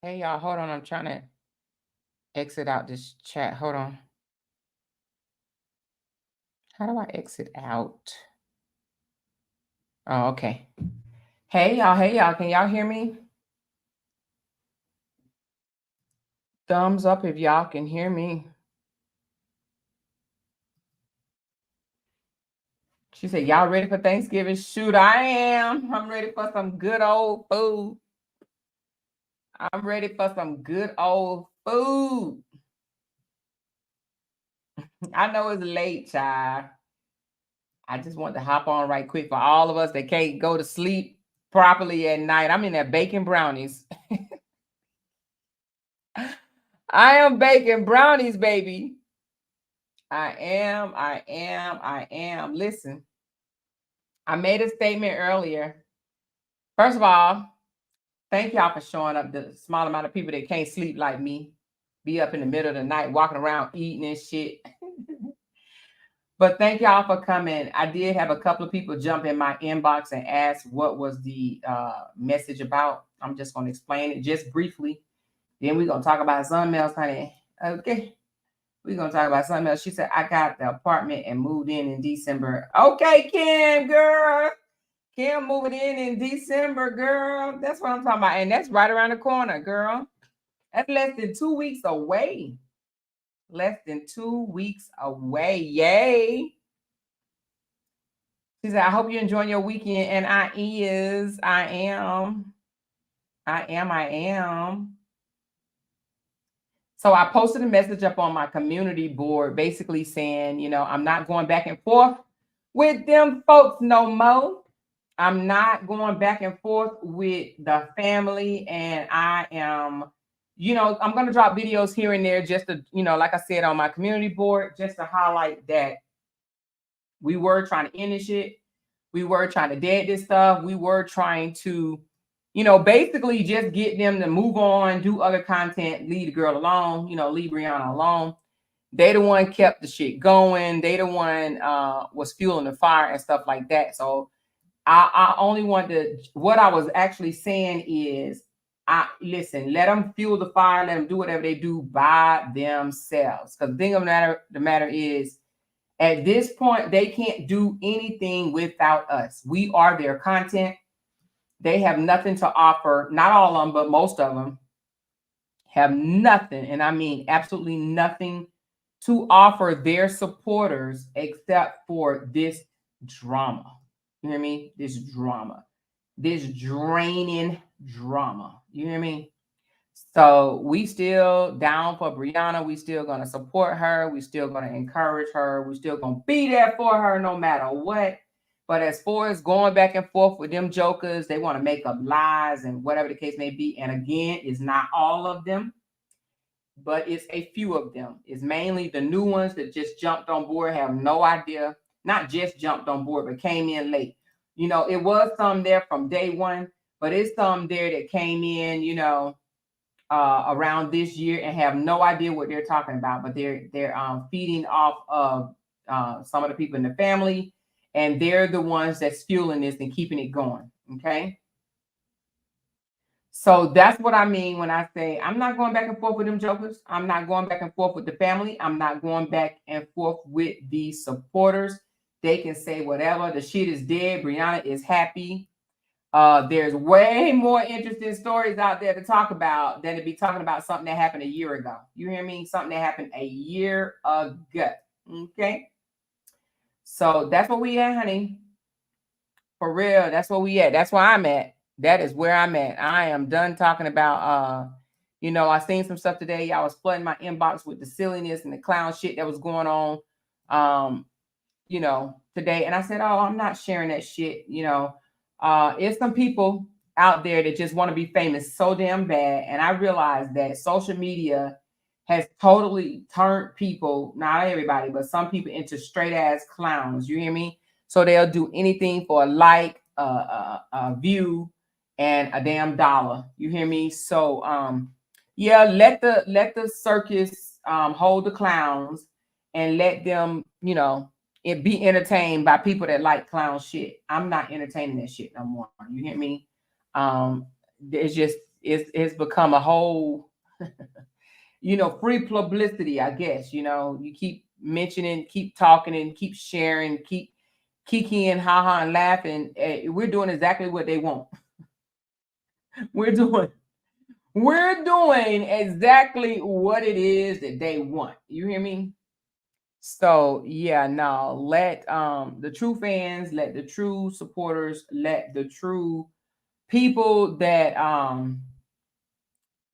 Hey y'all, hold on. I'm trying to exit out this chat. Hold on. How do I exit out? Oh, okay. Hey y'all, can y'all hear me? Thumbs up if y'all can hear me. She said, y'all ready for Thanksgiving? Shoot, I am. I'm ready for some good old food. I'm ready for some good old food. I know it's late, child. I just want to hop on right quick for all of us that can't go to sleep properly at night. I'm in there baking brownies. I am baking brownies, baby. I am. Listen, I made a statement earlier. First of all, thank y'all for showing up. The small amount of people that can't sleep like me, be up in the middle of the night, walking around eating and shit. But thank y'all for coming. I did have a couple of people jump in my inbox and ask what was the message about. I'm just going to explain it just briefly. Then we're going to talk about something else, honey. Okay. We're going to talk about something else. She said, I got the apartment and moved in December. Okay, Kim, girl. Kim moving in December, girl. That's what I'm talking about. And that's right around the corner, girl. That's less than 2 weeks away. Less than 2 weeks away. Yay. She said, I hope you're enjoying your weekend. And I am. I am. So I posted a message up on my community board basically saying, you know, I'm not going back and forth with them folks no more. I'm not going back and forth with the family. And I am, you know, I'm going to drop videos here and there just to, you know, like I said, on my community board, just to highlight that we were trying to end this shit. We were trying to dead this stuff. We were trying to, you know, basically just get them to move on, do other content, leave the girl alone, you know, leave Brianna alone. They the one kept the shit going. They the one was fueling the fire and stuff like that. So I only want to, what I was actually saying is, listen, let them fuel the fire, let them do whatever they do by themselves. Because the thing of the matter is, at this point, they can't do anything without us. We are their content. They have nothing to offer. Not all of them, but most of them have nothing, and I mean absolutely nothing to offer their supporters except for this drama. You hear me? This drama. This draining drama. You hear me? So we still down for Brianna. We still gonna support her. We still gonna encourage her. We still gonna be there for her no matter what. But as far as going back and forth with them jokers, they want to make up lies and whatever the case may be. And again, it's not all of them, but it's a few of them. It's mainly the new ones that just jumped on board, have no idea, not just jumped on board, but came in late. You know, it was some there from day one, but it's some there that came in, you know, around this year and have no idea what they're talking about, but they're feeding off of some of the people in the family, and they're the ones that's fueling this and keeping it going. Okay. So that's what I mean when I say I'm not going back and forth with them jokers. I'm not going back and forth with the family. I'm not going back and forth with the supporters. They can say whatever. The shit is dead. Brianna is happy. There's way more interesting stories out there to talk about than to be talking about something that happened a year ago. You hear me? Something that happened a year ago. Okay. So that's what we at, honey. For real. That's where we at. That's where I'm at. That is where I'm at. I am done talking about you know, I seen some stuff today. I was flooding my inbox with the silliness and the clown shit that was going on you know, today. And I said, oh, I'm not sharing that shit. You know, it's some people out there that just want to be famous so damn bad. And I realized that social media has totally turned people, not everybody, but some people into straight ass clowns. You hear me? So they'll do anything for a like, a view, and a damn dollar. You hear me? So yeah, let the circus hold the clowns and let them, you know, it be entertained by people that like clown shit. I'm not entertaining that shit no more. You hear me? It's just it's become a whole, free publicity, I guess. You keep mentioning, keep talking, and keep sharing, keep kikiing, ha and laughing. We're doing exactly what they want. We're doing exactly what it is that they want. You hear me? So yeah, no, let the true fans, let the true supporters, let the true people that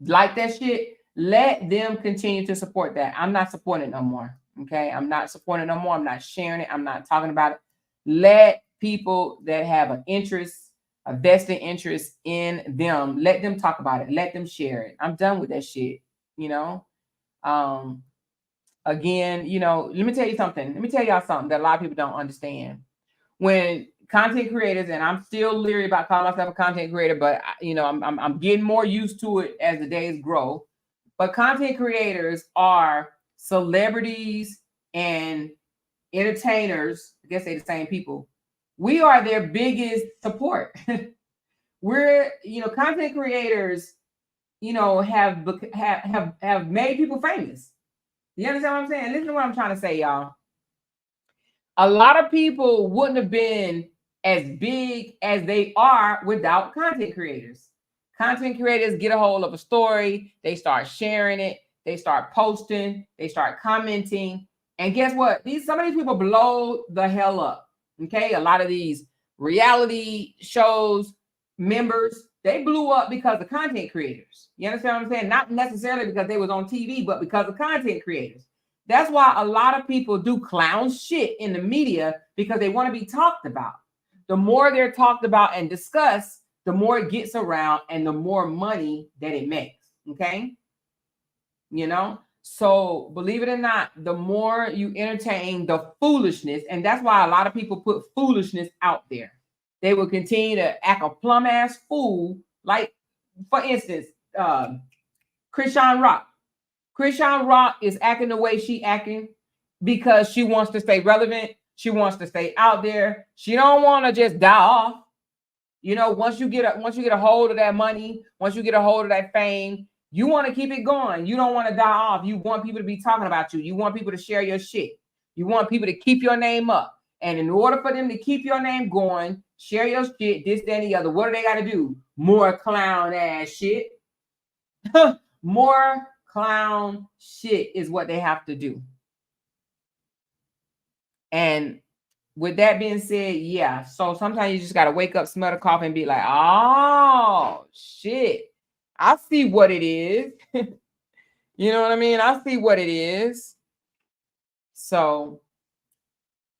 like that shit, let them continue to support that. I'm not supporting it no more. Okay. I'm not supporting it no more. I'm not sharing it. I'm not talking about it. Let people that have an interest, a vested interest in them, let them talk about it. Let them share it. I'm done with that shit. You know? Again, let me tell you something. Let me tell y'all something that a lot of people don't understand. When content creators, and I'm still leery about calling myself a content creator, but I'm getting more used to it as the days grow. But content creators are celebrities and entertainers. I guess they're the same people. We are their biggest support. We're, content creators, have made people famous. You understand what I'm saying? Listen to what I'm trying to say, y'all. A lot of people wouldn't have been as big as they are without content creators. Content creators get a hold of a story, they start sharing it, they start posting, they start commenting. And guess what? Some of these people blow the hell up. Okay. A lot of these reality shows members, they blew up because of content creators. You understand what I'm saying? Not necessarily because they was on TV, but because of content creators. That's why a lot of people do clown shit in the media, because they want to be talked about. The more they're talked about and discussed, the more it gets around and the more money that it makes. Okay. So believe it or not, the more you entertain the foolishness, and that's why a lot of people put foolishness out there. They will continue to act a plum ass fool. Like, for instance, Krishan Rock. Krishan Rock is acting the way she acting because she wants to stay relevant. She wants to stay out there. She don't want to just die off. Once you get a hold of that money, once you get a hold of that fame, you want to keep it going. You don't want to die off. You want people to be talking about you. You want people to share your shit. You want people to keep your name up. And in order for them to keep your name going, share your shit, this, that, and the other, what do they got to do? More clown ass shit. More clown shit is what they have to do. And with that being said, yeah. So sometimes you just got to wake up, smell the coffee, and be like, oh, shit. I see what it is. You know what I mean? I see what it is. So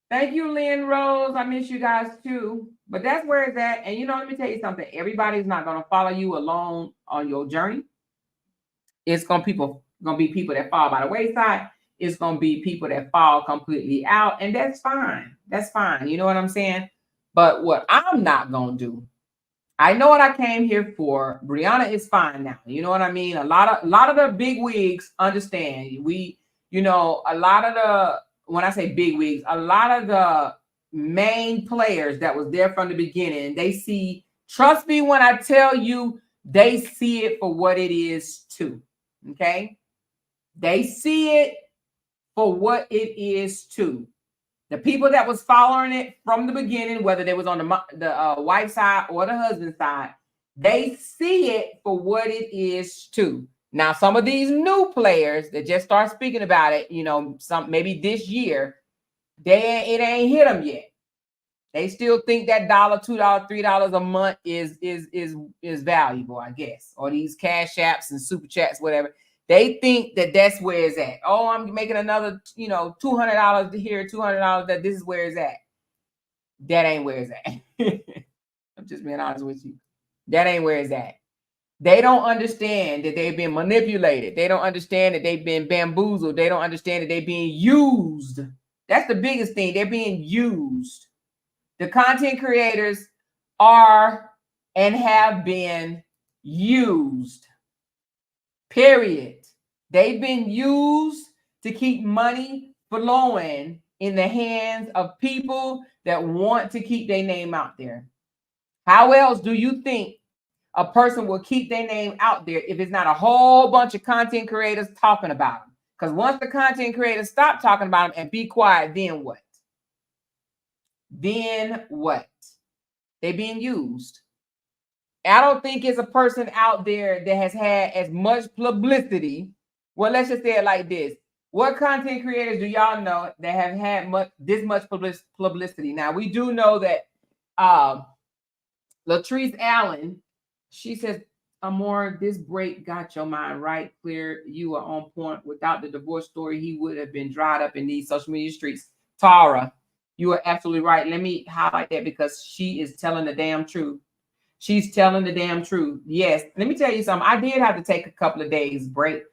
thank you, Lynn Rose. I miss you guys too. But that's where it's at. And let me tell you something. Everybody's not going to follow you along on your journey. It's going to be people that fall by the wayside. It's going to be people that fall completely out. And that's fine. That's fine. You know what I'm saying? But what I'm not going to do, I know what I came here for. Brianna is fine now. You know what I mean? A lot of the big wigs understand. A lot of the, when I say big wigs, a lot of the main players that was there from the beginning, they see, trust me when I tell you, they see it for what it is too. Okay? They see it for what it is too. The people that was following it from the beginning, whether they was on the wife side or the husband side, they see it for what it is too. Now, some of these new players that just start speaking about it, some maybe this year, it ain't hit them yet. They still think that $1, $2, $3 a month is valuable, I guess, or these cash apps and super chats, whatever. They think that that's where it's at. Oh, I'm making another, $200 here, $200. That this is where it's at. That ain't where it's at. I'm just being honest with you. That ain't where it's at. They don't understand that they've been manipulated. They don't understand that they've been bamboozled. They don't understand that they're being used. That's the biggest thing. They're being used. The content creators are and have been used. Period. They've been used to keep money flowing in the hands of people that want to keep their name out there. How else do you think a person will keep their name out there if it's not a whole bunch of content creators talking about them. Because once the content creators stop talking about them and be quiet, then what? Then what? They being used. I don't think it's a person out there that has had as much publicity. Well, let's just say it like this. What content creators do y'all know that have had this much publicity? Now, we do know that Latrice Allen, she says, Amoira, this break got your mind right clear. You are on point. Without the divorce story, he would have been dried up in these social media streets. Tara, you are absolutely right. Let me highlight that because she is telling the damn truth. She's telling the damn truth. Yes. Let me tell you something. I did have to take a couple of days break,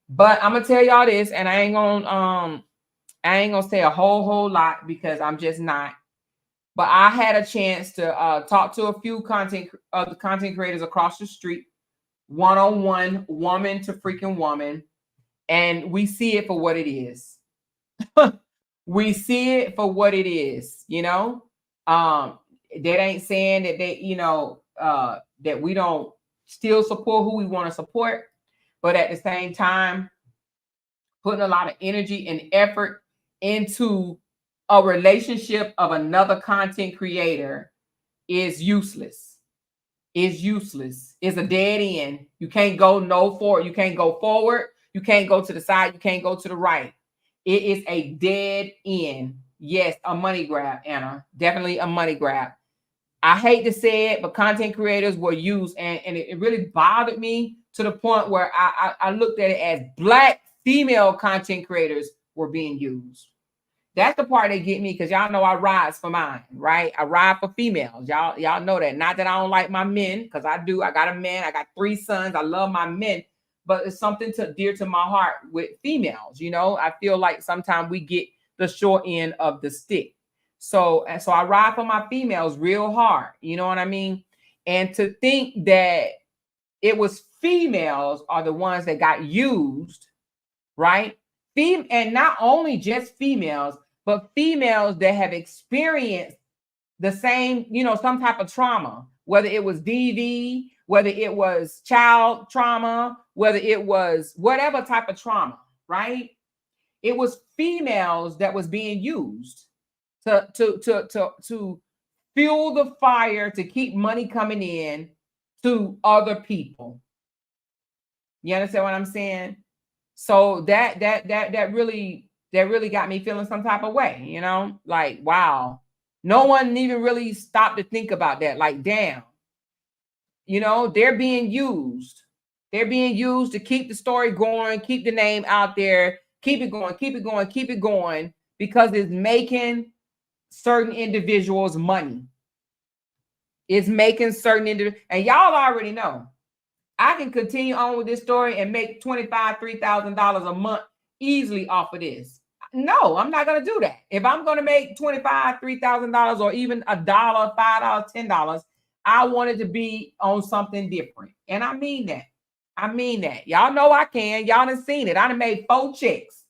but I'm gonna tell y'all this, and I ain't gonna say a whole lot because I'm just not. But I had a chance to talk to a few content creators across the street, one-on-one, woman to freaking woman, and we see it for what it is. We see it for what it is, you know. That ain't saying that they, you know, that we don't still support who we want to support, but at the same time, putting a lot of energy and effort into a relationship of another content creator is useless. Is useless. Is a dead end. You can't go you can't go forward. You can't go to the side. You can't go to the right. It is a dead end. Yes, a money grab, Anna. Definitely a money grab. I hate to say it, but content creators were used, and it really bothered me to the point where I looked at it as Black female content creators were being used. That's the part that get me, because y'all know I rise for mine, right? I ride for females. Y'all know that. Not that I don't like my men, because I do. I got a man. I got 3 sons. I love my men, but it's something dear to my heart with females. You know, I feel like sometimes we get the short end of the stick. So I ride for my females real hard. You know what I mean? And to think that it was females are the ones that got used, right? And not only just females, but females that have experienced the same, you know, some type of trauma, whether it was DV, whether it was child trauma, whether it was whatever type of trauma, right? It was females that was being used to fuel the fire, to keep money coming in to other people. You understand what I'm saying? So that really got me feeling some type of way, you know, like, wow, no one even really stopped to think about that. Like, damn, you know, they're being used. They're being used to keep the story going, keep the name out there, keep it going, keep it going, keep it going, because it's making certain individuals money. It's making certain individuals, and y'all already know, I can continue on with this story and make $2,500, $3,000 a month easily off of this. No, I'm not going to do that. If I'm going to make $2,500, $3,000 or even $1, $5, $10, I want it to be on something different. And I mean that. I mean that. Y'all know I can. Y'all done seen it. I done made 4 checks.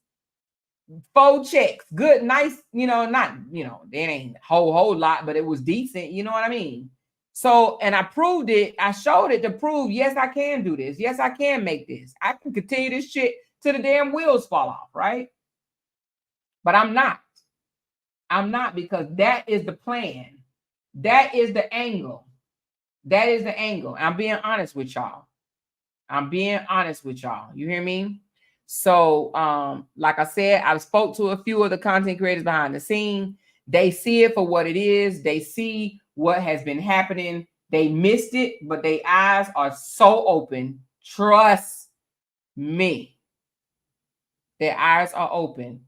4 checks. Good, nice, you know, not, you know, it ain't a whole lot, but it was decent. You know what I mean? So, and I proved it. I showed it to prove, yes, I can do this. Yes, I can make this. I can continue this shit till the damn wheels fall off, right? But I'm not. I'm not, because that is the plan. That is the angle. That is the angle. I'm being honest with y'all. I'm being honest with y'all. You hear me? So, like I said, I spoke to a few of the content creators behind the scene. They see it for what it is. They see what has been happening. They missed it, but their eyes are so open. Trust me. Their eyes are open.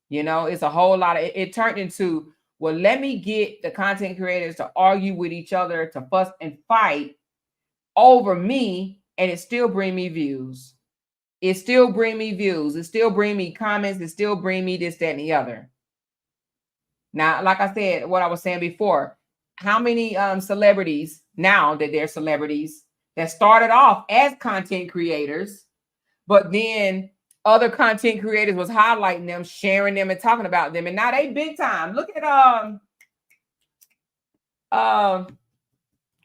You know, it's a whole lot of it turned into, well, let me get the content creators to argue with each other, to fuss and fight over me, and it still bring me views. It still bring me views. It still bring me comments. It still bring me this, that, and the other. Now, like I said, what I was saying before, how many celebrities now that they're celebrities that started off as content creators, but then other content creators was highlighting them, sharing them, and talking about them, and now they big time. Look at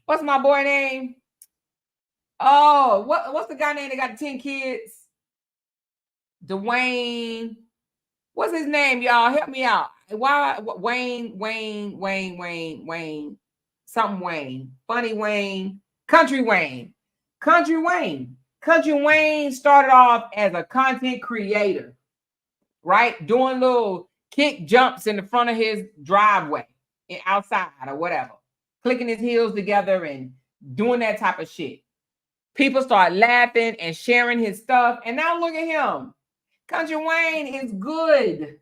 what's my boy name? Oh, what's the guy name that got 10 kids? Dwayne. What's his name, y'all? Help me out. Why Wayne, something Wayne, funny Wayne, Country Wayne, Country Wayne. Country Wayne started off as a content creator, right? Doing little kick jumps in the front of his driveway, outside or whatever, clicking his heels together and doing that type of shit. People start laughing and sharing his stuff, and now look at him. Country Wayne is good.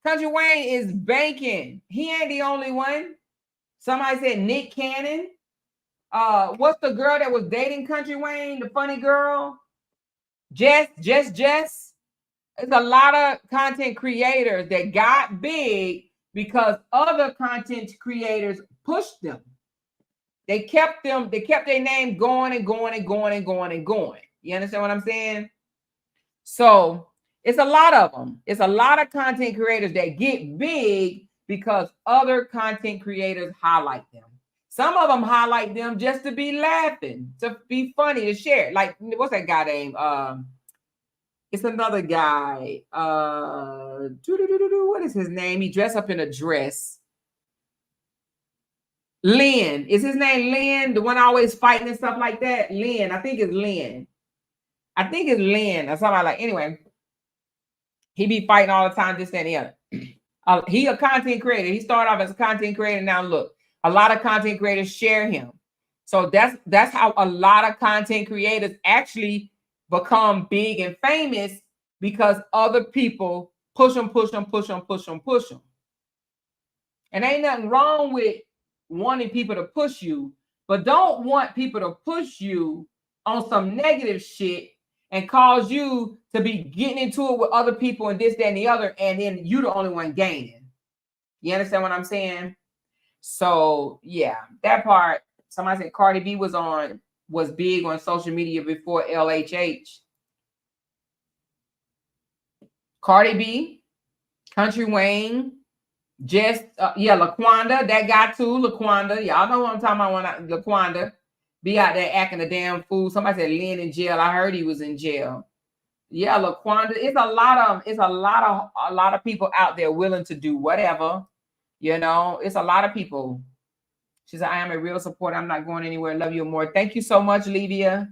Country Wayne is banking. He ain't the only one. Somebody said Nick Cannon. What's the girl that was dating Country Wayne? The funny girl? Jess. There's a lot of content creators that got big because other content creators pushed them. They kept their name going and going and going and going and going. You understand what I'm saying? So it's a lot of them. It's a lot of content creators that get big because other content creators highlight them. Some of them highlight them just to be laughing, to be funny, to share. Like, what's that guy name? It's another guy. What is his name? He dressed up in a dress. Lynn. Is his name Lynn? The one always fighting and stuff like that? Lynn. I think it's Lynn. Or something like. Anyway, he be fighting all the time, this, that, and the other. He a content creator. He started off as a content creator. Now look, a lot of content creators share him. So that's how a lot of content creators actually become big and famous, because other people push them. And ain't nothing wrong with wanting people to push you, but don't want people to push you on some negative shit and cause you to be getting into it with other people and this, that, and the other, and then you the only one gaining. You understand what I'm saying? So yeah, that part. Somebody said Cardi B was big on social media before LHH. Cardi B, Country Wayne, Laquanda, that guy too, Laquanda. Y'all know what I'm talking about. Laquanda be out there acting a damn fool. Somebody said Lynn in jail. I heard he was in jail. Yeah, Laquanda. It's a lot of people out there willing to do whatever. You know, it's a lot of people. She said, I am a real supporter. I'm not going anywhere. Love you more. Thank you so much, Livia.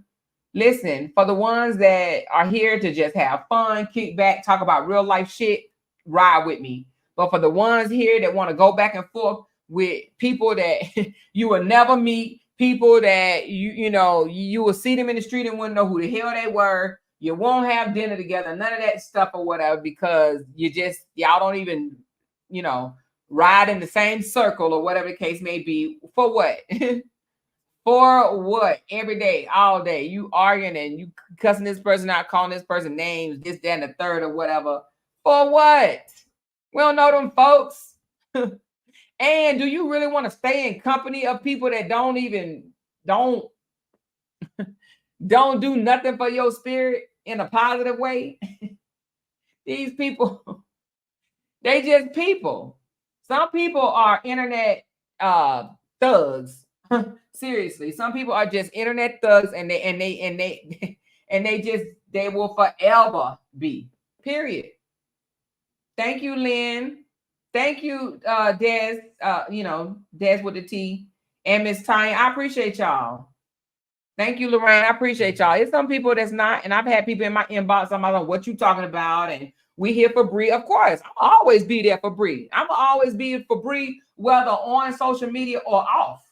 Listen, for the ones that are here to just have fun, kick back, talk about real life shit, ride with me. But for the ones here that want to go back and forth with people that you will never meet, people that you will see them in the street and wouldn't know who the hell they were. You won't have dinner together, none of that stuff or whatever, because y'all don't even, ride in the same circle or whatever the case may be. For what? For what? Every day, all day, you arguing and you cussing this person out, calling this person names, this, that, and the third or whatever. For what? We don't know them folks. And do you really want to stay in company of people that don't do nothing for your spirit in a positive way? These people, they just people. Some people are internet thugs. Seriously, some people are just internet thugs, and they will forever be. Period. Thank you, Lynn. Thank you, Des. Des with the T, and Miss Tanya. I appreciate y'all. Thank you, Lorraine. I appreciate y'all. It's some people that's not, and I've had people in my inbox. I'm like, what you talking about? And we here for Bree. Of course, I'll always be there for Bree. I'm always be for Bree, whether on social media or off.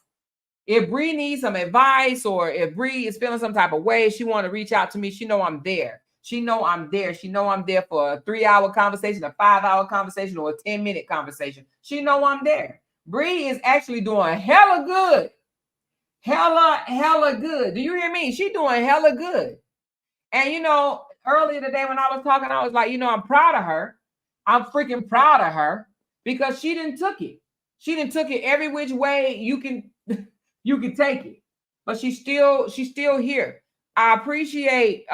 If Bree needs some advice, or if Bree is feeling some type of way, she want to reach out to me. She know I'm there. She know I'm there. She know I'm there for a 3-hour conversation, a 5-hour conversation, or a 10-minute conversation. She know I'm there. Bree is actually doing hella good. Hella good. Do you hear me? She doing hella good. And earlier today when I was talking, I was like, I'm proud of her. I'm freaking proud of her, because she didn't took it. She didn't took it every which way you can take it. But she's still here. I appreciate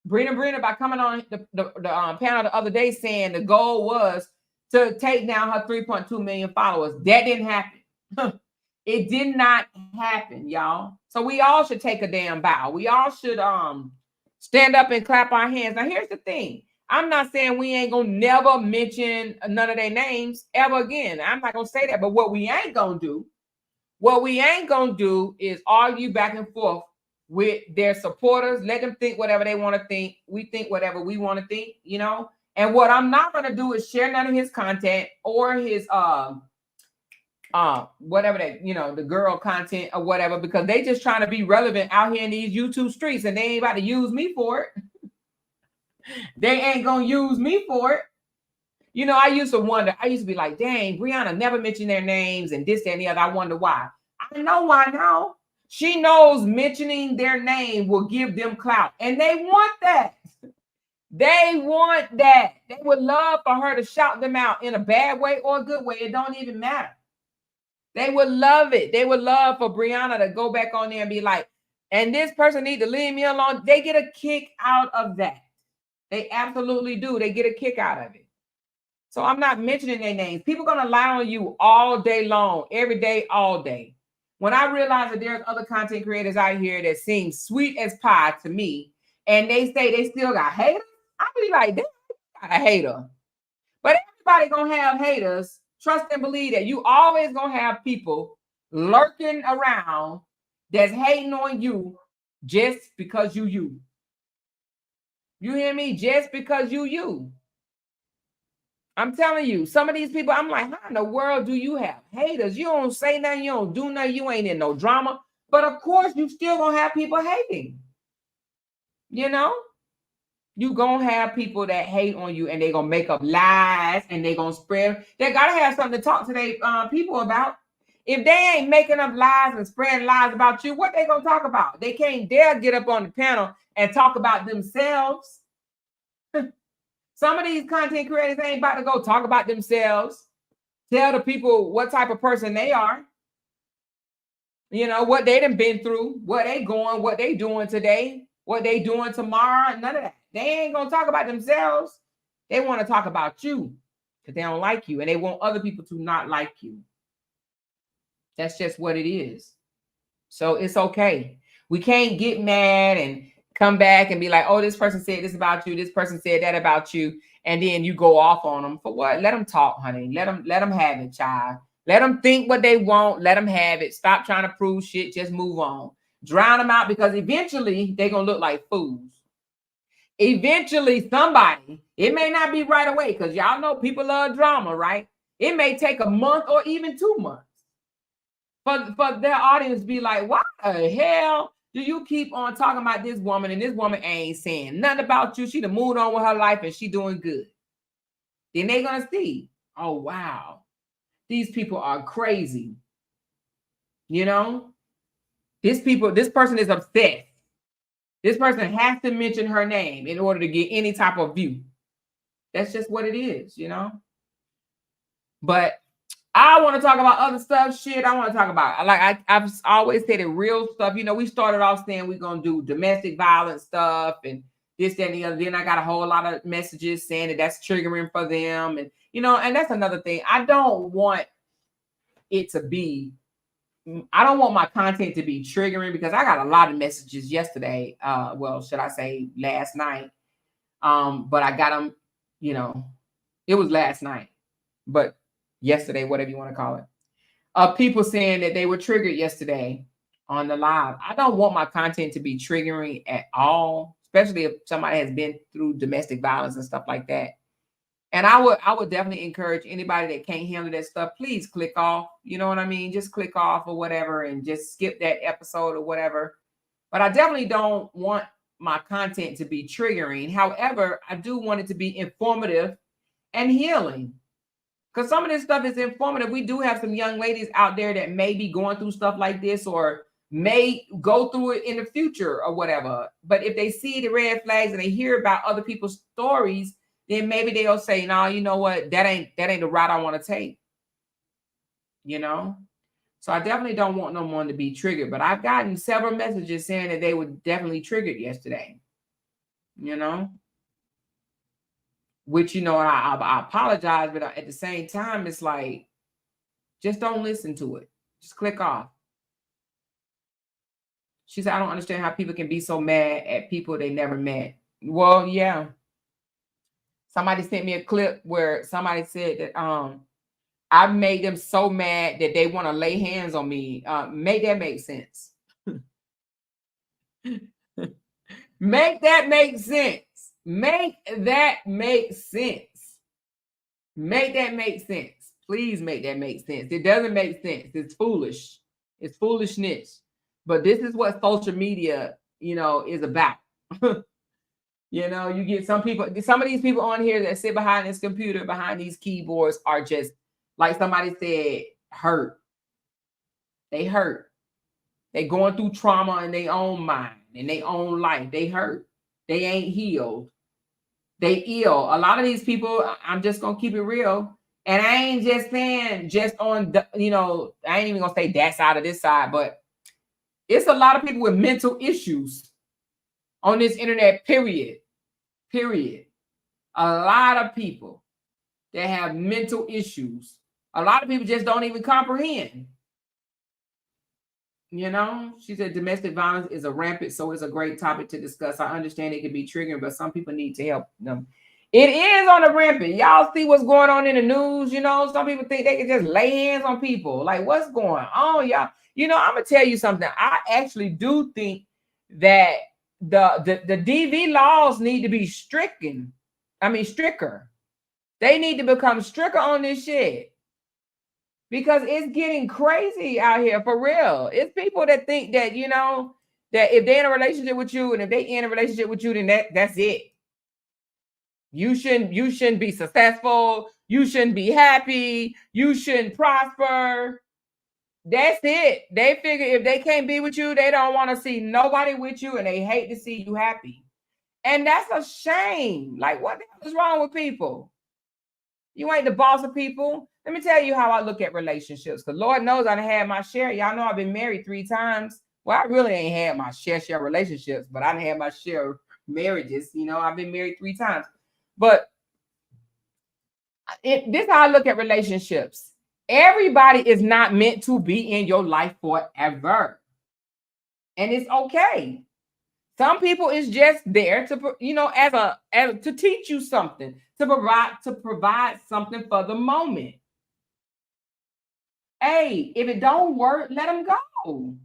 Brina by coming on the panel the other day, saying the goal was to take down her 3.2 million followers. That didn't happen. It did not happen, y'all. So we all should take a damn bow. We all should stand up and clap our hands. Now, here's the thing. I'm not saying we ain't gonna never mention none of their names ever again. I'm not gonna say that. But what we ain't gonna do is argue back and forth with their supporters. Let them think whatever they want to think. We think whatever we want to think, you know. And what I'm not gonna do is share none of his content or his whatever that, you know, the girl content or whatever, because they just trying to be relevant out here in these YouTube streets, and they ain't about to use me for it. They ain't gonna use me for it. You know, I used to wonder, I used to be like, dang, Brianna never mentioned their names and this, that, and the other. I wonder why. I know why now. She knows mentioning their name will give them clout, and they want that. They want that. They would love for her to shout them out in a bad way or a good way. It don't even matter. They would love it. They would love for Brianna to go back on there and be like, and this person need to leave me alone. They get a kick out of that. They absolutely do. They get a kick out of it. So I'm not mentioning their names. People are going to lie on you all day long, every day, all day. When I realize that there's other content creators out here that seem sweet as pie to me, and they say they still got haters, I be like, they got a hater. But everybody going to have haters. Trust and believe that you always going to have people lurking around that's hating on you just because you. You hear me? Just because you. I'm telling you, some of these people, I'm like, how in the world do you have haters? You don't say nothing, you don't do nothing, you ain't in no drama. But of course, you still gonna have people hating. You know? You gonna have people that hate on you, and they gonna make up lies, and they gonna spread. They gotta have something to talk to their people about. If they ain't making up lies and spreading lies about you, what they gonna talk about? They can't dare get up on the panel and talk about themselves. Some of these content creators ain't about to go talk about themselves, tell the people what type of person they are, you know, what they done been through, what they going, what they doing today, what they doing tomorrow, none of that. They ain't gonna talk about themselves. They want to talk about you because they don't like you, and they want other people to not like you. That's just what it is. So it's okay. We can't get mad and come back and be like, oh, this person said this about you, this person said that about you, and then you go off on them for what? Let them talk, honey. Let them have it, child. Let them think what they want. Let them have it. Stop trying to prove shit. Just move on. Drown them out, because eventually they're going to look like fools. Eventually somebody, it may not be right away, because y'all know people love drama, right? It may take a month or even 2 months for their audience to be like, why the hell do you keep on talking about this woman, and this woman ain't saying nothing about you? She done moved on with her life and she doing good. Then they're going to see, oh, wow, these people are crazy. You know, this person is obsessed. This person has to mention her name in order to get any type of view. That's just what it is, you know. But I want to talk about other stuff. Shit, I want to talk about, like I've always said, it real stuff. You know, we started off saying we're going to do domestic violence stuff and this, that, and the other. Then I got a whole lot of messages saying that that's triggering for them. And, you know, and that's another thing. I don't want my content to be triggering, because I got a lot of messages yesterday. Well, should I say last night? But I got them, you know, it was last night, but yesterday, whatever you want to call it. People saying that they were triggered yesterday on the live. I don't want my content to be triggering at all, especially if somebody has been through domestic violence and stuff like that. And I would definitely encourage anybody that can't handle that stuff, please click off. You know what I mean? Just click off or whatever and just skip that episode or whatever. But I definitely don't want my content to be triggering. However, I do want it to be informative and healing. Because some of this stuff is informative. We do have some young ladies out there that may be going through stuff like this, or may go through it in the future or whatever. But if they see the red flags and they hear about other people's stories, then maybe they'll say, no, you know what? That ain't the route I want to take. You know? So I definitely don't want no one to be triggered. But I've gotten several messages saying that they were definitely triggered yesterday. You know? Which, you know, I apologize, but at the same time, it's like, just don't listen to it. Just click off. She said, I don't understand how people can be so mad at people they never met. Well, yeah. Somebody sent me a clip where somebody said that I made them so mad that they want to lay hands on me. Make that make sense. Make that make sense. Make that make sense. Make that make sense. Please make that make sense. It doesn't make sense. It's foolish. It's foolishness. But this is what social media, is about. You get some people, some of these people on here that sit behind this computer, behind these keyboards are just, like somebody said, hurt. They hurt. They going through trauma in their own mind, in their own life. They hurt. They ain't healed. They ill. A lot of these people, I'm just going to keep it real. And I ain't just saying just on, I ain't even going to say that side or this side, but it's a lot of people with mental issues on this internet, period. A lot of people that have mental issues. A lot of people just don't even comprehend. She said domestic violence is a rampant, so it's a great topic to discuss. I understand it can be triggering, but some people need to help them. It is on the rampant. Y'all see what's going on in the news. Some people think they can just lay hands on people. Like, what's going on, y'all? I'm gonna tell you something. I actually do think that the DV laws need to be stricter. They need to become stricter on this shit. Because it's getting crazy out here, for real. It's people that think that, that if they're in a relationship with you, and if they in a relationship with you, then that's it. You shouldn't be successful. You shouldn't be happy. You shouldn't prosper. That's it. They figure if they can't be with you, they don't want to see nobody with you, and they hate to see you happy. And that's a shame. Like, what the hell is wrong with people? You ain't the boss of people. Let me tell you how I look at relationships. Because Lord knows I done had my share. Y'all know I've been married 3 times. Well, I really ain't had my share relationships, but I done had my share of marriages. I've been married 3 times. But this is how I look at relationships. Everybody is not meant to be in your life forever. And it's okay. Some people is just there to, to teach you something, to provide something for the moment. Hey, if it don't work, let them go.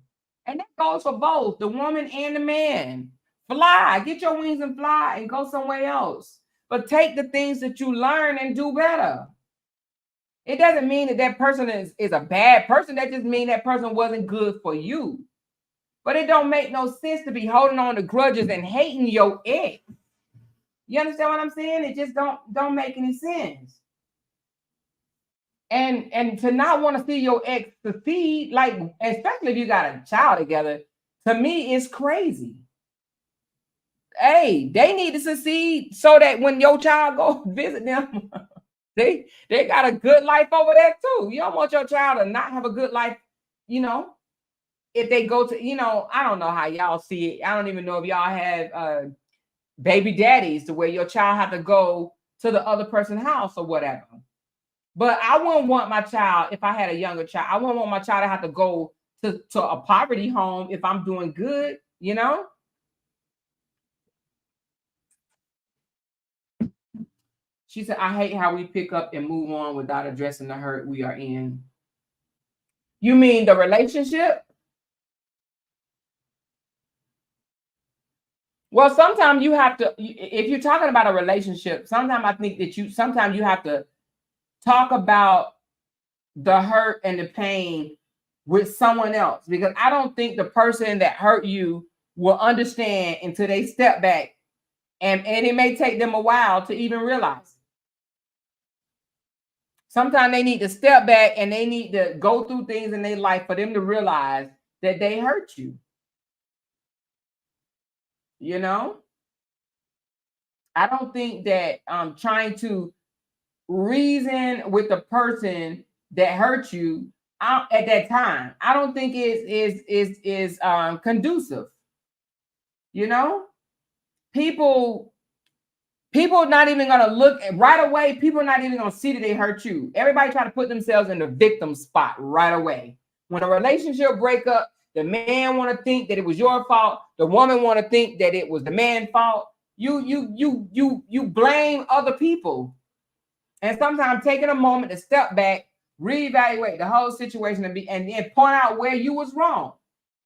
And that goes for both the woman and the man. Fly, get your wings and fly and go somewhere else. But take the things that you learn and do better. It doesn't mean that person is a bad person. That just means that person wasn't good for you. But it don't make no sense to be holding on to grudges and hating your ex. You understand what I'm saying? It just don't make any sense. And to not want to see your ex succeed, like, especially if you got a child together, to me, it's crazy. Hey, they need to succeed so that when your child goes visit them, they got a good life over there too. You don't want your child to not have a good life, if they go to, I don't know how y'all see it. I don't even know if y'all have baby daddies to where your child have to go to the other person's house or whatever. But I wouldn't want my child, if I had a younger child, I wouldn't want my child to have to go to a poverty home if I'm doing good, She said, I hate how we pick up and move on without addressing the hurt we are in. You mean the relationship? Well, sometimes you have to, if you're talking about a relationship, sometimes I think that sometimes you have to talk about the hurt and the pain with someone else, because I don't think the person that hurt you will understand until they step back, and it may take them a while to even realize. Sometimes they need to step back and they need to go through things in their life for them to realize that they hurt you. I don't think that trying to reason with the person that hurt you at that time, I don't think is conducive. People not even gonna look right away. People not even gonna see that they hurt you. Everybody try to put themselves in the victim spot right away. When a relationship break up, The man want to think that it was your fault. The woman want to think that it was the man's fault. You blame other people. And sometimes taking a moment to step back, reevaluate the whole situation and then point out where you was wrong.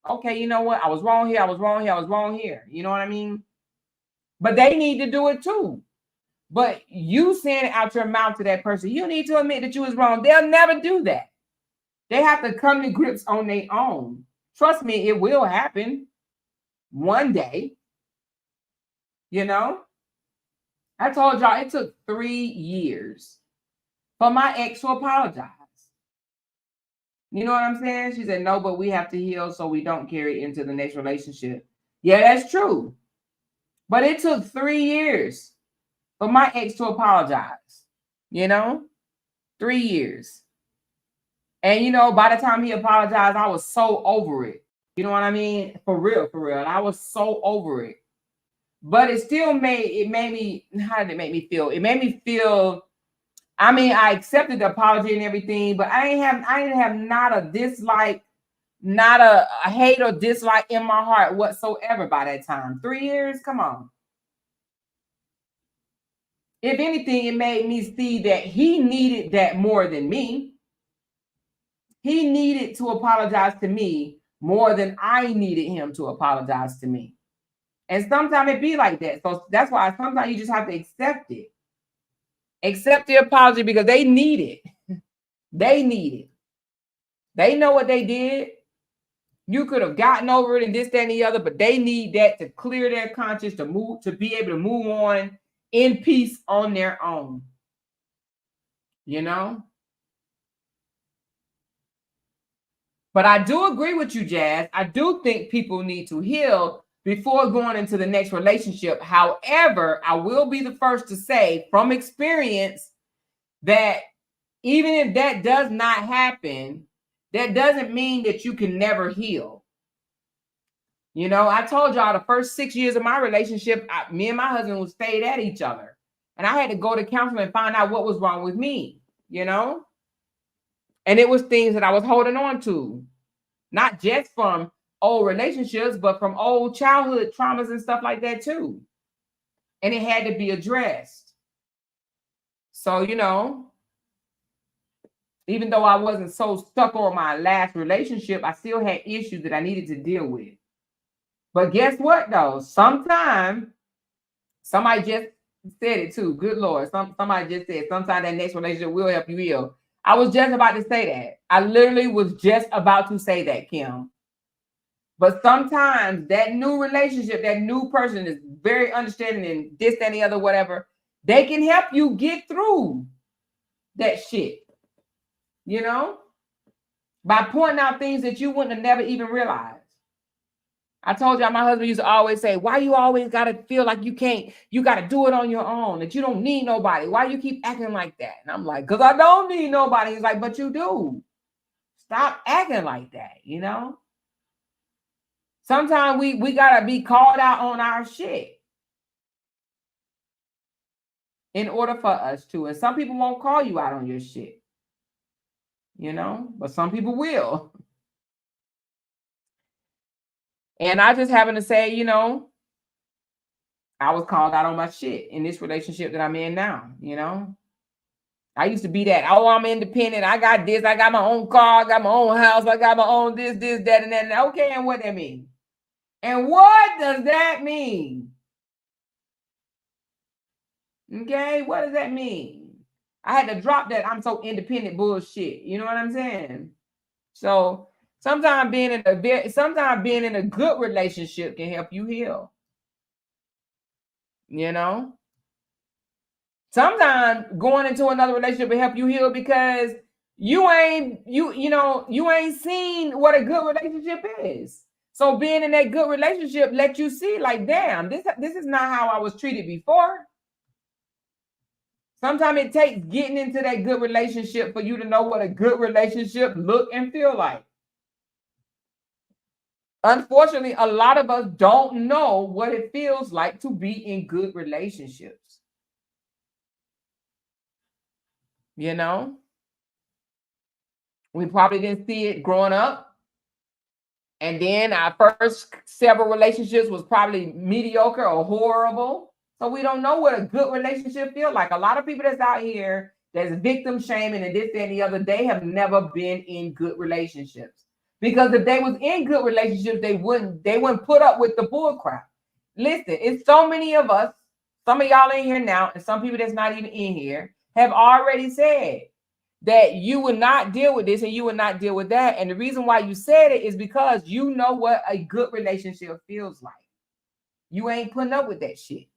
Okay, you know what? I was wrong here. I was wrong here. I was wrong here. You know what I mean? But they need to do it too. But you saying it out your mouth to that person, you need to admit that you was wrong. They'll never do that. They have to come to grips on their own. Trust me, it will happen one day. You know? I told y'all it took 3 years for my ex to apologize. You know what I'm saying? She said, no, but we have to heal so we don't carry it into the next relationship. Yeah, that's true. But it took 3 years for my ex to apologize. You know? 3 years. And, you know, by the time he apologized, I was so over it. You know what I mean? For real, for real. I was so over it. But it still made me, how did it make me feel? It made me feel, I mean, I accepted the apology and everything, but I didn't have not a dislike, not a hate or dislike in my heart whatsoever by that time. 3 years, come on. If anything, it made me see that he needed that more than me. He needed to apologize to me more than I needed him to apologize to me. And sometimes it be like that. So that's why sometimes you just have to accept it. Accept the apology because they need it. They need it. They know what they did. You could have gotten over it and this, that, and the other, but they need that to clear their conscience, to be able to move on in peace on their own. You know? But I do agree with you, Jazz. I do think people need to heal before going into the next relationship. However, I will be the first to say from experience that even if that does not happen, that doesn't mean that you can never heal. You know, I told y'all the first 6 years of my relationship, me and my husband would stayed at each other. And I had to go to counseling and find out what was wrong with me, you know? And it was things that I was holding on to. Not just from old relationships, but from old childhood traumas and stuff like that too. And it had to be addressed. So, you know, even though I wasn't so stuck on my last relationship, I still had issues that I needed to deal with. But guess what though? Sometimes, somebody just said it too. Good Lord. Somebody just said, sometimes that next relationship will help you heal. I was just about to say that. I literally was just about to say that, Kim. But sometimes that new relationship, that new person is very understanding and this, that, and the other, whatever. They can help you get through that shit, you know, by pointing out things that you wouldn't have never even realized. I told y'all my husband used to always say, why you always got to feel like you got to do it on your own, that you don't need nobody. Why you keep acting like that? And I'm like, because I don't need nobody. He's like, but you do. Stop acting like that, you know? Sometimes we got to be called out on our shit in order for us to. And some people won't call you out on your shit, you know, but some people will. And I just happen to say, you know, I was called out on my shit in this relationship that I'm in now, you know. I used to be that, oh, I'm independent. I got this. I got my own car. I got my own house. I got my own this, that, and that. Okay, and what that mean? And what does that mean? Okay, what does that mean? I had to drop that I'm so independent bullshit. You know what I'm saying? So sometimes being in a good relationship can help you heal. You know? Sometimes going into another relationship will help you heal because you ain't seen what a good relationship is. So being in that good relationship let you see, like, damn, this is not how I was treated before. Sometimes it takes getting into that good relationship for you to know what a good relationship look and feel like. Unfortunately, a lot of us don't know what it feels like to be in good relationships. You know? We probably didn't see it growing up. And then our first several relationships was probably mediocre or horrible. So we don't know what a good relationship feels like. A lot of people that's out here that's victim shaming and this, that, and the other, they have never been in good relationships. Because if they was in good relationships, they wouldn't put up with the bull crap. Listen, it's so many of us, some of y'all in here now, and some people that's not even in here, have already said that you would not deal with this and you would not deal with that. And the reason why you said it is because you know what a good relationship feels like. You ain't putting up with that shit.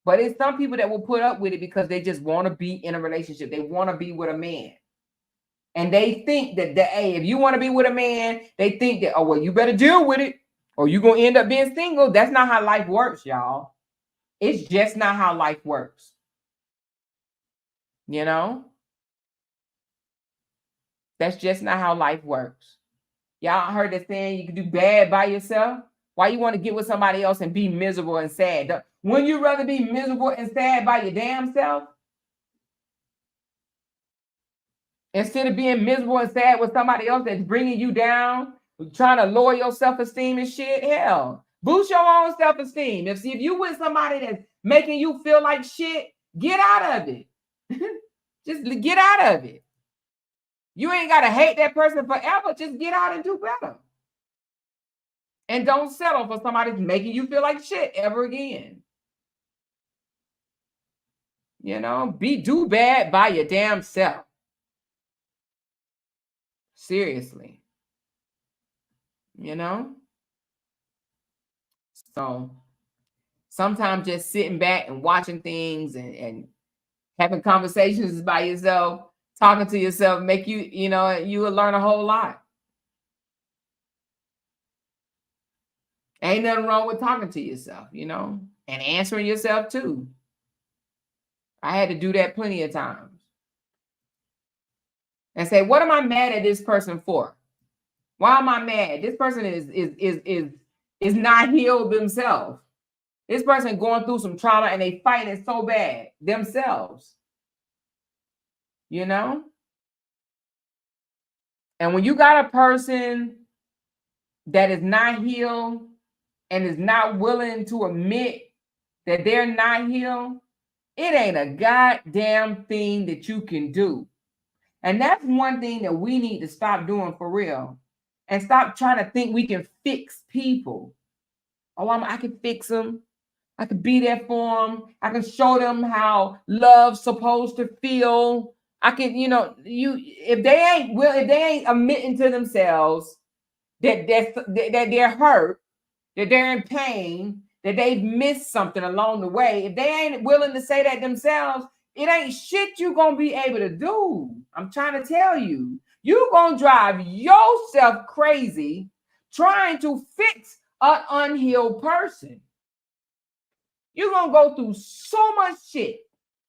But it's some people that will put up with it because they just want to be in a relationship. They want to be with a man. And they think that, hey, if you want to be with a man, they think that, oh, well, you better deal with it or you're going to end up being single. That's not how life works, y'all. It's just not how life works. You know? That's just not how life works. Y'all heard that saying you can do bad by yourself? Why you want to get with somebody else and be miserable and sad? Wouldn't you rather be miserable and sad by your damn self? Instead of being miserable and sad with somebody else that's bringing you down, trying to lower your self-esteem and shit, hell, boost your own self-esteem. If you with somebody that's making you feel like shit, get out of it. Just get out of it. You ain't got to hate that person forever. Just get out and do better. And don't settle for somebody making you feel like shit ever again. You know, do bad by your damn self. Seriously. You know? So sometimes just sitting back and watching things and having conversations by yourself, talking to yourself, make you, you will learn a whole lot. Ain't nothing wrong with talking to yourself, and answering yourself too. I had to do that plenty of times. And say, what am I mad at this person for? Why am I mad? This person is not healed themselves. This person going through some trauma and they fighting it so bad themselves. And when you got a person that is not healed and is not willing to admit that they're not healed, it ain't a goddamn thing that you can do. And that's one thing that we need to stop doing for real. And stop trying to think we can fix people. Oh, I can fix them. I can be there for them. I can show them how love's supposed to feel. I can, if they ain't admitting to themselves that they're hurt, that they're in pain, that they've missed something along the way, if they ain't willing to say that themselves, it ain't shit you gonna be able to do. I'm trying to tell you. You're gonna drive yourself crazy trying to fix an unhealed person. You're gonna go through so much shit.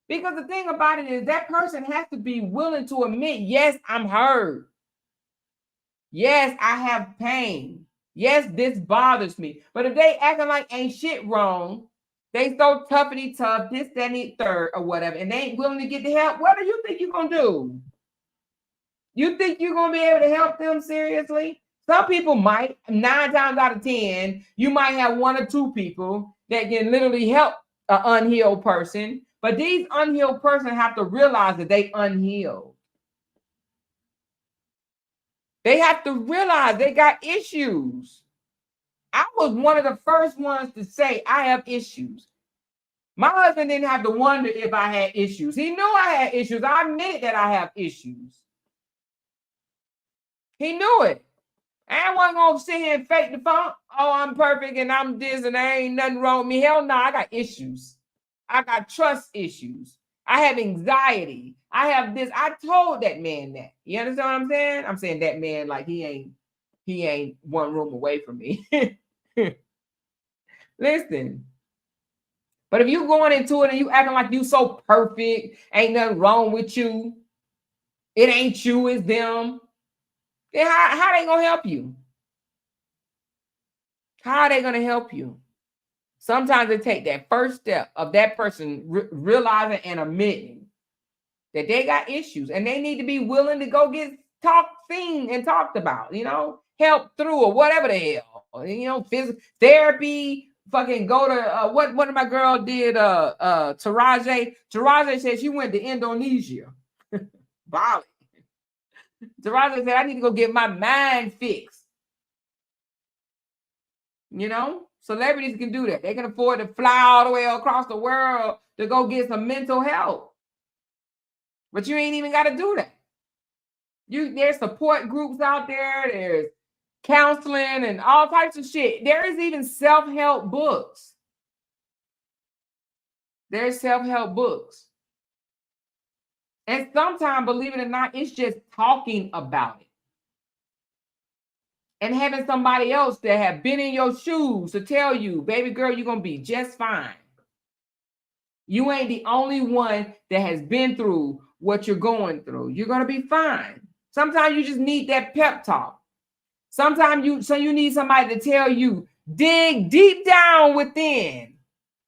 Because the thing about it is that person has to be willing to admit, yes, I'm hurt. Yes, I have pain. Yes, this bothers me. But if they acting like ain't shit wrong, they so toughy tough, this, that, and the third, or whatever, and they ain't willing to get the help, what do you think you're gonna do? You think you're gonna be able to help them seriously? Some people might, 9 times out of 10, you might have 1 or 2 people that can literally help an unhealed person, but these unhealed persons have to realize that they unhealed. They have to realize they got issues. I was one of the first ones to say I have issues. My husband didn't have to wonder if I had issues. He knew I had issues. I admitted that I have issues. He knew it. I wasn't going to sit here and fake the funk. Oh, I'm perfect and I'm this and there ain't nothing wrong with me. Hell no, I got issues. I got trust issues. I have anxiety. I have this. I told that man that. You understand what I'm saying? I'm saying that man like he ain't 1 room away from me. Listen. But if you going into it and you acting like you so perfect, ain't nothing wrong with you, it ain't you, it's them, then how they gonna help you? How are they gonna help you? Sometimes it take that first step of that person realizing and admitting that they got issues and they need to be willing to go get seen and talked about, help through or whatever the hell. You know, physical therapy, fucking go to what one of my girl did, Taraji. Taraji said she went to Indonesia. Bali. Taraji said, I need to go get my mind fixed. You know, celebrities can do that. They can afford to fly all the way across the world to go get some mental health. But you ain't even got to do that. There's support groups out there. There's counseling and all types of shit. There is even self-help books. There's self-help books. And sometimes, believe it or not, it's just talking about it. And having somebody else that have been in your shoes to tell you, baby girl, you're going to be just fine. You ain't the only one that has been through what you're going through. You're going to be fine. Sometimes you just need that pep talk. Sometimes you need somebody to tell you, dig deep down within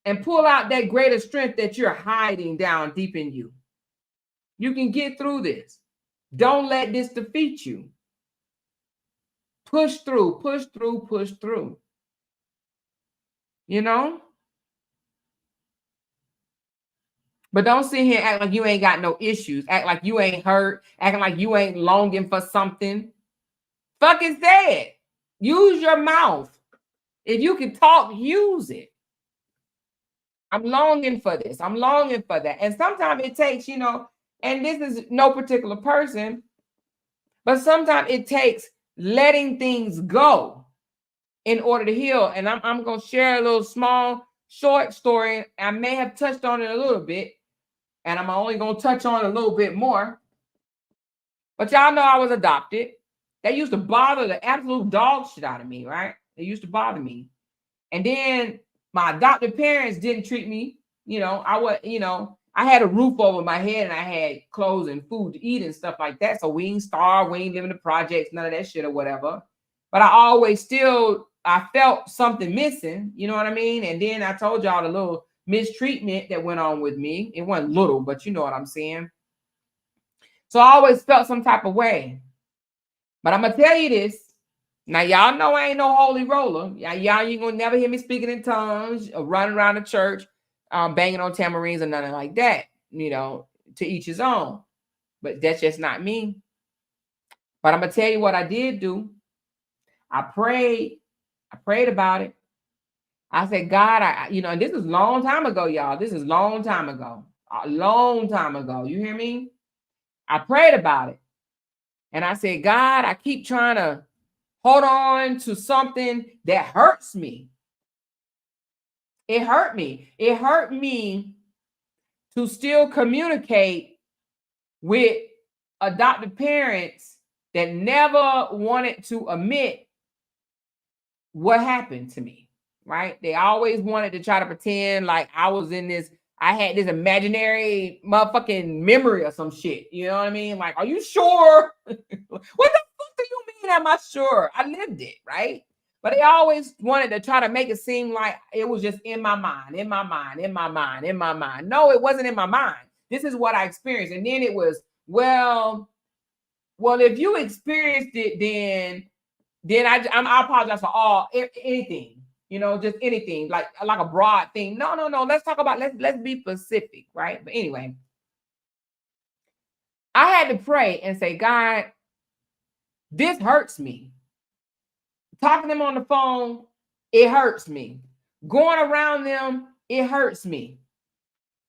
and pull out that greater strength that you're hiding down deep in you. You can get through this. Don't let this defeat you. Push through, push through, push through. You know? But don't sit here and act like you ain't got no issues. Act like you ain't hurt. Acting like you ain't longing for something. Fucking say it. Use your mouth. If you can talk, use it. I'm longing for this. I'm longing for that. And sometimes it takes, you know, and this is no particular person, but sometimes it takes letting things go in order to heal. And I'm going to share a little small, short story. I may have touched on it a little bit, and I'm only going to touch on it a little bit more. But y'all know I was adopted. They used to bother the absolute dog shit out of me, right? They used to bother me. And then my adopted parents didn't treat me, you know, I had a roof over my head and I had clothes and food to eat and stuff like that. So we ain't starve, we ain't living in the projects, none of that shit or whatever. But I felt something missing, you know what I mean? And then I told y'all the little mistreatment that went on with me. It wasn't little, but you know what I'm saying? So I always felt some type of way. But I'm going to tell you this. Now, y'all know I ain't no holy roller. Y'all ain't going to never hear me speaking in tongues or running around the church, banging on tamarines or nothing like that. You know, to each his own. But that's just not me. But I'm going to tell you what I did do. I prayed about it. I said, God, and this is a long time ago, y'all. This is a long time ago. A long time ago. You hear me? I prayed about it. And I said, God, I keep trying to hold on to something that hurts me. It hurt me. It hurt me to still communicate with adopted parents that never wanted to admit what happened to me, right? They always wanted to try to pretend like I had this imaginary motherfucking memory or some shit. You know what I mean? Like, are you sure? What the fuck do you mean am I sure? I lived it, right? But they always wanted to try to make it seem like it was just in my mind. No, it wasn't in my mind. This is what I experienced. And then it was, well, if you experienced it, then I apologize for anything, you know, just anything, like a broad thing. No. Let's talk about, let's be specific, right? But anyway, I had to pray and say, God, this hurts me. Talking to them on the phone, it hurts me. Going around them, it hurts me.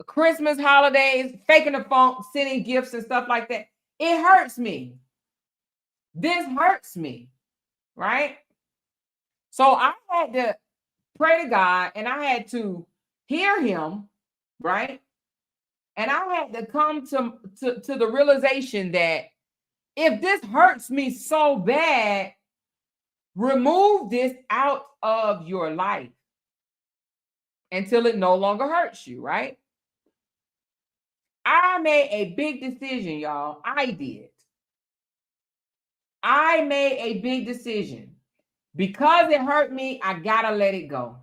Christmas holidays, faking the funk, sending gifts and stuff like that, it hurts me. This hurts me, right? So I had to pray to God and I had to hear him, right? And I had to come to the realization that if this hurts me so bad, remove this out of your life until it no longer hurts you, right? I made a big decision, y'all. I did. I made a big decision. Because it hurt me, I gotta let it go.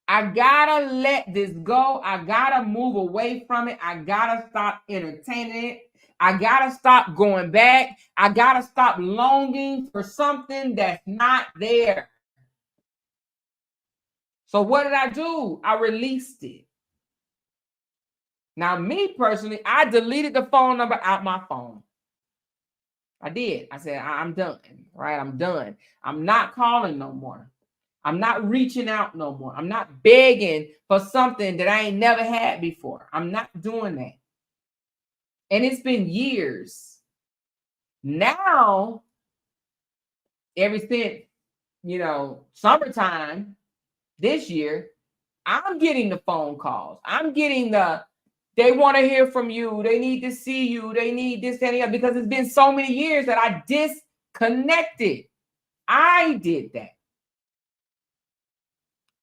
I gotta let this go. I gotta move away from it. I gotta stop entertaining it. I gotta stop going back. I gotta stop longing for something that's not there. So what did I do? I released it. Now, me personally, I deleted the phone number out my phone. I did. I said, I'm done, right? I'm done. I'm not calling no more. I'm not reaching out no more. I'm not begging for something that I ain't never had before. I'm not doing that. And it's been years. Now, ever since, summertime this year, I'm getting the phone calls. I'm getting they want to hear from you. They need to see you. They need this, that, and the other, because it's been so many years that I disconnected. I did that.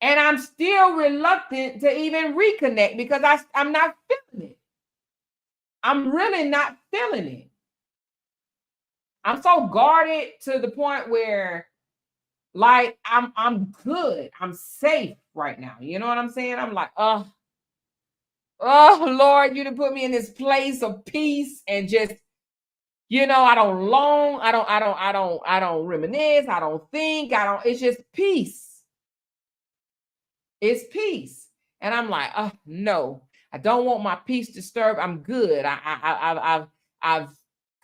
And I'm still reluctant to even reconnect because I'm not feeling it. I'm really not feeling it. I'm so guarded to the point where, like, I'm good. I'm safe right now. You know what I'm saying? I'm like, oh Lord, you done put me in this place of peace and just, I don't long, I don't reminisce, I don't think, it's just peace. It's peace. And I'm like, oh no, I don't want my peace disturbed. I'm good. I've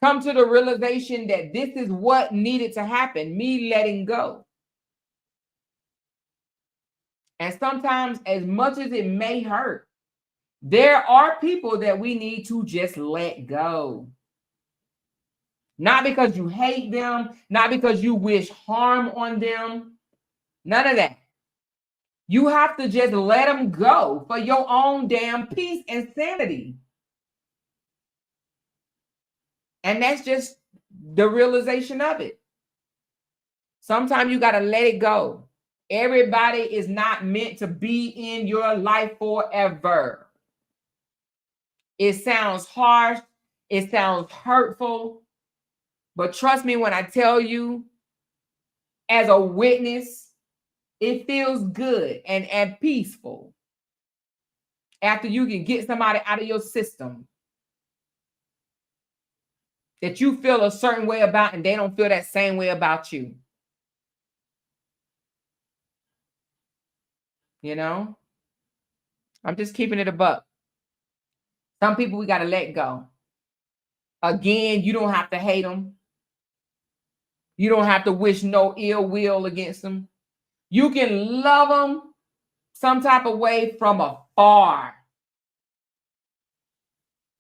come to the realization that this is what needed to happen, me letting go. And sometimes, as much as it may hurt, there are people that we need to just let go. Not because you hate them, not because you wish harm on them. None of that. You have to just let them go for your own damn peace and sanity. And that's just the realization of it. Sometimes you got to let it go. Everybody is not meant to be in your life forever. It sounds harsh. It sounds hurtful. But trust me when I tell you, as a witness, it feels good and peaceful after you can get somebody out of your system that you feel a certain way about and they don't feel that same way about you. I'm just keeping it a buck. Some people we got to let go. Again, you don't have to hate them. You don't have to wish no ill will against them. You can love them some type of way from afar.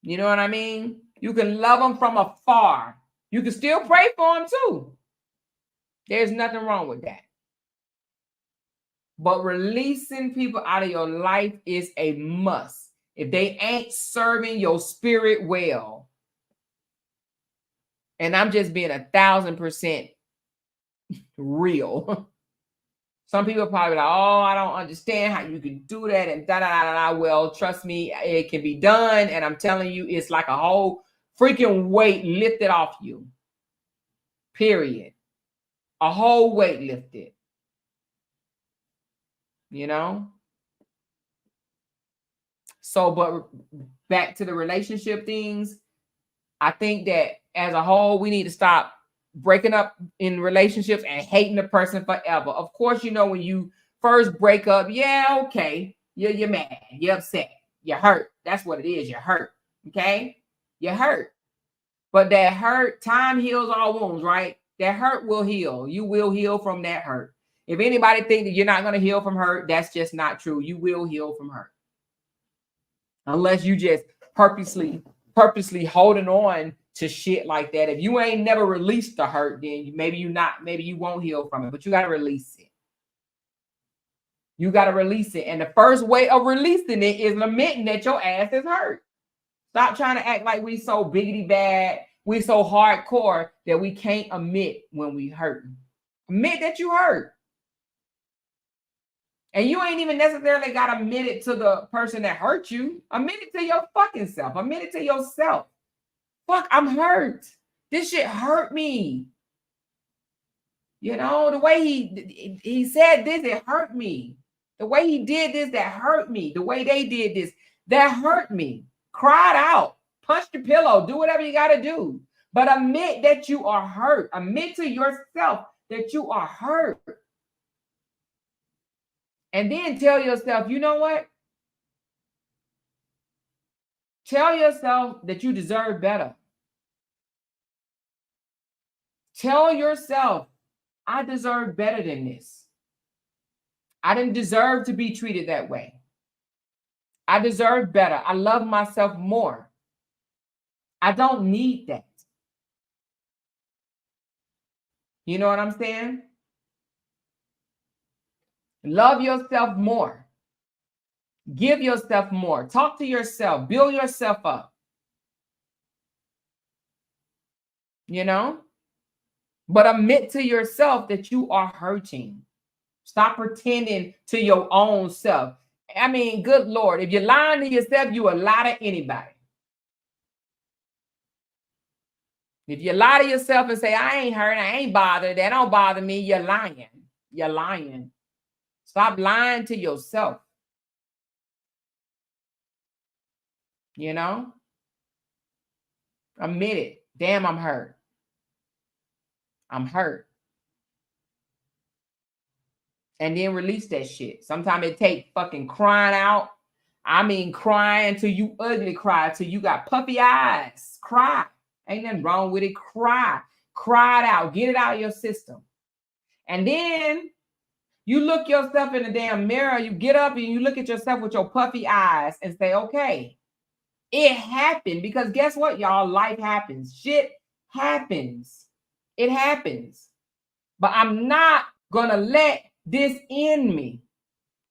You know what I mean? You can love them from afar. You can still pray for them too. There's nothing wrong with that. But releasing people out of your life is a must. If they ain't serving your spirit well. And I'm just being 1,000% real. Some people probably like, oh, I don't understand how you can do that and da-da-da-da-da. Well, trust me, it can be done. And I'm telling you, it's like a whole freaking weight lifted off you. Period. A whole weight lifted. So, but back to the relationship things, I think that as a whole, we need to stop breaking up in relationships and hating the person forever. Of course, when you first break up, yeah, okay, you're mad, you're upset, you're hurt. That's what it is. You're hurt. Okay, you're hurt. But that hurt, time heals all wounds, right? That hurt will heal. You will heal from that hurt. If anybody think that you're not going to heal from hurt, that's just not true. You will heal from hurt. Unless you just purposely holding on to shit like that. If you ain't never released the hurt, then maybe you won't heal from it, but you got to release it. You got to release it. And the first way of releasing it is admitting that your ass is hurt. Stop trying to act like we so biggity bad, we so hardcore that we can't admit when we hurt. Admit that you hurt. And you ain't even necessarily got to admit it to the person that hurt you. Admit it to your fucking self. Admit it to yourself. Fuck, I'm hurt. This shit hurt me. The way he said this, it hurt me. The way he did this, that hurt me. The way they did this, that hurt me. Cried out. Punch the pillow. Do whatever you got to do. But admit that you are hurt. Admit to yourself that you are hurt. And then tell yourself, you know what? Tell yourself that you deserve better. Tell yourself, I deserve better than this. I didn't deserve to be treated that way. I deserve better. I love myself more. I don't need that. You know what I'm saying? Love yourself more. Give yourself more. Talk to yourself. Build yourself up. You know? But admit to yourself that you are hurting. Stop pretending to your own self. I mean, good Lord, if you're lying to yourself, you will lie to anybody. If you lie to yourself and say, I ain't hurt, I ain't bothered, that don't bother me, you're lying. You're lying. Stop lying to yourself. You know? Admit it. Damn, I'm hurt. I'm hurt. And then release that shit. Sometimes it takes fucking crying out. I mean, crying till you ugly cry, till you got puffy eyes. Cry. Ain't nothing wrong with it. Cry. Cry it out. Get it out of your system. And then you look yourself in the damn mirror. You get up and you look at yourself with your puffy eyes and say, okay, it happened. Because guess what, y'all? Life happens. Shit happens. It happens. But I'm not going to let this end me.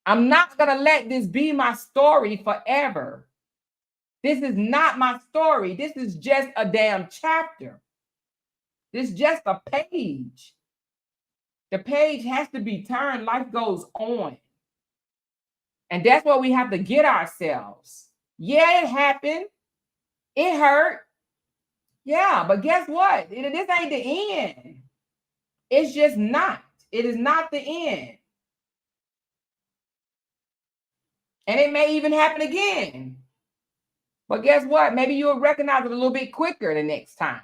I'm not going to let this be my story forever. This is not my story. This is just a damn chapter. This is just a page. The page has to be turned. Life goes on. And that's what we have to get ourselves. Yeah, it happened. It hurt. Yeah, but guess what? This ain't the end. It's just not. It is not the end. And it may even happen again. But guess what? Maybe you'll recognize it a little bit quicker the next time.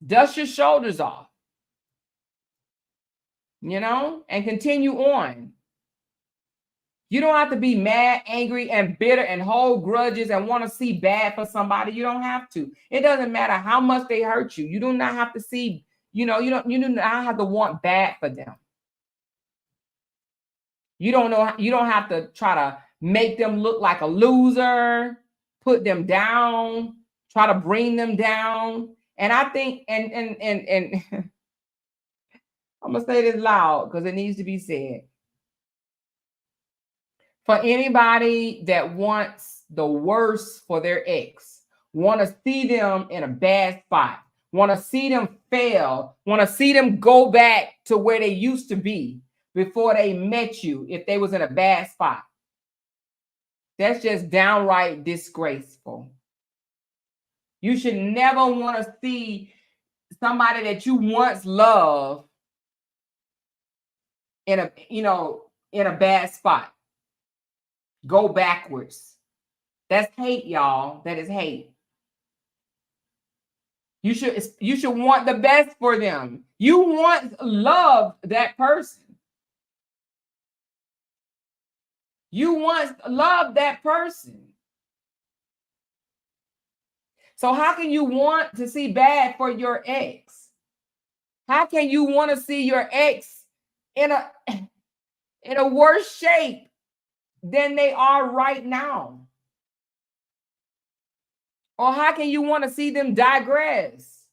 Dust your shoulders off. You know, and continue on. You don't have to be mad, angry, and bitter and hold grudges and want to see bad for somebody. You don't have to. It doesn't matter how much they hurt you. You do not have to see, you do not have to want bad for them. You don't have to try to make them look like a loser, put them down, try to bring them down. And I think, and I'm going to say this loud because it needs to be said. For anybody that wants the worst for their ex, want to see them in a bad spot, want to see them fail, want to see them go back to where they used to be before they met you if they was in a bad spot. That's just downright disgraceful. You should never want to see somebody that you once loved in a bad spot. Go backwards. That's hate, y'all. That is hate. You should want the best for them. You once loved that person. You once loved that person. So how can you want to see bad for your ex? How can you want to see your ex in a worse shape than they are right now? Or how can you want to see them digress?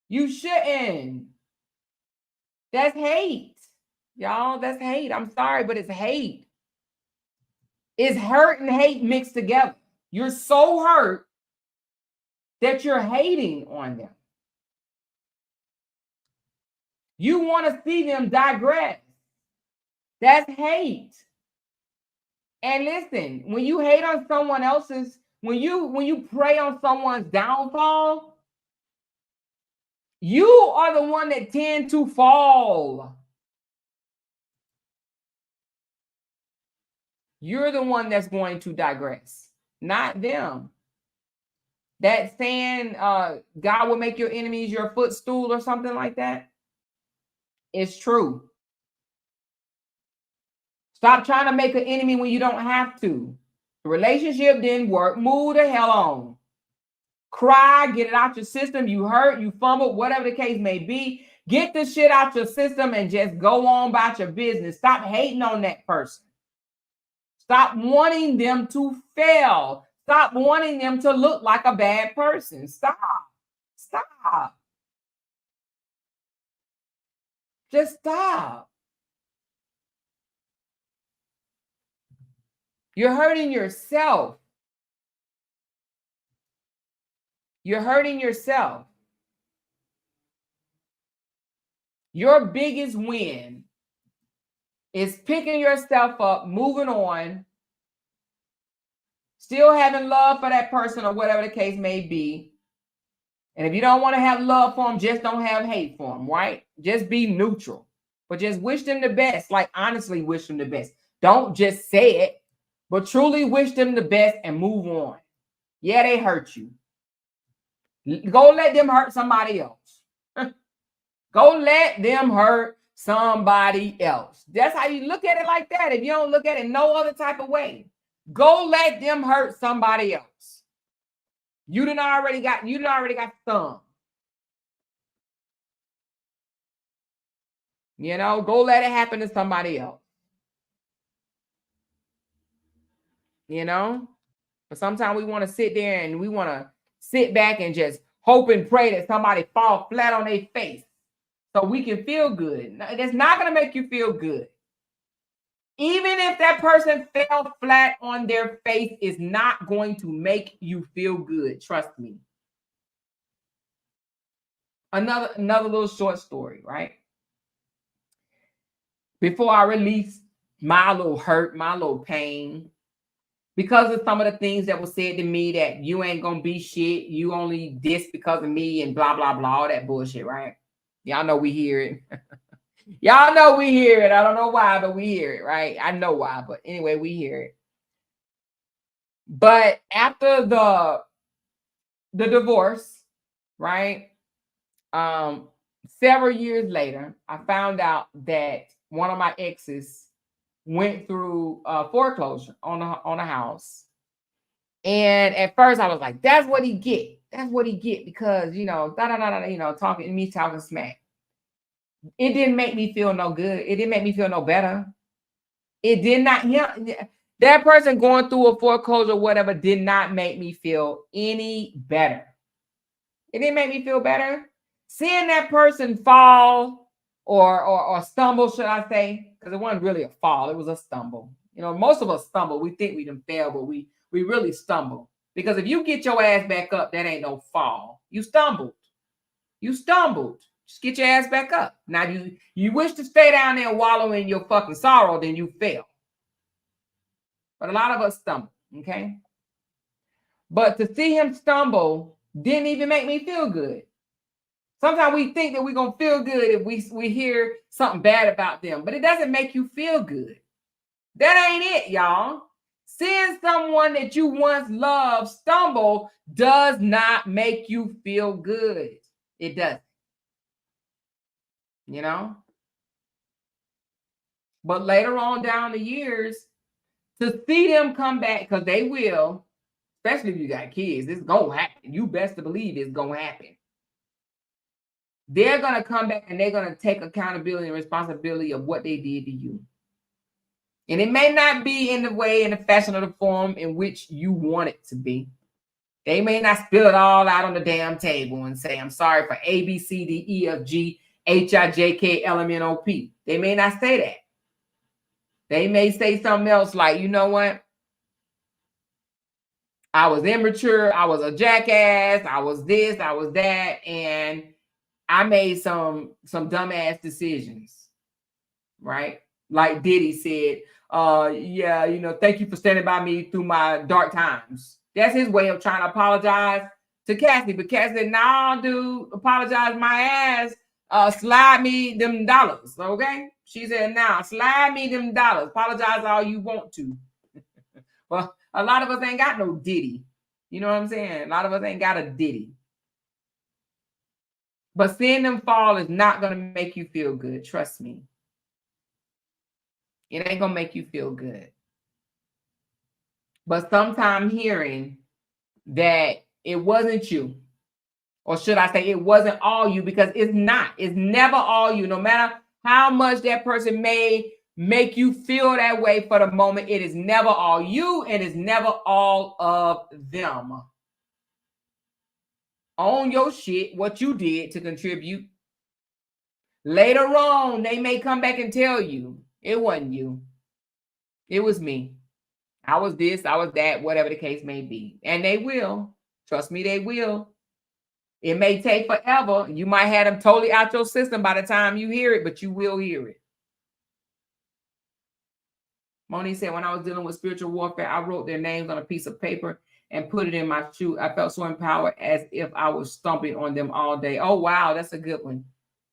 You shouldn't. That's hate. Y'all, that's hate. I'm sorry, but it's hate. It's hurt and hate mixed together. You're so hurt that you're hating on them. You want to see them digress. That's hate. And listen, when you hate on someone else's, when you prey on someone's downfall, you are the one that tend to fall. You're the one that's going to digress. not them. That saying, God will make your enemies your footstool or something like that. It's true. Stop trying to make an enemy when you don't have to. The relationship didn't work. Move the hell on. Cry, get it out your system. You hurt, you fumbled, whatever the case may be. Get the shit out your system and just go on about your business. Stop hating on that person. Stop wanting them to fail. Stop wanting them to look like a bad person. Stop. Stop. Just stop. You're hurting yourself. You're hurting yourself. Your biggest win is picking yourself up, moving on, still having love for that person or whatever the case may be. And if you don't want to have love for them, just don't have hate for them, right? Just be neutral, but just wish them the best. Like, honestly, wish them the best. Don't just say it, but truly wish them the best and move on. Yeah, they hurt you. Go let them hurt somebody else. Go let them hurt somebody else. That's how you look at it, like that. If you don't look at it no other type of way, go let them hurt somebody else. You done already got some. You know, go let it happen to somebody else. You know, but sometimes we want to sit there and we want to sit back and just hope and pray that somebody fall flat on their face so we can feel good. That's not going to make you feel good. Even if that person fell flat on their face, is not going to make you feel good. Trust me. Another little short story, right? Before I release my little hurt, my little pain, because of some of the things that were said to me, that you ain't gonna be shit, you only this because of me, and blah, blah, blah, all that bullshit, right? Y'all know we hear it. Y'all know we hear it. I don't know why, but we hear it, right? I know why, but anyway, we hear it. But after the divorce, right? Several years later, I found out that one of my exes went through foreclosure on a house. And at first I was like, that's what he get. That's what he get, because, you know, talking smack. It didn't make me feel no good. It didn't make me feel no better. It did not. That person going through a foreclosure, whatever, did not make me feel any better. It didn't make me feel better. Seeing that person fall or stumble, should I say, because it wasn't really a fall, it was a stumble. You know, most of us stumble. We think we done fail, but we really stumble. Because if you get your ass back up, that ain't no fall. You stumbled. You stumbled. Just get your ass back up. Now, you wish to stay down there and wallow in your fucking sorrow, then you fail. But a lot of us stumble, okay? But to see him stumble didn't even make me feel good. Sometimes we think that we're going to feel good if we hear something bad about them, but it doesn't make you feel good. That ain't it, y'all. Seeing someone that you once loved stumble does not make you feel good. It doesn't. You know? But later on down the years, to see them come back, because they will, especially if you got kids, it's going to happen. You best to believe it's going to happen. They're going to come back and they're going to take accountability and responsibility of what they did to you. And it may not be in the way, in the fashion, or the form in which you want it to be. They may not spill it all out on the damn table and say, I'm sorry for A, B, C, D, E, F, G, H, I, J, K, L, M, N, O, P. They may not say that. They may say something else like, you know what? I was immature. I was a jackass. I was this. I was that. And I made some dumbass decisions, right? Like Diddy said, yeah, you know, thank you for standing by me through my dark times. That's his way of trying to apologize to Cassie. But Cassie said, nah, dude, apologize my ass. Slide me them dollars, okay? She said, nah, slide me them dollars. Apologize all you want to. Well, a lot of us ain't got no Diddy. You know what I'm saying? A lot of us ain't got a Diddy. But seeing them fall is not going to make you feel good. Trust me. It ain't going to make you feel good. But sometimes hearing that it wasn't you, or should I say it wasn't all you, because it's not. It's never all you. No matter how much that person may make you feel that way for the moment, it is never all you, and it's never all of them. Own your shit, what you did to contribute. Later on, they may come back and tell you, it wasn't you. It was me. I was this, I was that, whatever the case may be. And they will. Trust me, they will. It may take forever. You might have them totally out your system by the time you hear it, but you will hear it. Moni said, when I was dealing with spiritual warfare, I wrote their names on a piece of paper and put it in my shoe. I felt so empowered as if I was stomping on them all day. Oh, wow. That's a good one.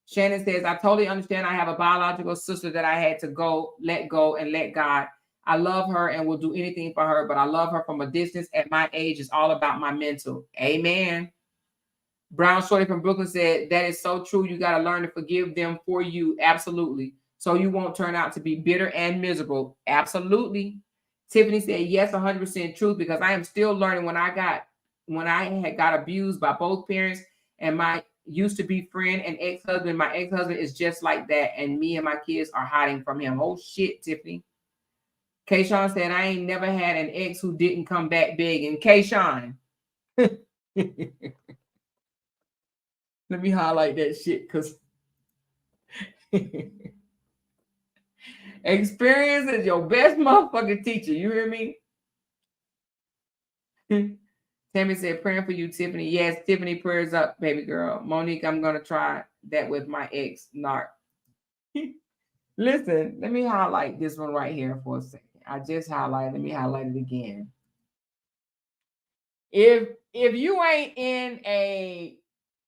Shannon says, I totally understand. I have a biological sister that I had to let go and let God. I love her and will do anything for her, but I love her from a distance. At my age, it's all about my mental. Amen. Brown Shorty from Brooklyn said, that is so true. You got to learn to forgive them for you. Absolutely. So you won't turn out to be bitter and miserable. Absolutely. Tiffany said, yes, 100% truth, because I am still learning. When I had got abused by both parents and my used to be friend and ex-husband, my ex-husband is just like that. And me and my kids are hiding from him. Oh shit, Tiffany. Kayshawn said, I ain't never had an ex who didn't come back begging. Kayshawn. Let me highlight that shit, because experience is your best motherfucking teacher. You hear me? Tammy said, praying for you, Tiffany. Yes, Tiffany, prayers up, baby girl. Monique, I'm going to try that with my ex, Narc. Listen, let me highlight this one right here for a second. I just highlighted. Let me highlight it again. If you ain't in a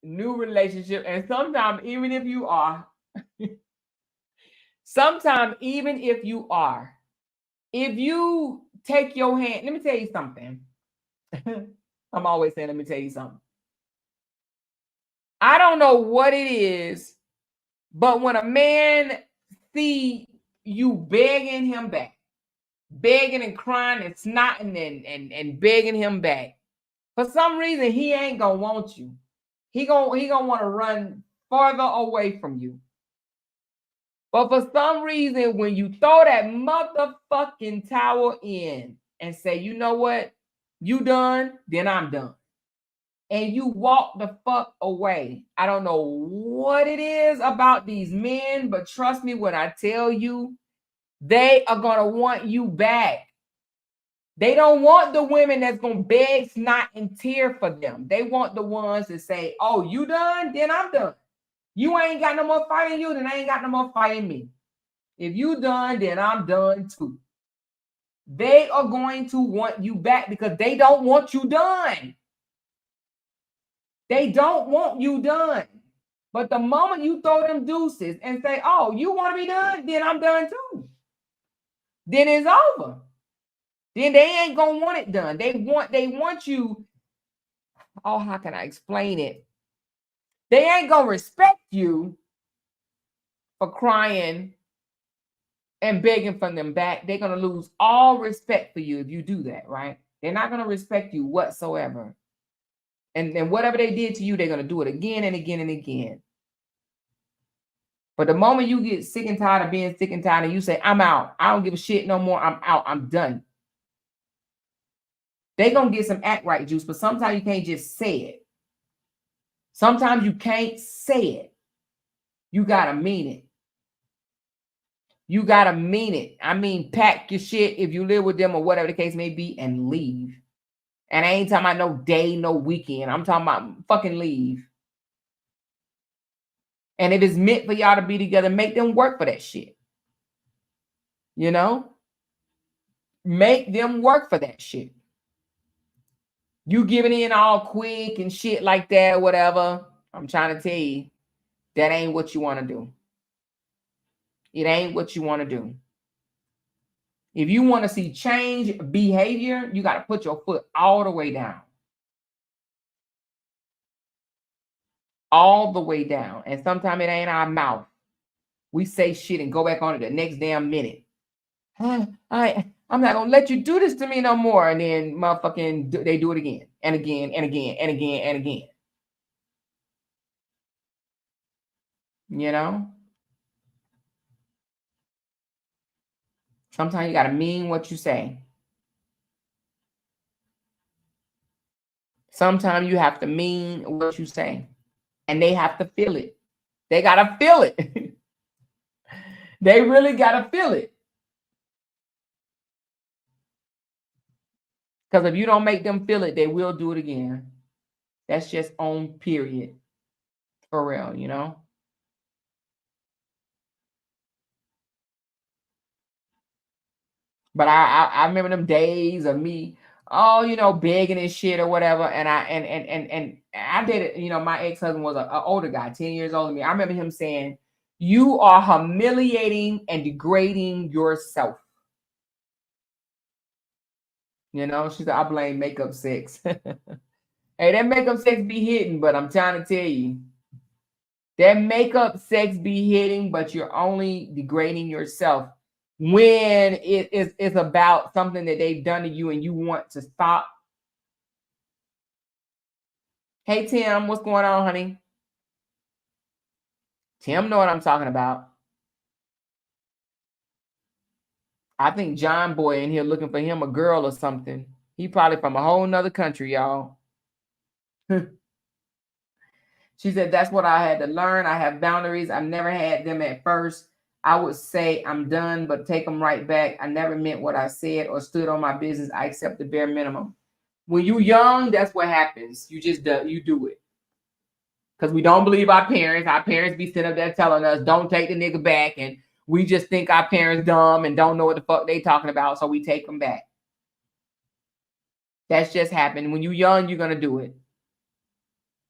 new relationship, and sometimes even if you are, if you take your hand, let me tell you something. I'm always saying, let me tell you something. I don't know what it is, but when a man see you begging him back, begging and crying and snotting and begging him back, for some reason he ain't gonna want you. He gonna want to run farther away from you. But for some reason, when you throw that motherfucking towel in and say, you know what, you done, then I'm done, and you walk the fuck away. I don't know what it is about these men, but trust me when I tell you, they are going to want you back. They don't want the women that's going to beg, snot, and tear for them. They want the ones that say, oh, you done? Then I'm done. You ain't got no more fight in you, then I ain't got no more fight in me. If you done, then I'm done too. They are going to want you back because they don't want you done. They don't want you done. But the moment you throw them deuces and say, oh, you want to be done? Then I'm done too. Then it's over. Then they ain't going to want it done. They want you. Oh, how can I explain it? They ain't going to respect you for crying and begging for them back. They're going to lose all respect for you if you do that, right? They're not going to respect you whatsoever. And whatever they did to you, they're going to do it again and again and again. But the moment you get sick and tired of being sick and tired and you say, I'm out, I don't give a shit no more, I'm out, I'm done. They're going to get some act right juice, but sometimes you can't just say it. Sometimes you can't say it. You got to mean it. You got to mean it. I mean, pack your shit if you live with them or whatever the case may be and leave. And I ain't talking about no day, no weekend. I'm talking about fucking leave. And if it's meant for y'all to be together, make them work for that shit. You know? Make them work for that shit. You giving in all quick and shit like that, whatever. I'm trying to tell you, that ain't what you want to do. It ain't what you want to do. If you want to see change behavior, you got to put your foot all the way down. All the way down. And sometimes it ain't our mouth. We say shit and go back on it the next damn minute. I'm not gonna let you do this to me no more. And then motherfucking they do it again and again and again and again and again. You know? Sometimes you gotta mean what you say. Sometimes you have to mean what you say. And they have to feel it. They gotta feel it. They really gotta feel it. Because if you don't make them feel it, they will do it again. That's just on period. For real, you know? But I remember them days of me, oh, you know, begging and shit or whatever. And I did it, you know, my ex-husband was an older guy, 10 years older than me. I remember him saying, you are humiliating and degrading yourself. You know, she said, I blame makeup sex. Hey, that makeup sex be hitting, but I'm trying to tell you, that makeup sex be hitting, but you're only degrading yourself when it's about something that they've done to you and you want to stop. Hey, Tim, what's going on, honey? Tim know what I'm talking about. I think John Boy in here looking for him a girl or something. He probably from a whole nother country, y'all. She said, that's what I had to learn. I have boundaries. I've never had them at first. I would say I'm done, but take them right back. I never meant what I said or stood on my business. I accept the bare minimum. When you're young, that's what happens. You just you do it. Because we don't believe our parents. Our parents be sitting up there telling us, don't take the nigga back. And we just think our parents dumb and don't know what the fuck they talking about. So we take them back. That's just happened. When you're young, you're going to do it.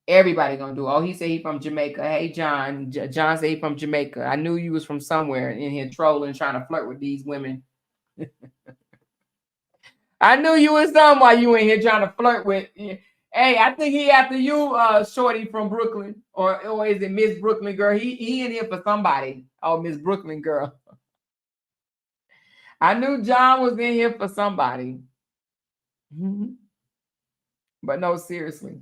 Everybody gonna do it. Oh, he said he from Jamaica. Hey, John. John said he from Jamaica. I knew you was from somewhere in here trolling, trying to flirt with these women. I knew you was somewhere you in here trying to flirt with. Hey, I think he after you, Shorty from Brooklyn, or is it Miss Brooklyn girl? He in here for somebody. Oh, Miss Brooklyn girl. I knew John was in here for somebody. But no, seriously.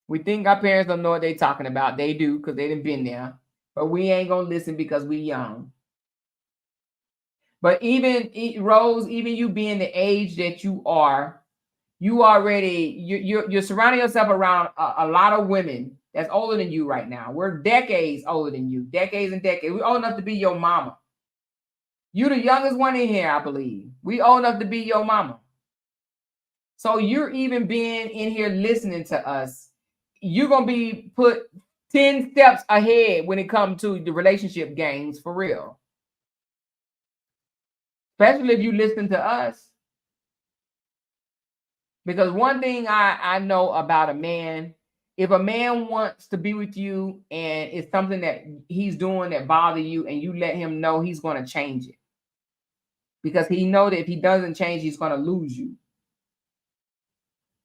We think our parents don't know what they're talking about. They do because they done been there. But we ain't going to listen because we young. But even, Rose, even you being the age that you are, you already, you're surrounding yourself around a lot of women that's older than you right now. We're decades older than you. Decades and decades. We're old enough to be your mama. You the youngest one in here, I believe. We old enough to be your mama. So you're even being in here listening to us. You're going to be put 10 steps ahead when it comes to the relationship games, for real. Especially if you listen to us. Because one thing I know about a man, if a man wants to be with you and it's something that he's doing that bothers you and you let him know, he's going to change it. Because he knows that if he doesn't change, he's going to lose you.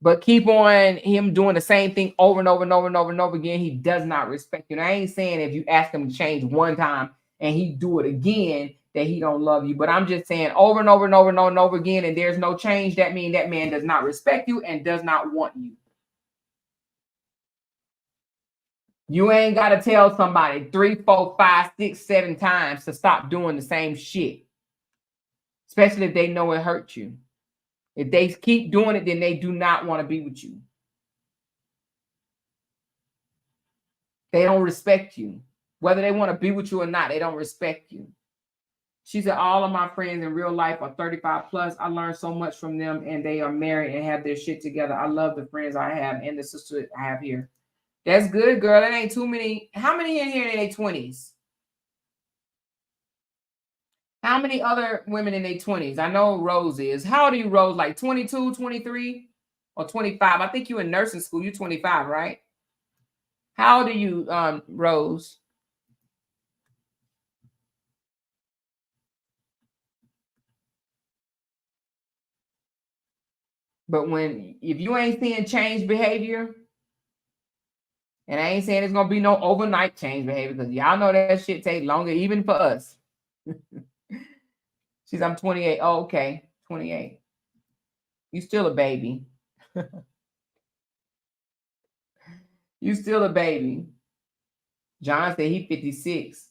But keep on him doing the same thing over and over and over and over and over again, he does not respect you. And I ain't saying if you ask him to change one time and he do it again, that he don't love you. But I'm just saying over and over and over and over and over again, and there's no change, that means that man does not respect you and does not want you. You ain't got to tell somebody 3, 4, 5, 6, 7 times to stop doing the same shit. Especially if they know it hurts you. If they keep doing it, then they do not want to be with you. They don't respect you. Whether they want to be with you or not, they don't respect you. She said, all of my friends in real life are 35 plus. I learned so much from them and they are married and have their shit together. I love the friends I have and the sister I have here. That's good, girl. That ain't too many. How many in here in their 20s? How many other women in their 20s? I know Rose is. How old are you, Rose? Like 22, 23, or 25? I think you in nursing school. You're 25, right? How old are you, Rose? But if you ain't seeing change behavior, and I ain't saying it's gonna be no overnight change behavior, because y'all know that shit take longer even for us. I'm 28. Oh, okay. 28. You still a baby. You still a baby. John said he 56.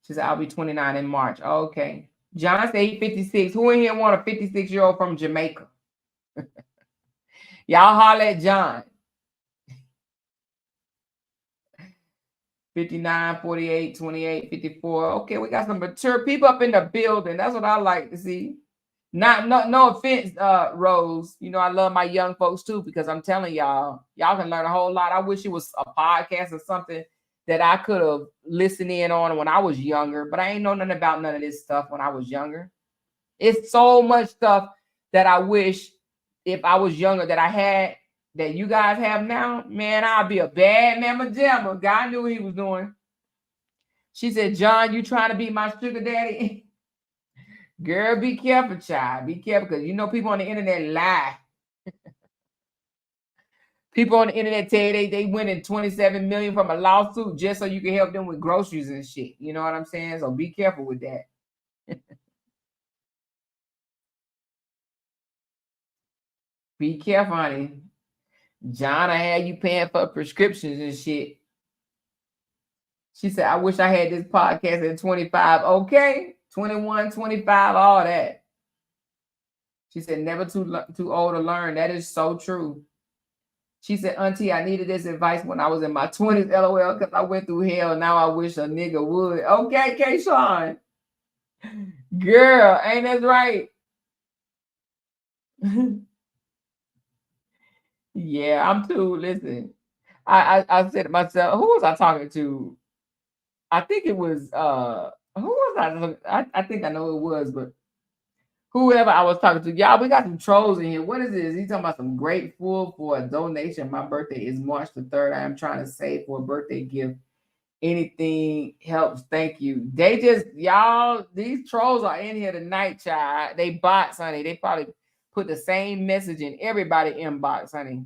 She said, I'll be 29 in March. Oh, okay. John said he 56. Who in here want a 56-year-old from Jamaica? Y'all holler at John. 59, 48, 28, 54. Okay, we got some mature people up in the building. That's what I like to see. No offense, Rose. You know, I love my young folks too, because I'm telling y'all can learn a whole lot. I wish it was a podcast or something that I could have listened in on when I was younger, but I ain't know nothing about none of this stuff when I was younger. It's so much stuff that I wish if I was younger that I had that you guys have now. Man, I'd be a bad mamma jamma. God knew what he was doing. She said, John, you trying to be my sugar daddy? Girl, be careful, child. Be careful, because you know people on the internet lie. People on the internet tell you they winning $27 million from a lawsuit just so you can help them with groceries and shit. You know what I'm saying? So be careful with that. Be careful, honey. John, I had you paying for prescriptions and shit. She said, I wish I had this podcast at 25. Okay. 21, 25, all that. She said, never too old to learn. That is so true. She said, Auntie, I needed this advice when I was in my 20s, LOL, because I went through hell. Now I wish a nigga would. Okay, K-Sean. Girl, ain't that right? Yeah, I'm too. Listen, I said to myself, who was I talking to? I think it was, who was I think I know who it was, but whoever I was talking to, y'all, we got some trolls in here. What is this? He's talking about some grateful for a donation. My birthday is March the 3rd. I am trying to save for a birthday gift. Anything helps. Thank you. They just, y'all, these trolls are in here tonight, child. They bots, honey. They probably put the same message in everybody's inbox, honey.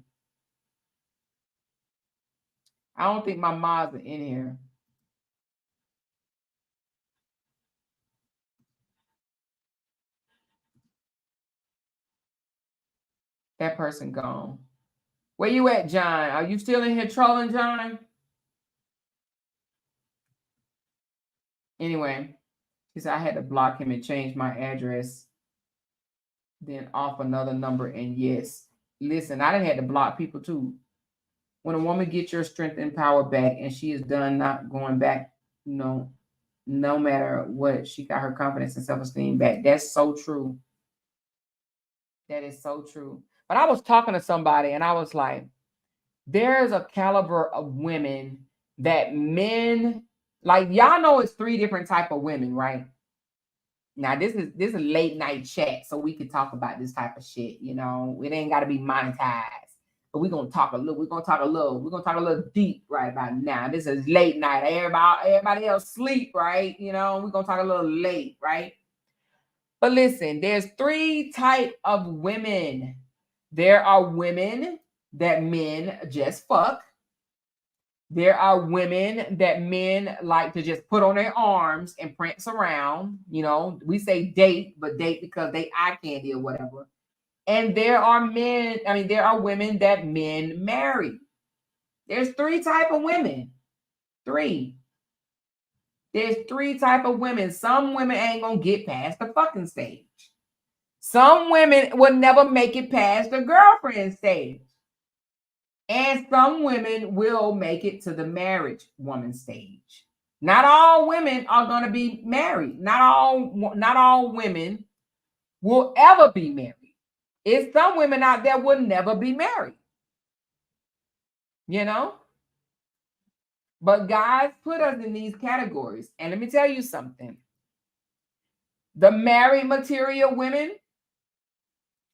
I don't think my moms are in here. That person gone. Where you at, John? Are you still in here trolling, John? Anyway, he said I had to block him and change my address, then off another number. And yes, listen, I done had to block people too. When a woman gets your strength and power back and she is done not going back, no matter what, she got her confidence and self-esteem back. That's so true. That is so true. But I was talking to somebody and I was like, there's a caliber of women that men, like, y'all know it's 3 different type of women, right? Now this is late night chat, so we can talk about this type of shit. You know, it ain't got to be monetized, but we're gonna talk a little deep right about now. This is late night. Everybody else sleep, right? You know, we're gonna talk a little late, right? But listen, there's 3 type of women. There are women that men just fuck. There are women that men like to just put on their arms and prance around. You know, we say date, but date because they eye candy or whatever. And there are women that men marry. There's 3 type of women. 3. There's 3 type of women. Some women ain't gonna get past the fucking stage. Some women will never make it past the girlfriend stage. And some women will make it to the marriage woman stage. Not all women are going to be married. Not all women will ever be married. It's some women out there will never be married. You know? But guys put us in these categories. And let me tell you something. The married material women,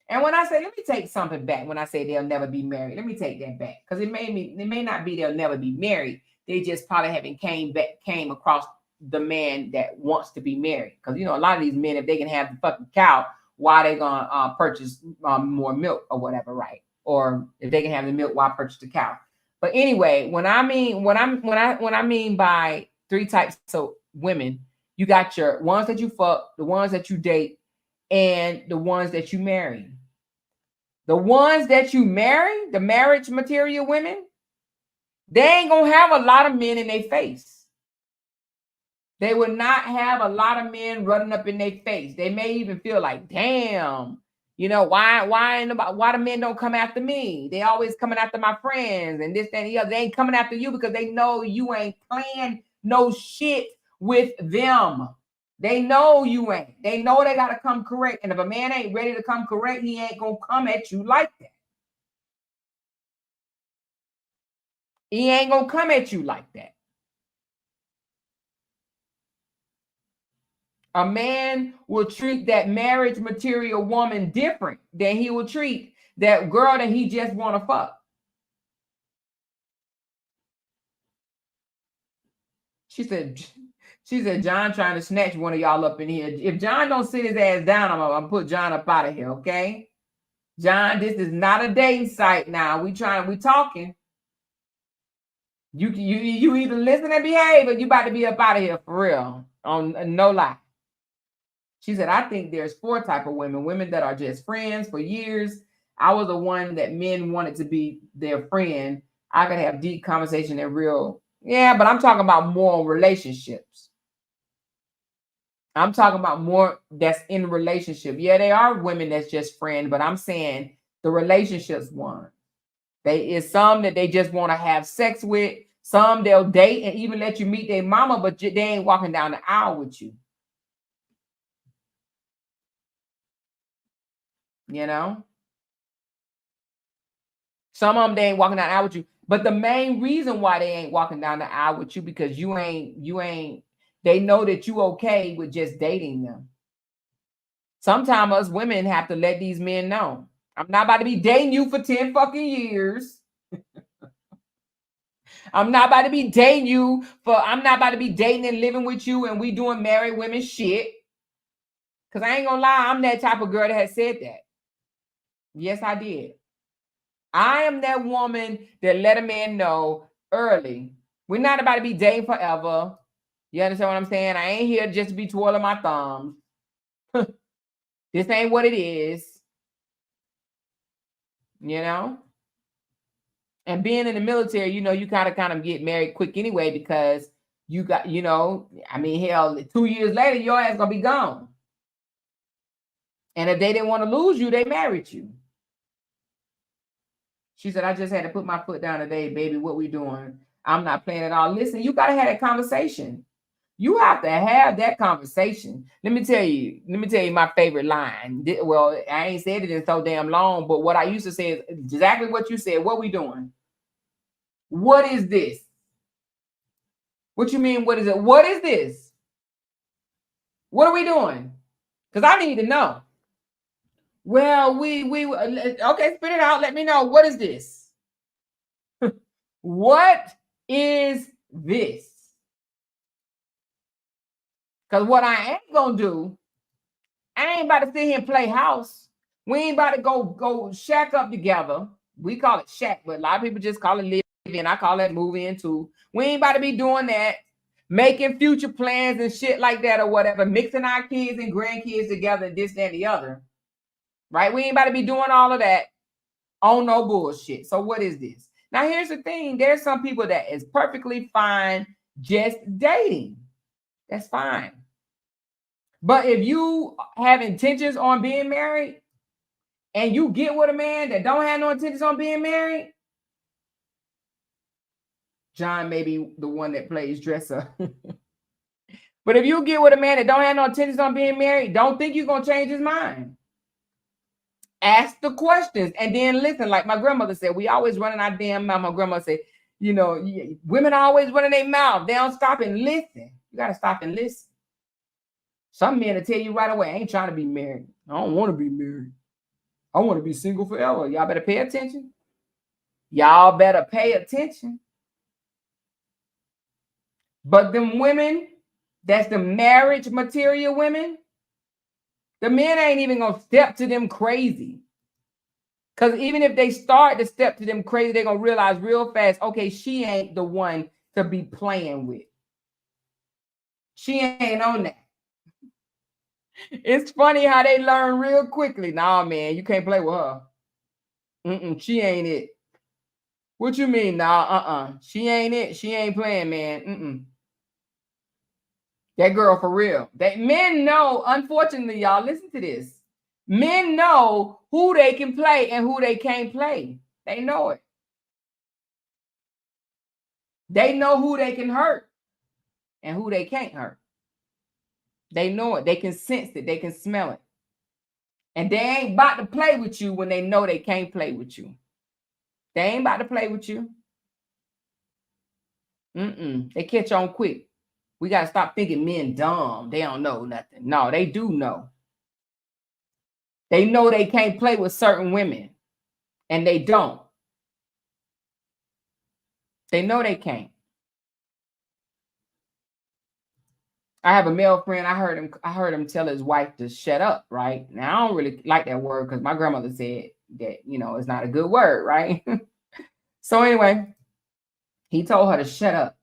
and when I say, let me take something back when I say they'll never be married, let me take that back. Because it may not be they'll never be married. They just probably haven't came across the man that wants to be married. Because, you know, a lot of these men, if they can have the fucking cow, why they gonna purchase more milk or whatever, right? Or if they can have the milk, why purchase the cow? But anyway, when I mean by three types of women, you got your ones that you fuck, the ones that you date, and the ones that you marry. The ones that you marry, the marriage material women, they ain't gonna have a lot of men in their face. They will not have a lot of men running up in their face. They may even feel like, damn, why the men don't come after me? They always coming after my friends and this, that, and the other. They ain't coming after you because they know you ain't playing no shit with them. They know you ain't. They know they gotta come correct. And if a man ain't ready to come correct, he ain't gonna come at you like that. He ain't gonna come at you like that. A man will treat that marriage material woman different than he will treat that girl that he just want to fuck. She said, John trying to snatch one of y'all up in here. If John don't sit his ass down, I'm gonna put John up out of here, okay? John, this is not a dating site now. We talking. You either listen and behave, or you about to be up out of here for real. On no lie. She said, I think there's 4 type of women that are just friends for years. I was the one that men wanted to be their friend. I could have deep conversation and real. Yeah, but I'm talking about moral relationships. I'm talking about more that's in relationship. Yeah, they are women that's just friends, but I'm saying the relationships one. They is some that they just want to have sex with. Some they'll date and even let you meet their mama, but they ain't walking down the aisle with you. Some of them, they ain't walking down the aisle with you. But the main reason why they ain't walking down the aisle with you, because you ain't, they know that you okay with just dating them. Sometimes us women have to let these men know, I'm not about to be dating you for 10 fucking years. I'm not about to be dating and living with you and we doing married women shit. Because I ain't gonna lie, I'm that type of girl that has said that. Yes, I did. I am that woman that let a man know early. We're not about to be dating forever. You understand what I'm saying? I ain't here just to be twirling my thumbs. This ain't what it is. And being in the military, you kind of get married quick anyway, because you got, hell, 2 years later, your ass gonna be gone. And if they didn't want to lose you, they married you. She said, I just had to put my foot down today, baby. What we doing? I'm not playing at all. Listen, you got to have that conversation. You have to have that conversation. Let me tell you my favorite line. Well, I ain't said it in so damn long, but what I used to say is exactly what you said. What we doing? What is this? What you mean, what is it? What is this? What are we doing? Because I need to know. Well, we okay, spit it out. Let me know. What is this? What is this? Because what I ain't gonna do, I ain't about to sit here and play house. We ain't about to go shack up together. We call it shack, but a lot of people just call it live in. I call that move in too. We ain't about to be doing that, making future plans and shit like that or whatever, mixing our kids and grandkids together, this, that, and the other. Right? We ain't about to be doing all of that on no bullshit. So what is this? Now, here's the thing. There's some people that is perfectly fine just dating. That's fine. But if you have intentions on being married and you get with a man that don't have no intentions on being married, John may be the one that plays dresser. But if you get with a man that don't have no intentions on being married, don't think you're going to change his mind. Ask the questions and then listen. Like my grandmother said, we always running our damn mouth. My grandmother said, women always running their mouth. They don't stop and listen. You got to stop and listen. Some men will tell you right away, I ain't trying to be married. I don't want to be married. I want to be single forever. Y'all better pay attention. Y'all better pay attention. But them women, that's the marriage material women, The men ain't even gonna step to them crazy. Because even if they start to step to them crazy, they're gonna realize real fast, okay, she ain't the one to be playing with. She ain't on that. It's funny how they learn real quickly. Nah, man, you can't play with her. She ain't it. What you mean? Nah, she ain't it. She ain't playing, man. That girl for real. That men know, unfortunately, y'all, listen to this. Men know who they can play and who they can't play. They know it. They know who they can hurt and who they can't hurt. They know it. They can sense it. They can smell it. And they ain't about to play with you when they know they can't play with you. They ain't about to play with you. They catch on quick. We got to stop thinking men dumb. They don't know nothing. No, they do know. They know they can't play with certain women. And they don't. They know they can't. I have a male friend. I heard him tell his wife to shut up, right? Now I don't really like that word because my grandmother said that, it's not a good word, right? So anyway, he told her to shut up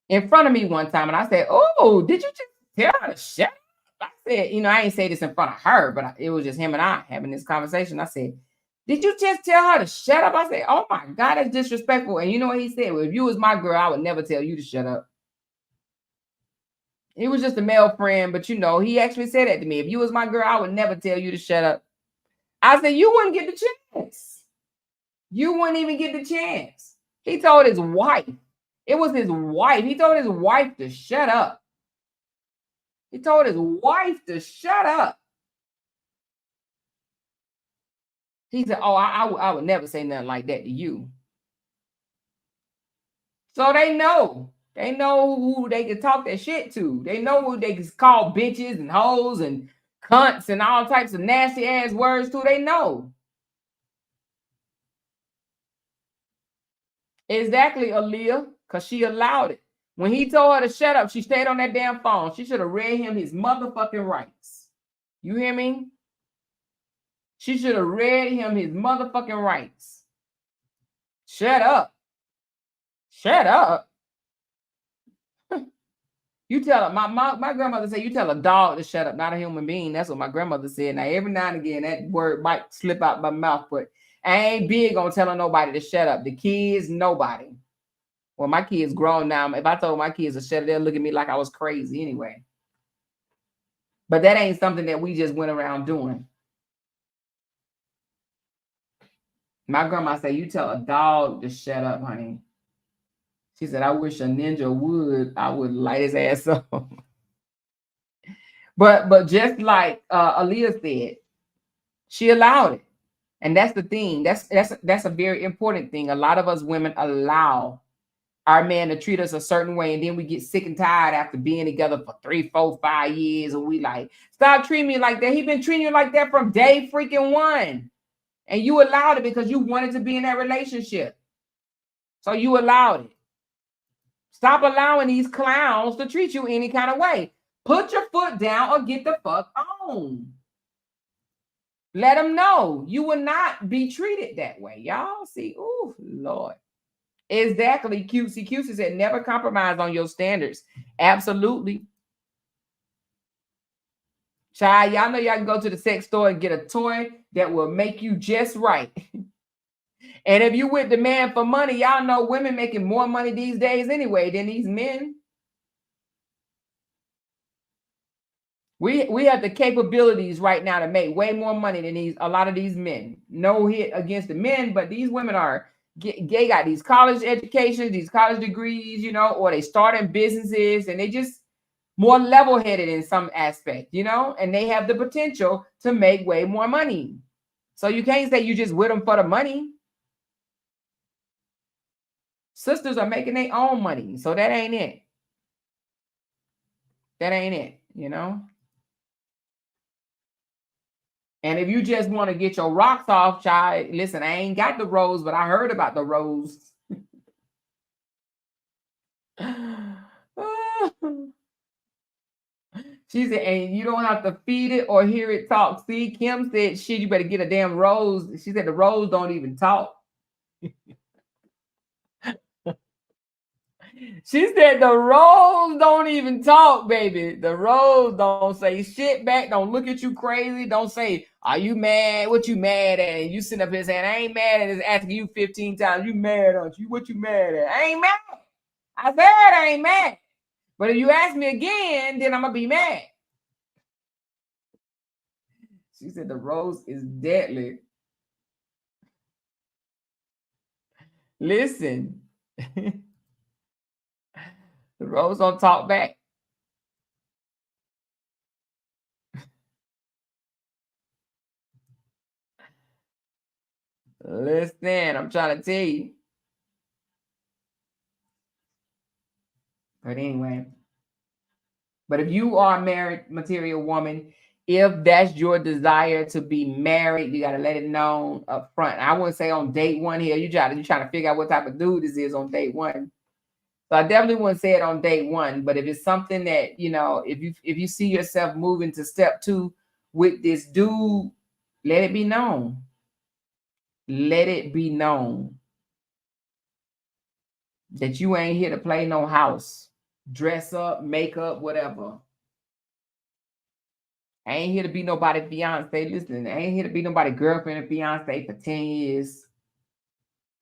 in front of me one time. And I said, "Oh, did you just tell her to shut up?" I said, I ain't say this in front of her, but it was just him and I having this conversation. I said, "Did you just tell her to shut up?" I said, "Oh my God, that's disrespectful." And you know what he said? "Well, if you was my girl, I would never tell you to shut up." He was just a male friend, but he actually said that to me. "If you was my girl, I would never tell you to shut up." I said, "You wouldn't get the chance. You wouldn't even get the chance." He told his wife. It was his wife. He told his wife to shut up. He told his wife to shut up. He said, "Oh, I would never say nothing like that to you." So they know. They know who they can talk that shit to. They know who they can call bitches and hoes and cunts and all types of nasty ass words to. They know. Exactly, Aaliyah, because she allowed it. When he told her to shut up, she stayed on that damn phone. She should have read him his motherfucking rights. You hear me? She should have read him his motherfucking rights. Shut up. Shut up. You tell her, my grandmother said, you tell a dog to shut up, not a human being. That's what my grandmother said. Now, every now and again, that word might slip out my mouth, but I ain't big on telling nobody to shut up. The kids, nobody. Well, my kids grown now. If I told my kids to shut up, they'll look at me like I was crazy anyway. But that ain't something that we just went around doing. My grandma said, you tell a dog to shut up, honey. She said, I wish a ninja would. I would light his ass up. But just like Aaliyah said, she allowed it. And that's the thing. That's a very important thing. A lot of us women allow our man to treat us a certain way, and then we get sick and tired after being together for 3, 4, 5 years, and we like, stop treating me like that. He been treating you like that from day freaking one. And you allowed it because you wanted to be in that relationship. So you allowed it. Stop allowing these clowns to treat you any kind of way. Put your foot down or get the fuck on. Let them know you will not be treated that way. Y'all see, oh Lord. Exactly. Cutesy said never compromise on your standards. Absolutely. Child, y'all know y'all can go to the sex store and get a toy that will make you just right. And if you with the man for money, y'all know women making more money these days anyway than these men. We have the capabilities right now to make way more money than a lot of these men. No hit against the men, but these women they got these college educations, these college degrees, or they starting businesses, and they just more level-headed in some aspect, and they have the potential to make way more money. So you can't say you just with them for the money. Sisters are making their own money, so that ain't it. That ain't it, And if you just want to get your rocks off, child, listen, I ain't got the rose, but I heard about the rose. She said, and you don't have to feed it or hear it talk. See, Kim said, shit, you better get a damn rose. She said the rose don't even talk. She said the rose don't even talk, baby. The rose don't say shit back. Don't look at you crazy. Don't say, are you mad? What you mad at? And you sitting up here saying, I ain't mad at. It's asking you 15 times. You mad, aren't you? What you mad at? I ain't mad. I said I ain't mad. But if you ask me again, then I'm going to be mad. She said the rose is deadly. Listen. The rose don't talk back. Listen, I'm trying to tell you. But anyway. But if you are a married material woman, if that's your desire to be married, you got to let it known up front. I wouldn't say on date one here. You're trying to figure out what type of dude this is on date one. So I definitely wouldn't say it on date one. But if it's something that, you know, if you see yourself moving to step two with this dude, let it be known. Let it be known that you ain't here to play no house, dress up, makeup, whatever. I ain't here to be nobody fiance. Listen, I ain't here to be nobody girlfriend or fiance for 10 years.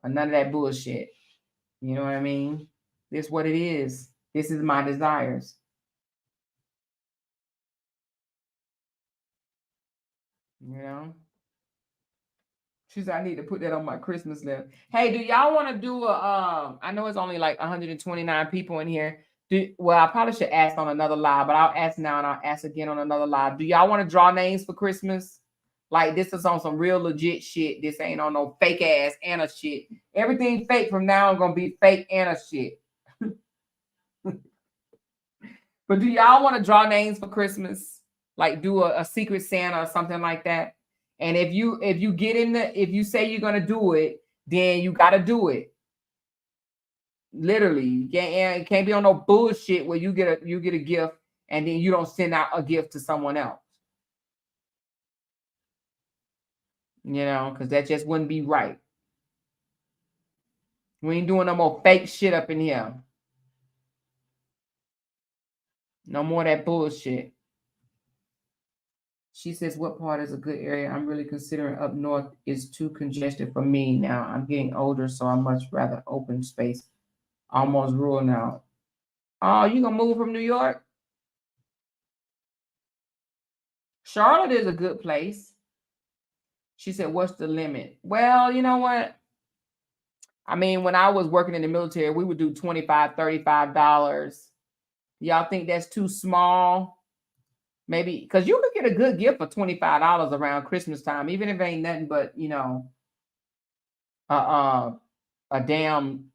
Or none of that bullshit. You know what I mean? This is what it is. This is my desires. You know? She said, I need to put that on my Christmas list. Hey, do y'all want to do a, I know it's only like 129 people in here. Well, I probably should ask on another live, but I'll ask now and I'll ask again on another live. Do y'all want to draw names for Christmas? Like this is on some real legit shit. This ain't on no fake ass Anna shit. Everything fake from now on gonna be fake Anna shit. But do y'all want to draw names for Christmas? Like do a secret Santa or something like that? And if you if you say you're gonna do it, then you gotta do it. Literally, you can't be on no bullshit where you get a gift and then you don't send out a gift to someone else. You know, because that just wouldn't be right. We ain't doing no more fake shit up in here. No more of that bullshit. She says, what part is a good area? I'm really considering up north is too congested for me now. I'm getting older, so I much rather open space. Almost rural now. Oh, you gonna move from New York? Charlotte is a good place. She said, what's the limit? Well, you know what? I mean, when I was working in the military, we would do $25, $35. Y'all think that's too small? Maybe because you could get a good gift for $25 around Christmas time, even if it ain't nothing but, you know, a damn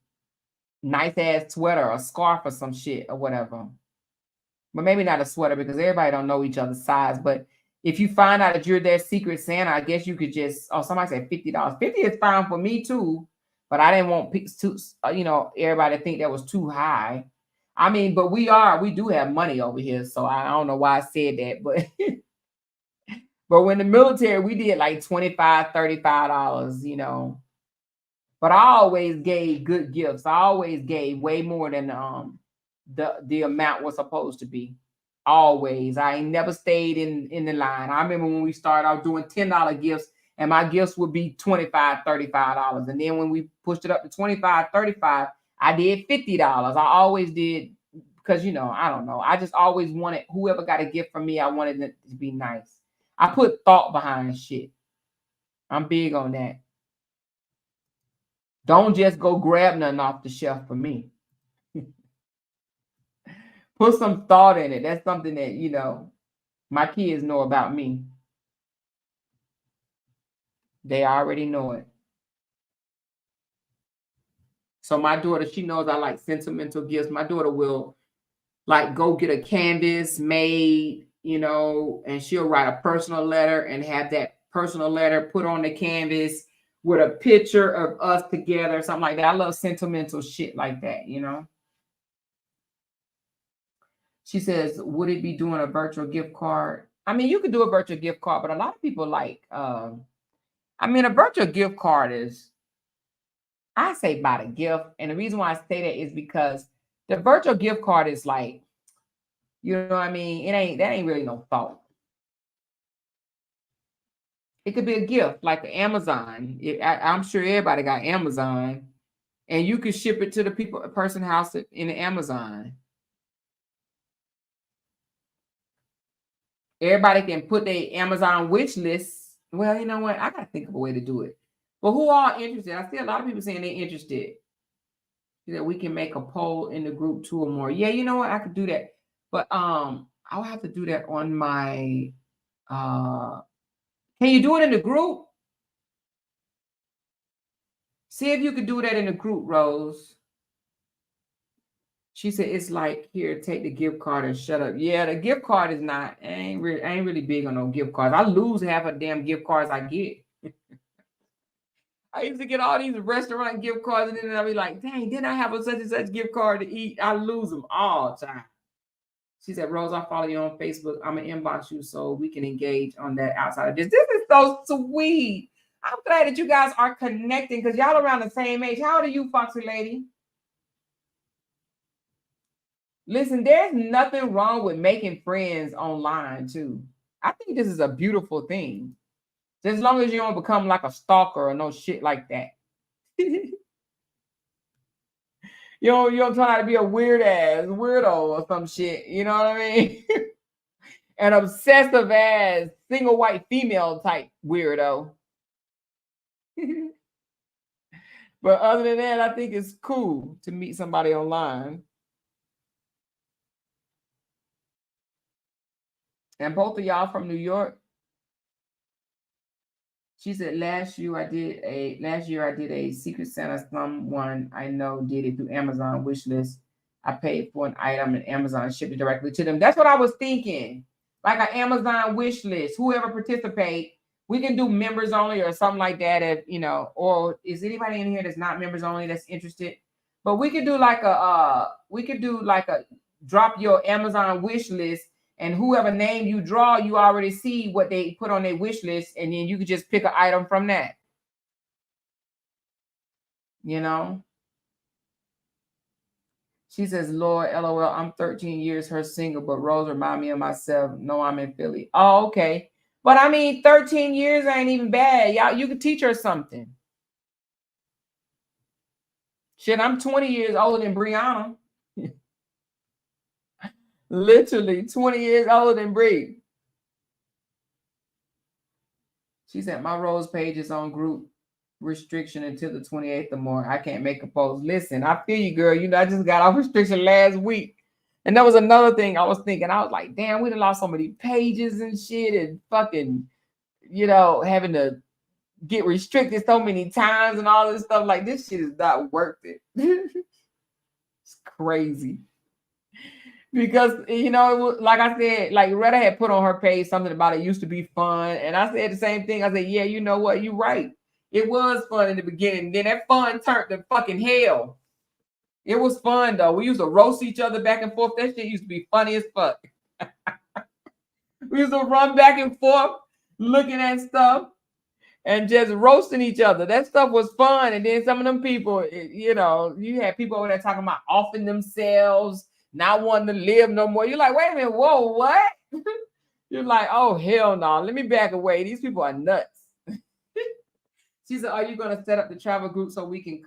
nice ass sweater or scarf or some shit or whatever. But maybe not a sweater because everybody don't know each other's size. But if you find out that you're their secret Santa, I guess you could just, oh, somebody said $50. 50 is fine for me too. But I didn't want to, you know, everybody to think that was too high. I mean, but we do have money over here. So I don't know why I said that, but but when the military, we did like $25, $35, you know. But I always gave good gifts. I always gave way more than the amount was supposed to be. Always. I ain't never stayed in the line. I remember when we started out doing $10 gifts, and my gifts would be $25, $35. And then when we pushed it up to $25, $35, I did $50. I always did because, you know, I don't know. I just always wanted whoever got a gift from me, I wanted it to be nice. I put thought behind shit. I'm big on that. Don't just go grab nothing off the shelf for me. Put some thought in it. That's something that, you know, my kids know about me. They already know it. So my daughter, she knows I like sentimental gifts. My daughter will like go get a canvas made, you know, and she'll write a personal letter and have that personal letter put on the canvas with a picture of us together, something like that. I love sentimental shit like that, you know. She says, would it be doing a virtual gift card? I mean, you could do a virtual gift card, but a lot of people like, I mean, a virtual gift card is, I say buy the gift. And the reason why I say that is because the virtual gift card is like, you know what I mean? That ain't really no thought. It could be a gift like Amazon. I'm sure everybody got Amazon, and you could ship it to the person house in the Amazon. Everybody can put their Amazon wish list. Well, you know what? I gotta think of a way to do it. But who are interested? I see a lot of people saying they're interested. That we can make a poll in the group, 2 or more. Yeah, you know what? I could do that. But I'll have to do that on my can you do it in the group? See if you could do that in the group, Rose. She said it's like, here, take the gift card and shut up. Yeah, the gift card is not. I ain't really big on no gift cards. I lose half of damn gift cards I get. I used to get all these restaurant gift cards, and then I'll be like, dang, didn't I have a such and such gift card to eat? I lose them all the time. She said, Rose, I follow you on Facebook. I'm gonna inbox you so we can engage on that outside of this. This is so sweet. I'm glad that you guys are connecting because y'all around the same age. How old are you, Foxy Lady? Listen, there's nothing wrong with making friends online too. I think this is a beautiful thing. Just as long as you don't become like a stalker or no shit like that. You don't try to be a weirdo or some shit. You know what I mean? An obsessive ass single white female type weirdo. But other than that, I think it's cool to meet somebody online. And both of y'all from New York. She said last year I did a Secret Santa. Someone I know did it through Amazon wish list. I paid for an item and Amazon shipped it directly to them. That's what I was thinking. Like an Amazon wish list. Whoever participate, we can do members only or something like that. If or is anybody in here that's not members only that's interested? But we could do like a drop your Amazon wish list, and whoever name you draw, you already see what they put on their wish list, and then you could just pick an item from that. You know? She says, Lord, LOL, I'm 13 years her single, but Rose remind me of myself. No, I'm in Philly. Oh, okay. But I mean, 13 years ain't even bad. Y'all, you could teach her something. Shit, I'm 20 years older than Brianna. Literally 20 years older than Brie. She said, my Rose page is on group restriction until the 28th or more. I can't make a post. Listen, I feel you, girl. I just got off restriction last week. And that was another thing I was thinking. I was like, damn, we done lost so many pages and shit and fucking, having to get restricted so many times and all this stuff. Like, this shit is not worth it. It's crazy. Because, like I said, like Retta had put on her page something about it used to be fun. And I said the same thing. I said, yeah, you know what? You're right. It was fun in the beginning. Then that fun turned to fucking hell. It was fun, though. We used to roast each other back and forth. That shit used to be funny as fuck. We used to run back and forth looking at stuff and just roasting each other. That stuff was fun. And then some of them people, you had people over there talking about offing themselves, not wanting to live no more. You're like, wait a minute, whoa, what? You're like, oh, hell no. Let me back away. These people are nuts. She said, are you going to set up the travel group so we can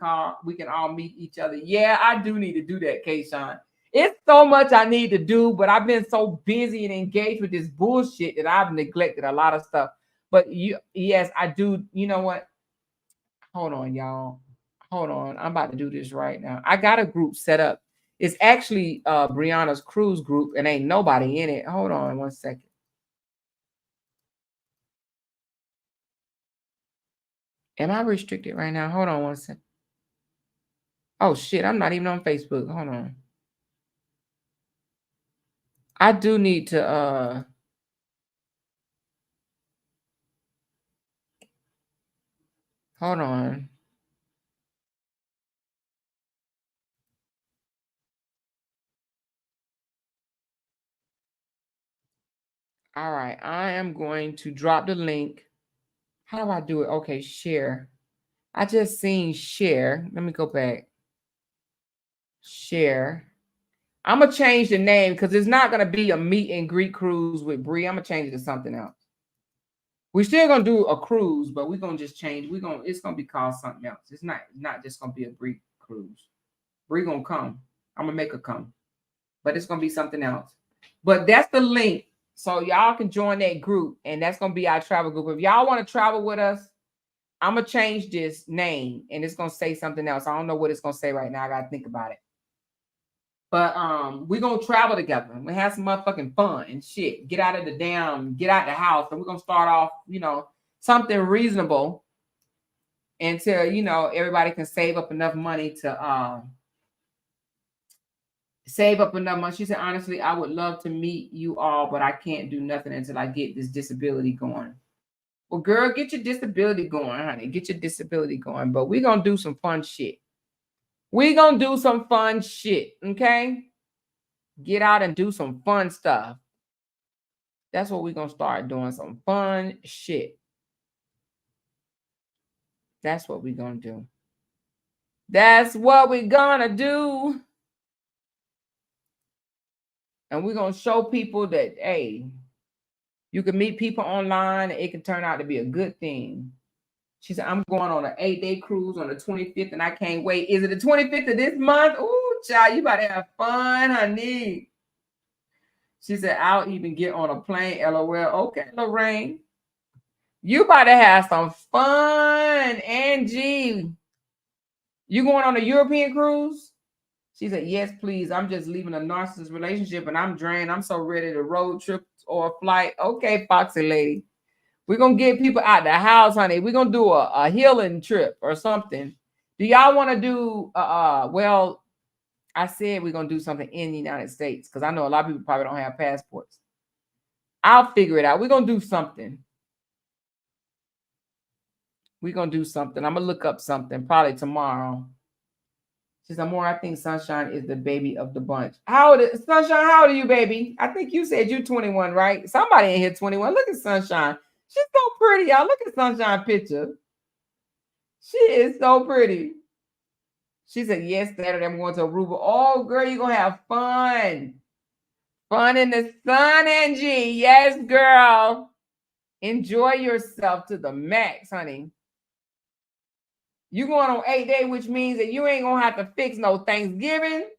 all meet each other? Yeah, I do need to do that, Kayshawn. It's so much I need to do, but I've been so busy and engaged with this bullshit that I've neglected a lot of stuff. But yes, I do. You know what? Hold on, y'all. Hold on. I'm about to do this right now. I got a group set up. It's actually Brianna's cruise group and ain't nobody in it. Hold on 1 second. Am I restricted right now? Hold on 1 second. Oh shit, I'm not even on Facebook. Hold on. I do need to hold on. All right, I am going to drop the link. How do I do it? Okay, share. I just seen share. Let me go back. Share. I'm gonna change the name because it's not gonna be a meet and greet cruise with Bree. I'm gonna change it to something else. We're still gonna do a cruise, but we're gonna just change. It's gonna be called something else. It's not just gonna be a Bree cruise. Bree gonna come. I'm gonna make her come, but it's gonna be something else. But that's the link, so y'all can join that group, and that's gonna be our travel group. If y'all want to travel with us, I'm gonna change this name, and it's gonna say something else. I don't know what it's gonna say right now. I gotta think about it. But we're gonna travel together. We have some motherfucking fun and shit. Get out of the house, and we're gonna start off, something reasonable until everybody can save up enough money to save up enough money. She said, honestly, I would love to meet you all, but I can't do nothing until I get this disability going. Well, girl, get your disability going, honey. Get your disability going. But we're gonna do some fun shit. We're gonna do some fun shit, okay? Get out and do some fun stuff. That's what we're going to start doing, some fun shit. That's what we're going to do. That's what we're going to do. And we're going to show people that, hey, you can meet people online and it can turn out to be a good thing. She said, I'm going on an 8-day cruise on the 25th and I can't wait. Is it the 25th of this month? Ooh, child, you about to have fun, honey. She said, I'll even get on a plane, LOL. Okay, Lorraine. You about to have some fun, Angie. You going on a European cruise? She said, yes, please. I'm just leaving a narcissist relationship and I'm drained. I'm so ready to road trip or a flight. Okay, Foxy lady. We're going to get people out the house, honey. We're going to do a healing trip or something. Do y'all want to do, well, I said we're going to do something in the United States because I know a lot of people probably don't have passports. I'll figure it out. We're going to do something. We're going to do something. I'm going to look up something probably tomorrow. She said, Amoira, I think Sunshine is the baby of the bunch. Sunshine, how old are you, baby? I think you said you're 21, right? Somebody in here 21. Look at Sunshine. She's so pretty, y'all. Look at Sunshine picture. She is so pretty. She said, yes, Saturday I'm going to Aruba. Oh, girl, you're going to have fun. Fun in the sun, Angie. Yes, girl. Enjoy yourself to the max, honey. You going on 8-day, which means that you ain't going to have to fix no Thanksgiving.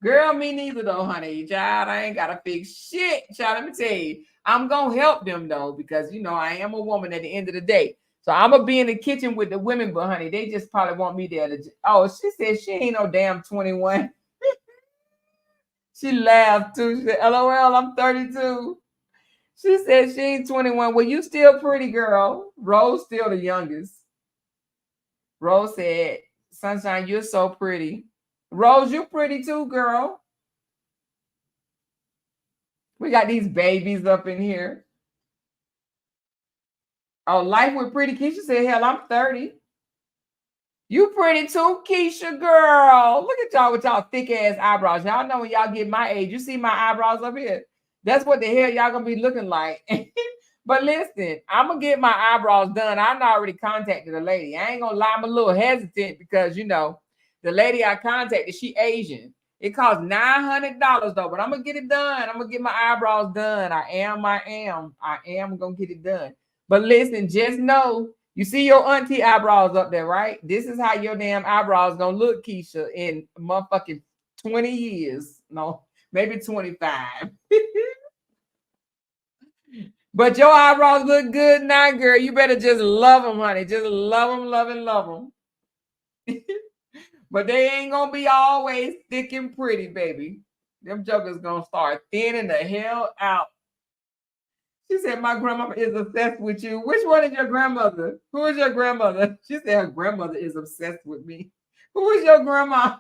Girl, me neither, though, honey. Child, I ain't got to fix shit. Child, let me tell you. I'm going to help them, though, because, I am a woman at the end of the day. So I'm going to be in the kitchen with the women, but, honey, they just probably want me there. She said she ain't no damn 21. She laughed, too. She said, LOL, I'm 32. She said she ain't 21. Well, you still pretty, girl. Rose still the youngest. Rose said, Sunshine, you're so pretty. Rose, you pretty too, girl. We got these babies up in here. Oh, life with pretty. Keisha said, hell, I'm 30. You pretty too, Keisha, girl. Look at y'all with y'all thick ass eyebrows. Y'all know when y'all get my age, you see my eyebrows up here. That's what the hell y'all gonna be looking like. But listen, I'm gonna get my eyebrows done. I already contacted a lady. I ain't gonna lie, I'm a little hesitant because the lady I contacted, she Asian. It costs $900 though, but I'm gonna get it done. I'm gonna get my eyebrows done. I am gonna get it done. But listen, just know, you see your auntie eyebrows up there, right? This is how your damn eyebrows gonna look, Keisha, in motherfucking 20 years. No, maybe 25. But your eyebrows look good now, girl. You better just love them, honey. Just love them, love them. But they ain't going to be always thick and pretty, baby. Them jokers going to start thinning the hell out. She said, my grandmama is obsessed with you. Which one is your grandmother? Who is your grandmother? She said her grandmother is obsessed with me. Who is your grandma?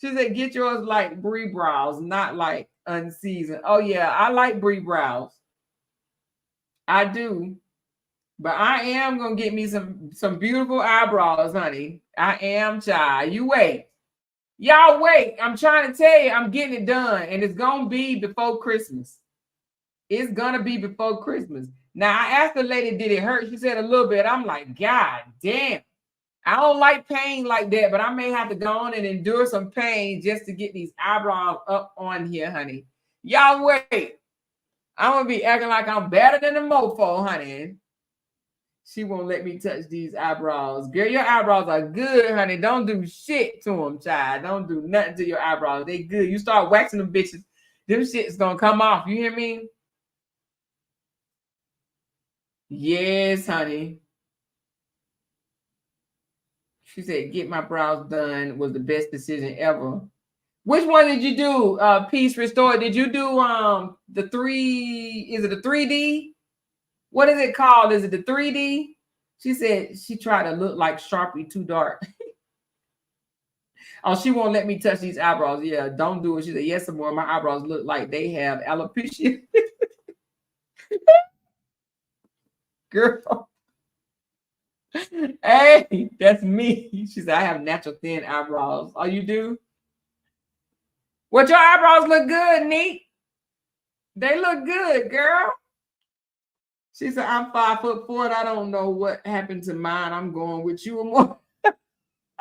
She said, get yours like brie brows, not like unseasoned. Oh, yeah, I like brie brows. I do. But I am going to get me some beautiful eyebrows, honey. I am, child. You wait. Y'all wait. I'm trying to tell you, I'm getting it done. And it's going to be before Christmas. It's gonna be before Christmas. Now I asked the lady, did it hurt? She said a little bit. I'm like, God damn. I don't like pain like that, but I may have to go on and endure some pain just to get these eyebrows up on here, honey. Y'all wait. I'm gonna be acting like I'm better than the mofo, honey. She won't let me touch these eyebrows. Girl, your eyebrows are good, honey. Don't do shit to them, child. Don't do nothing to your eyebrows. They good. You start waxing them bitches, them shit's gonna come off. You hear me? Yes, honey. She said, get my brows done was the best decision ever. Which one did you do? Peace Restored. Did you do the 3? Is it a 3D? What is it called? Is it the 3D? She said she tried to look like Sharpie too dark. Oh, she won't let me touch these eyebrows. Yeah, don't do it. She said, yes, Amoira, my eyebrows look like they have alopecia. Girl. Hey, that's me. She said, I have natural thin eyebrows. Oh, you do? What, your eyebrows look good, Neat? They look good, girl. She said, I'm 5'4" and I don't know what happened to mine. I'm going with you more.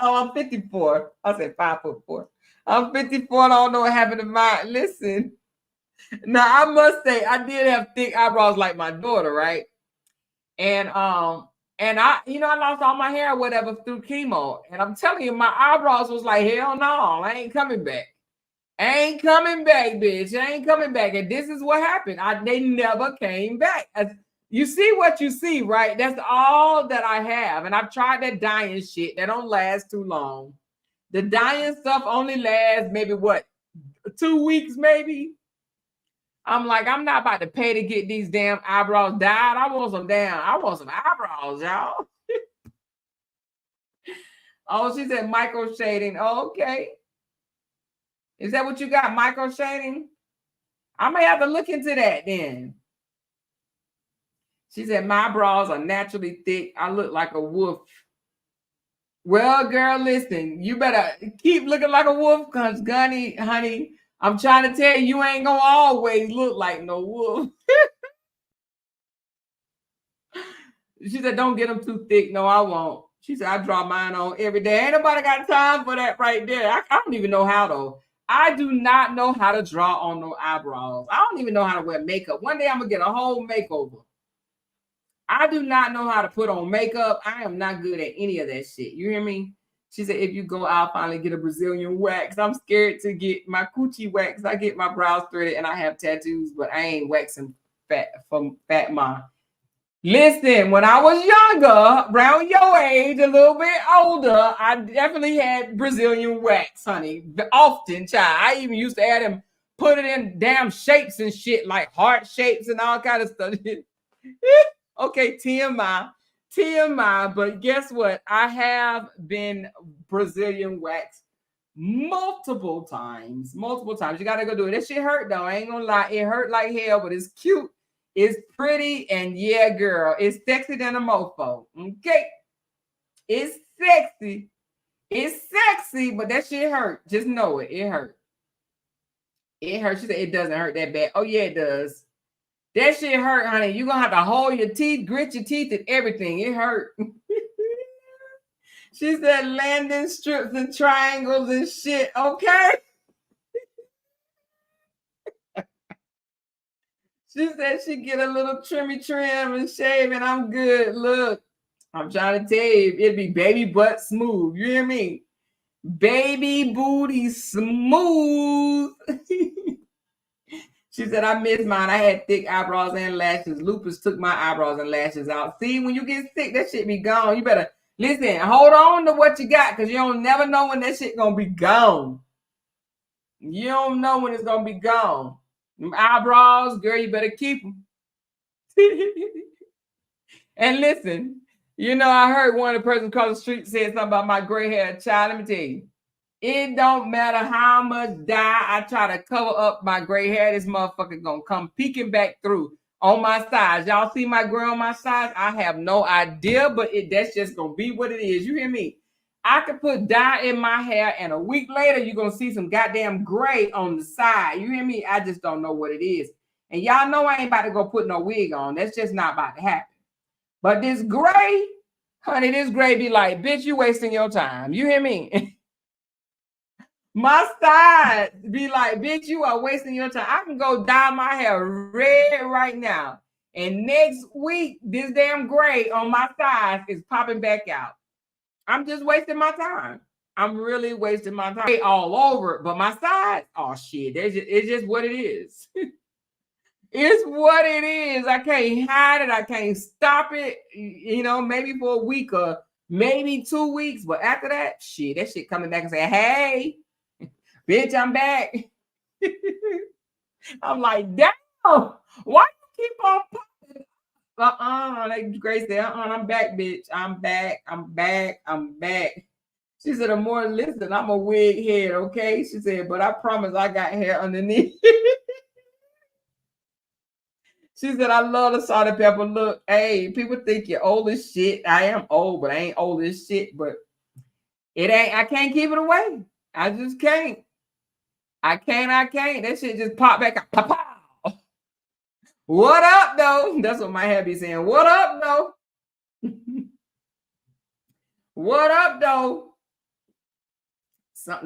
Oh, I'm 54. I said 5'4". I'm 54 and I don't know what happened to mine. Listen. Now I must say I did have thick eyebrows like my daughter, right? And I, I lost all my hair or whatever through chemo. And I'm telling you, my eyebrows was like, hell no, I ain't coming back. I ain't coming back, bitch. I ain't coming back. And this is what happened. They never came back. You see what you see, right? That's all that I have. And I've tried that dyeing shit. That don't last too long. The dyeing stuff only lasts maybe 2 weeks, maybe. I'm like, I'm not about to pay to get these damn eyebrows dyed. I want some eyebrows, y'all. Oh, she said micro shading. Oh, okay. Is that what you got, micro shading? I may have to look into that then. She said, my brows are naturally thick. I look like a wolf. Well, girl, listen, you better keep looking like a wolf because, honey, I'm trying to tell you, you ain't going to always look like no wolf. She said, don't get them too thick. No, I won't. She said, I draw mine on every day. Ain't nobody got time for that right there. I don't even know how, though. I do not know how to draw on no eyebrows. I don't even know how to wear makeup. One day I'm going to get a whole makeover. I do not know how to put on makeup. I am not good at any of that shit. You hear me? She said, if you go, I'll finally get a Brazilian wax. I'm scared to get my coochie wax. I get my brows threaded and I have tattoos, but I ain't waxing from Fat Mom. Listen, when I was younger, around your age, a little bit older, I definitely had Brazilian wax, honey. Often, child. I even used to add them, put it in damn shapes and shit, like heart shapes and all kind of stuff. Okay, TMI, but guess what? I have been Brazilian waxed multiple times. You gotta go do it. That shit hurt though. I ain't gonna lie. It hurt like hell, but it's cute. It's pretty, and yeah, girl, it's sexy than a mofo. Okay, it's sexy. It's sexy, but that shit hurt. Just know it. It hurt. It hurts. She said it doesn't hurt that bad. Oh yeah, it does. That shit hurt, honey. You're gonna have to hold your teeth, grit your teeth, and everything. It hurt. She said landing strips and triangles and shit. Okay. She said she get a little trim and shave, and I'm good. Look, I'm trying to tell you, it'd be baby butt smooth. You hear me? Baby booty smooth. She said, I miss mine. I had thick eyebrows and lashes. Lupus took my eyebrows and lashes out. See, when you get sick, that shit be gone. You better, listen, hold on to what you got because you don't never know when that shit going to be gone. You don't know when it's going to be gone. Them eyebrows, girl, you better keep them. And listen, I heard one of the persons across the street said something about my gray hair. Child, let me tell you. It don't matter how much dye I try to cover up my gray hair, this motherfucker gonna come peeking back through on my sides. Y'all see my gray on my sides? I have no idea, but that's just gonna be what it is. You hear me? I could put dye in my hair, and a week later, you're gonna see some goddamn gray on the side. You hear me? I just don't know what it is. And y'all know I ain't about to go put no wig on. That's just not about to happen. But this gray, honey, this gray be like, bitch, you wasting your time. You hear me? My side be like, bitch, you are wasting your time. I can go dye my hair red right now. And next week, this damn gray on my sides is popping back out. I'm just wasting my time. I'm really wasting my time all over. But my sides, oh shit, it's just what it is. It's what it is. I can't hide it. I can't stop it. You know, maybe for a week or maybe 2 weeks. But after that, shit, that shit coming back and say, hey, bitch, I'm back. I'm like, damn, why you keep on popping? Like Grace said, I'm back, bitch. I'm back. I'm back. I'm back. She said, Amoira, listen, I'm a wig head, okay? She said, but I promise I got hair underneath. She said, I love the salt and pepper look. Hey, people think you're old as shit. I am old, but I ain't old as shit. But it ain't, I can't keep it away. I just can't. I can't. That shit just pop back up. Pow. What up, though? That's what my hair be saying. What up, though? What up, though?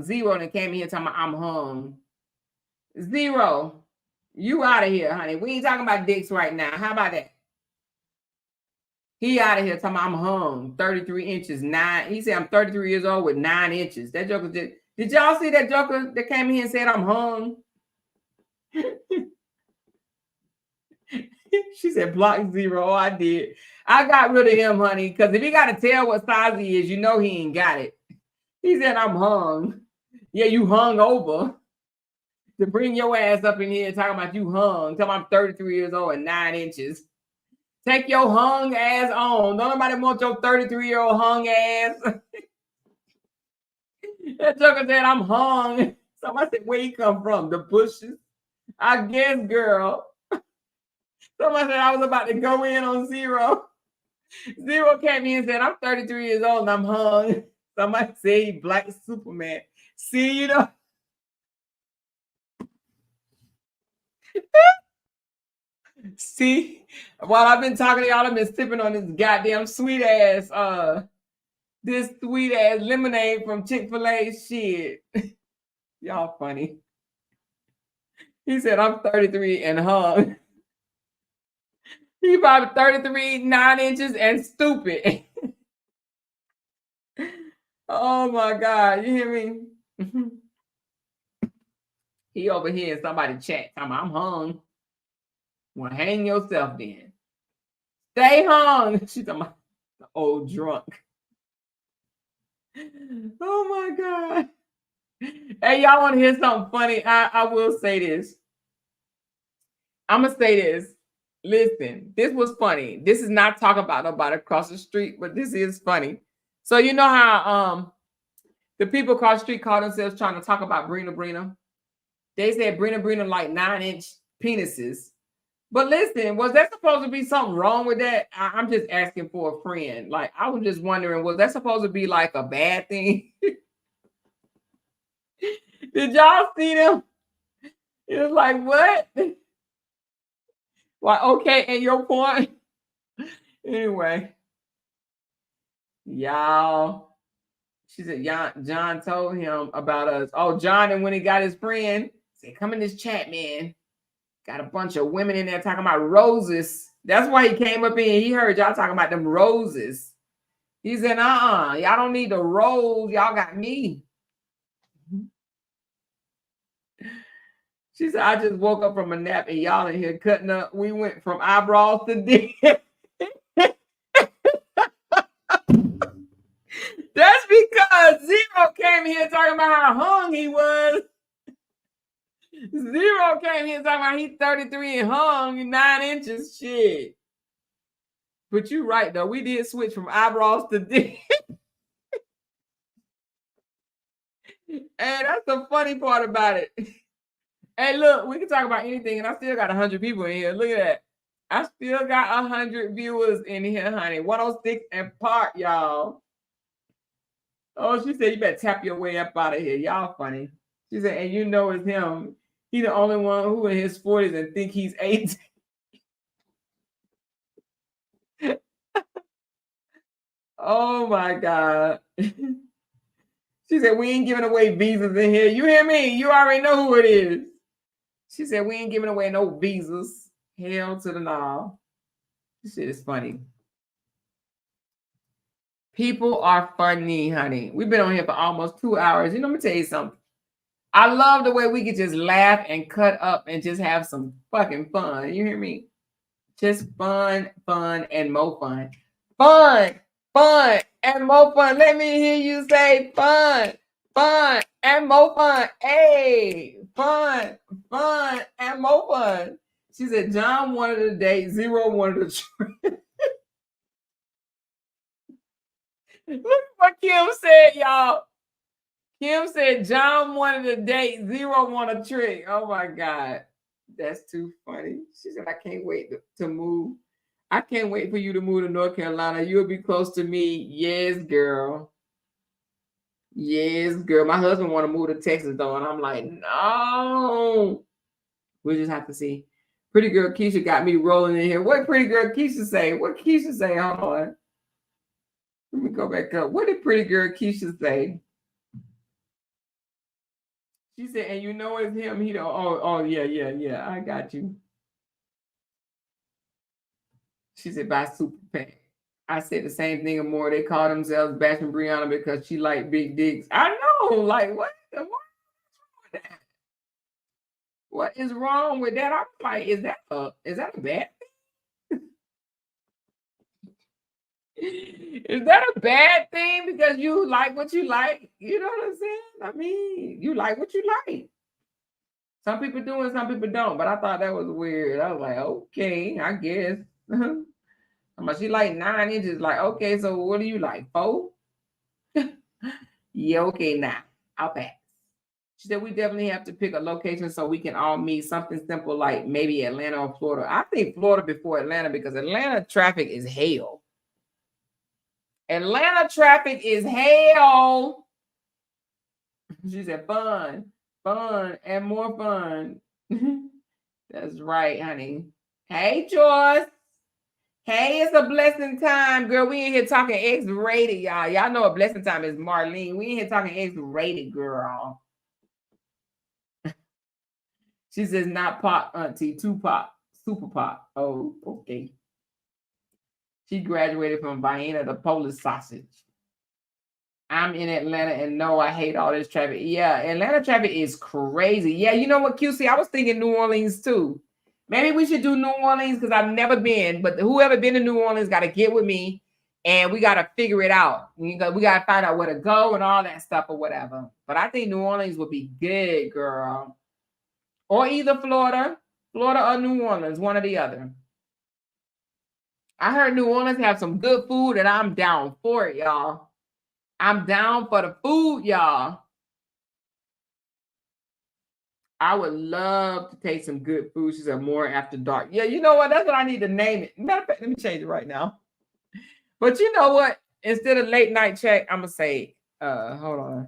Zero that came here talking about I'm hung. Zero. You out of here, honey. We ain't talking about dicks right now. How about that? He out of here talking about I'm hung. 33 inches, 9. He said I'm 33 years old with 9 inches. That joker did y'all see that joker that came in here and said I'm hung? She said block Zero. Oh, I did. I got rid of him, honey, because if he got to tell what size he is, you know he ain't got it. He said I'm hung. Yeah, you hung over. To bring your ass up in here talking about you hung. Tell me I'm 33 years old and 9 inches. Take your hung ass on. Don't nobody want your 33-year-old hung ass. That joker said I'm hung. Somebody said, where he come from? The bushes? I guess, girl. Somebody said I was about to go in on Zero. Zero came in and said, I'm 33 years old and I'm hung. Somebody said he black Superman. See, you know. See, while I've been talking to y'all, I've been sipping on this goddamn sweet ass lemonade from Chick-fil-A. Shit. Y'all funny. He said I'm 33 and hung. He probably 33, 9 inches and stupid. Oh my God. You hear me? He over here in somebody chat. I'm hung. Well, hang yourself then. Stay hung. She's talking about the old drunk. Oh my God. Hey, y'all want to hear something funny? I will say this. I'm going to say this. Listen, this was funny. This is not talking about nobody across the street, but this is funny. So you know how the people across the street call themselves trying to talk about Brina? They said Brina like 9-inch penises. But listen, was that supposed to be something wrong with that? I'm just asking for a friend. Like, I was just wondering, was that supposed to be like a bad thing? Did y'all see them? It was like, what? Well, okay, and your point? Anyway. Y'all. She said, John told him about us. Oh, John, and when he got his friend, said, come in this chat, man. Got a bunch of women in there talking about roses. That's why he came up in. He heard y'all talking about them roses. He said, y'all don't need the rose. Y'all got me. She said, I just woke up from a nap and y'all in here cutting up. We went from eyebrows to dick. That's because Zero came here talking about how hung he was. Zero came here talking about he's 33 and hung 9 inches. Shit. But you're right, though. We did switch from eyebrows to dick. And that's the funny part about it. Hey, look, we can talk about anything, and I still got 100 people in here. Look at that. I still got 100 viewers in here, honey. 106 and part, y'all. Oh, she said, you better tap your way up out of here. Y'all funny. She said, and you know it's him. He the only one who in his 40s and think he's 18. Oh my God. She said, we ain't giving away visas in here. You hear me? You already know who it is. She said, we ain't giving away no visas. Hell to the no. This shit is funny. People are funny, honey. We've been on here for almost 2 hours. You know, let me tell you something. I love the way we can just laugh and cut up and just have some fucking fun. You hear me? Just fun, and more fun. Fun, and more fun. Let me hear you say fun, and more fun. Hey, fun, and more fun. She said, John wanted to date, Zero wanted to trick. Look what Kim said, y'all. Kim said, John wanted to date, Zero wanted a trick. Oh my God. That's too funny. She said, I can't wait to move. I can't wait for you to move to North Carolina. You'll be close to me. Yes, girl. Yes, girl. My husband want to move to Texas, though. And I'm like, no. We'll just have to see. Pretty girl Keisha got me rolling in here. What pretty girl Keisha say? What Keisha say? Hold on. Let me go back up. What did pretty girl Keisha say? She said, and you know it's him. He don't. Oh, yeah. I got you. She said, buy Super Pack. I said the same thing and more. They call themselves bashing Brianna because she like big dicks. I know. Like, what is wrong with that? What is wrong with that? I'm like, is that a bad thing? Is that a bad thing because you like what you like? You know what I'm saying? I mean, you like what you like. Some people do and some people don't, but I thought that was weird. I was like, okay, I guess. She like 9 inches. Like, okay, so what do you like? 4? Yeah, okay, now I'll pass. She said we definitely have to pick a location so we can all meet. Something simple like maybe Atlanta or Florida. I think Florida before Atlanta because Atlanta traffic is hell. Atlanta traffic is hell. She said fun, and more fun. That's right, honey. Hey, Joyce. Hey, it's a blessing time, girl. We in here talking X-rated, y'all. Y'all know a blessing time is Marlene. We in here talking X-rated, girl. She says not pop, auntie, 2 pop, super pop. Oh, okay. She graduated from Vienna, the Polish sausage. I'm in Atlanta and no, I hate all this traffic. Yeah, Atlanta traffic is crazy. Yeah, you know what, QC? I was thinking New Orleans too. Maybe we should do New Orleans because I've never been, but whoever been to New Orleans got to get with me and we got to figure it out. We got to find out where to go and all that stuff or whatever. But I think New Orleans would be good, girl. Or either Florida or New Orleans, one or the other. I heard New Orleans have some good food and I'm down for it, y'all. I'm down for the food, y'all. I would love to taste some good food. She said more after dark. Yeah, you know what? That's what I need to name it. Matter of fact, let me change it right now. But you know what? Instead of late night check, I'm gonna say, hold on.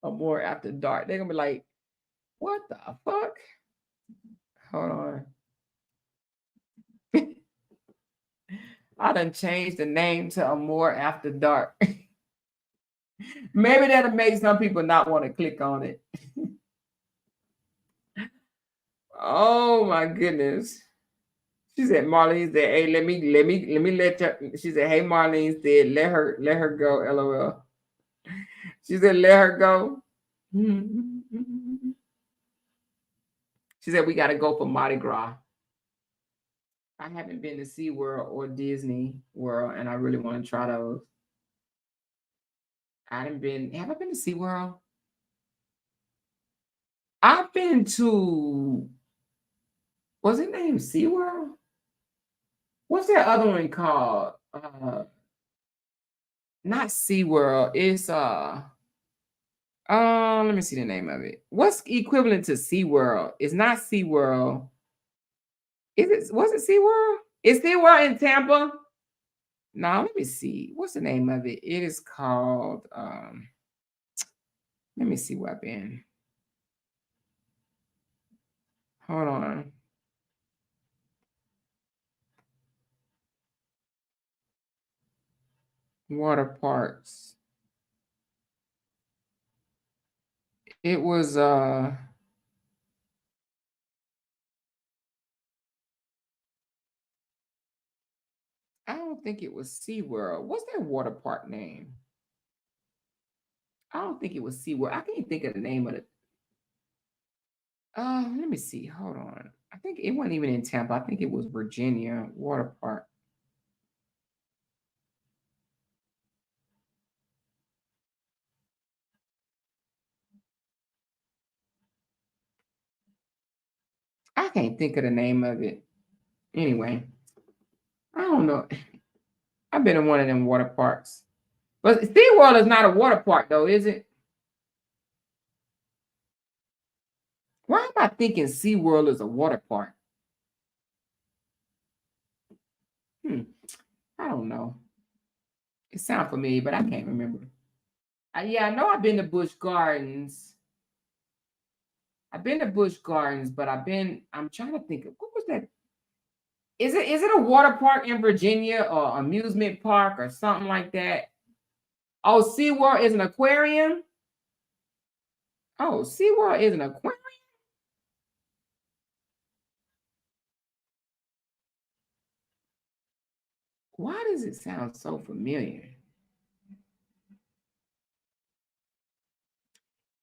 More after dark. They're gonna be like, what the fuck? Hold on. I done changed the name to Amore After Dark. Maybe that'll make some people not want to click on it. Oh my goodness. She said, Marlene said, hey, let me let you. She said, hey, Marlene said, let her go, LOL. She said, let her go. She said, we got to go for Mardi Gras. I haven't been to SeaWorld or Disney World, and I really want to try those. Have I been to SeaWorld? I've been to, was it named SeaWorld? What's that other one called? Not SeaWorld. It's let me see the name of it. What's equivalent to SeaWorld? It's not SeaWorld. Was it SeaWorld? Is SeaWorld in Tampa? No, let me see. What's the name of it? It is called Let me see where I've been. Hold on. Water parks. It was I don't think it was SeaWorld. What's their water park name? I don't think it was SeaWorld. I can't think of the name of it. Let me see. Hold on. I think it wasn't even in Tampa. I think it was Virginia Water Park. I can't think of the name of it. Anyway, I don't know. I've been in one of them water parks. But SeaWorld is not a water park, though, is it? Why am I thinking SeaWorld is a water park? I don't know. It sounds familiar, but I can't remember. Yeah, I know I've been to Busch Gardens. I've been to Busch Gardens, but I'm trying to think of what was that? Is it a water park in Virginia or amusement park or something like that? Oh, SeaWorld is an aquarium. Oh, SeaWorld is an aquarium. Why does it sound so familiar?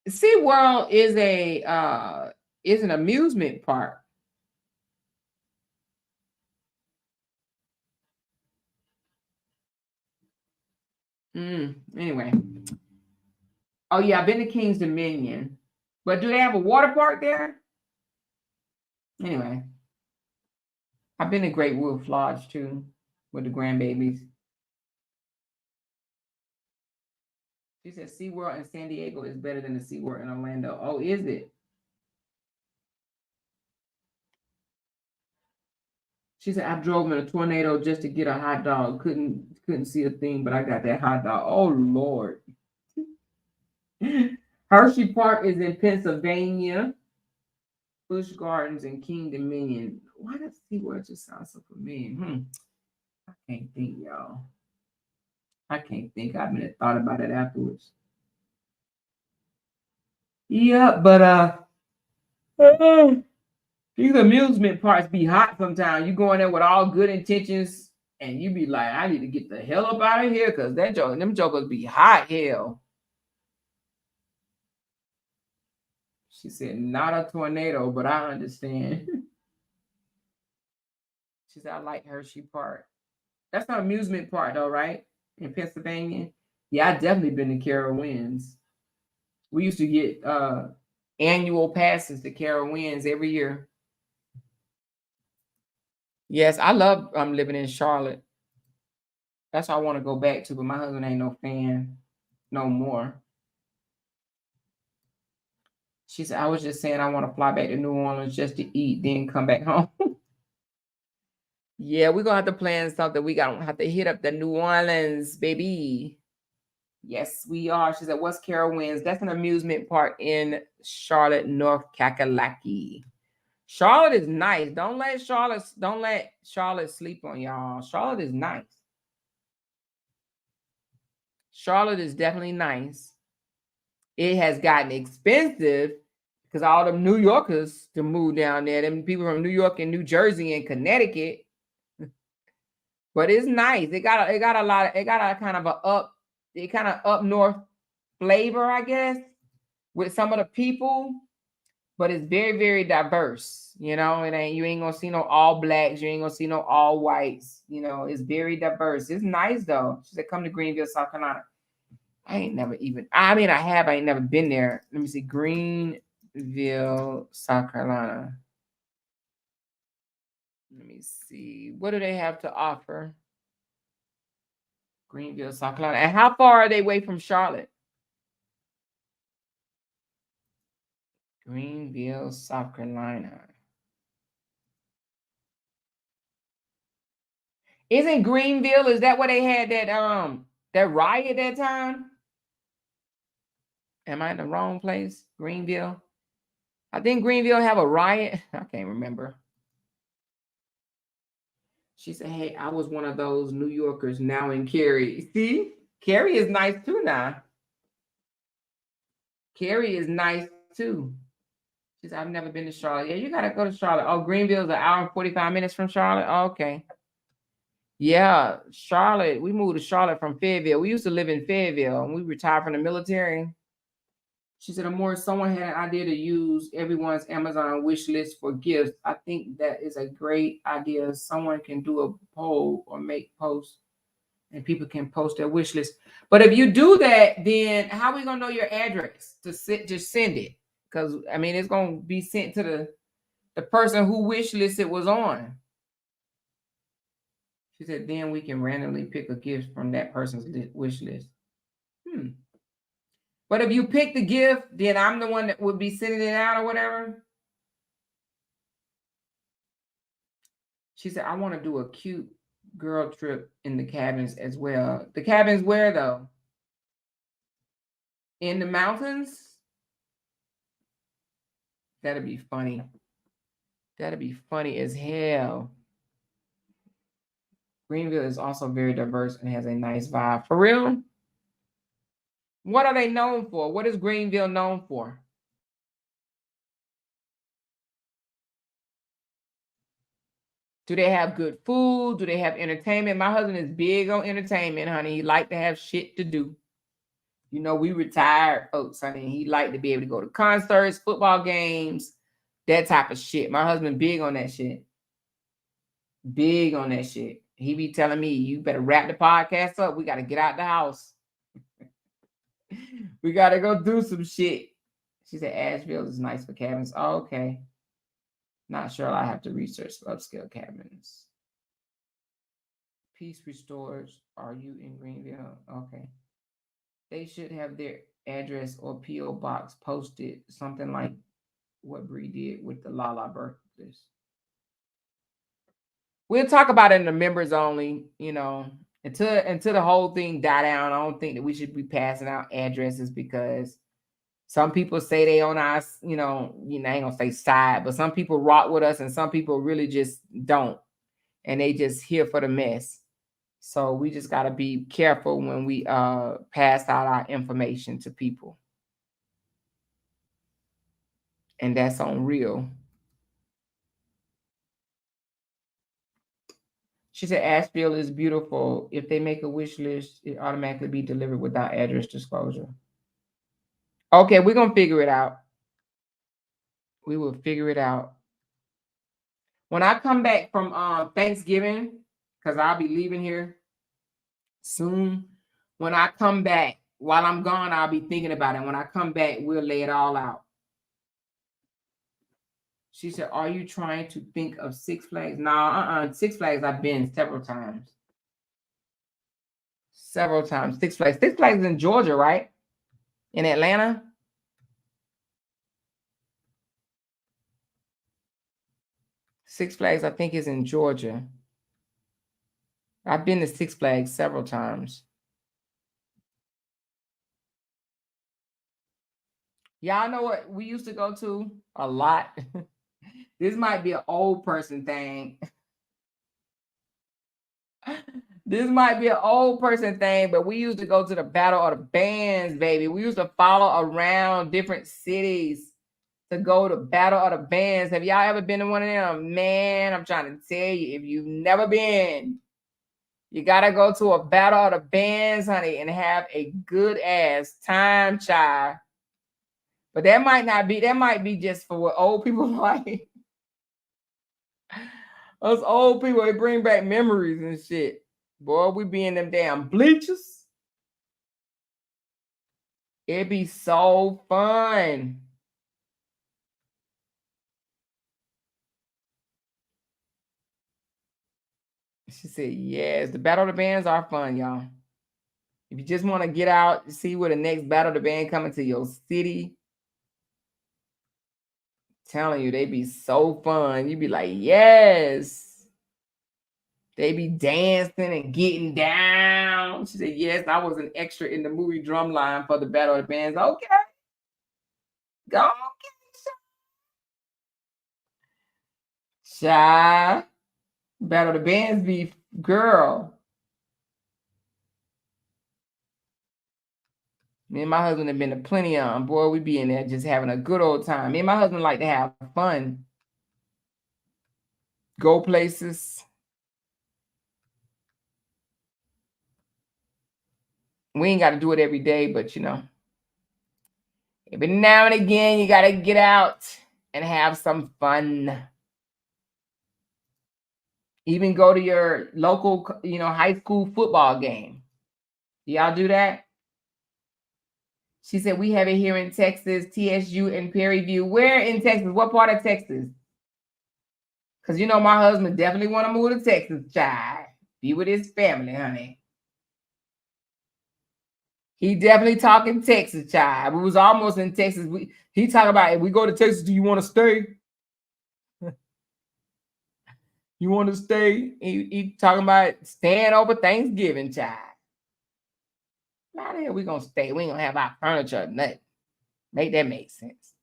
SeaWorld is an amusement park. Anyway. Oh yeah, I've been to King's Dominion. But do they have a water park there? Anyway. I've been to Great Wolf Lodge too with the grandbabies. She said SeaWorld in San Diego is better than the SeaWorld in Orlando. Oh, is it? She said I drove in a tornado just to get a hot dog. Couldn't see a thing, but I got that hot dog. Oh Lord. Hershey Park is in Pennsylvania. Busch Gardens and King Dominion. Why does SeaWorld just sound so familiar? I can't think, y'all. I can't think. I haven't thought about it afterwards. Yeah, but these amusement parks be hot sometimes. You go in there with all good intentions, and you be like, I need to get the hell up out of here because them jokers be hot hell. She said, not a tornado, but I understand. She said, I like Hershey Park. That's an amusement park, though, right? In Pennsylvania. Yeah, I definitely been to Carowinds. We used to get annual passes to Carowinds every year. Yes, I love living in Charlotte. That's why I want to go back to, but my husband ain't no fan no more. She said, I was just saying I want to fly back to New Orleans just to eat, then come back home. Yeah, we're gonna have to plan something. We gotta have to hit up the New Orleans, baby. Yes, we are. She said, what's Carowinds? That's an amusement park in Charlotte, North Kakalaki. Charlotte is nice. Don't let Charlotte sleep on y'all. Charlotte is nice. Charlotte is definitely nice. It has gotten expensive because all them New Yorkers to move down there, them people from New York and New Jersey and Connecticut. But it's nice. It got a kind of up north flavor, I guess, with some of the people. But it's very, very diverse. You ain't gonna see no all blacks, you ain't gonna see no all whites. It's very diverse. It's nice though. She said, come to Greenville, South Carolina. I ain't never even, I mean, I ain't never been there. Let me see, Greenville, South Carolina. Let me see. What do they have to offer? Greenville, South Carolina. And how far are they away from Charlotte? Greenville, South Carolina. Isn't Greenville, is that where they had that riot that time? Am I in the wrong place? Greenville? I think Greenville have a riot. I can't remember. She said, hey, I was one of those New Yorkers now in Cary. See? Cary is nice too now. Cary is nice too. She said, I've never been to Charlotte. Yeah, you got to go to Charlotte. Oh, Greenville's an hour and 45 minutes from Charlotte? Oh, okay. Yeah, Charlotte. We moved to Charlotte from Fayetteville. We used to live in Fayetteville and we retired from the military. She said, Amoira, someone had an idea to use everyone's Amazon wish list for gifts. I think that is a great idea. Someone can do a poll or make posts and people can post their wish list. But if you do that, then how are we going to know your address to just send it? Because, I mean, it's going to be sent to the person who wish list it was on. She said, then we can randomly pick a gift from that person's wish list. But if you pick the gift, then I'm the one that would be sending it out or whatever. She said, I want to do a cute girl trip in the cabins as well. The cabins where though? In the mountains? That'd be funny. That'd be funny as hell. Greenville is also very diverse and has a nice vibe. For real? What are they known for? What is Greenville known for? Do they have good food? Do they have entertainment? My husband is big on entertainment, honey. He like to have shit to do. You know, we retired folks, honey. He like to be able to go to concerts, football games, that type of shit. My husband big on that shit. Big on that shit. He be telling me, you better wrap the podcast up. We got to get out the house. We got to go do some shit. She said Asheville is nice for cabins. Oh, okay. Not sure. I have to research upscale cabins. Peace restores. Are you in Greenville? Okay. They should have their address or P.O. box posted, something like what Bree did with the Lala birth list. We'll talk about it in the members only, you know, until the whole thing die down. I don't think that we should be passing out addresses because some people say they on our, you know, I ain't gonna say side, but some people rock with us and some people really just don't. And they just here for the mess. So we just got to be careful when we pass out our information to people. And that's on real. She said Asheville is beautiful. If they make a wish list, it automatically be delivered without address disclosure. Okay, we're going to figure it out. We will figure it out. When I come back from Thanksgiving, because I'll be leaving here soon. When I come back, while I'm gone, I'll be thinking about it. When I come back, we'll lay it all out. She said, are you trying to think of Six Flags? No, Six Flags I've been several times. Several times. Six Flags. Six Flags is in Georgia, right? In Atlanta? Six Flags, I think, is in Georgia. I've been to Six Flags several times. Y'all know what we used to go to a lot? This might be an old person thing. This might be an old person thing, but we used to go to the Battle of the Bands, baby. We used to follow around different cities to go to Battle of the Bands. Have y'all ever been to one of them? Man, I'm trying to tell you, if you've never been, you got to go to a Battle of the Bands, honey, and have a good ass time, child. But that might not be, that might be just for what old people like. Us old people, they bring back memories and shit. Boy, we be in them damn bleachers. It'd be so fun. She said, yes, the Battle of the Bands are fun, y'all. If you just want to get out, see where the next Battle of the Band coming to your city, telling you, they be so fun. You be like, yes. They be dancing and getting down. She said, yes, I was an extra in the movie Drumline for the Battle of the Bands. Okay. Go on, Shy. Battle the bands be girl. Me and my husband have been to plenty of them. Boy, we be in there just having a good old time. Me and my husband like to have fun. Go places. We ain't got to do it every day, but every now and again, you got to get out and have some fun. Even go to your local, high school football game. Y'all do that? She said, we have it here in Texas, TSU and Perryview. Where in Texas? What part of Texas? Because my husband definitely want to move to Texas, child. Be with his family, honey. He definitely talking Texas, child. We was almost in Texas. He talking about, if we go to Texas, do you want to stay? You want to stay? He talking about staying over Thanksgiving, child. How the hell we going to stay? We ain't going to have our furniture or nothing. Make that make sense.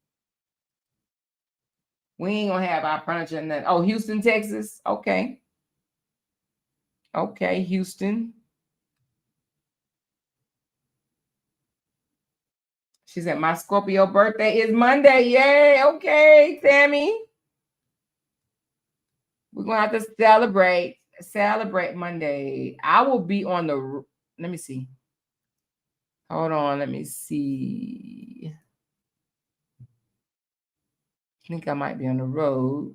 We ain't going to have our furniture or nothing. Oh, Houston, Texas? Okay. Okay, Houston. She said, my Scorpio birthday is Monday. Yay. Okay, Tammy. We're going to have to celebrate Monday. I will be on the, let me see. Hold on, let me see. I think I might be on the road.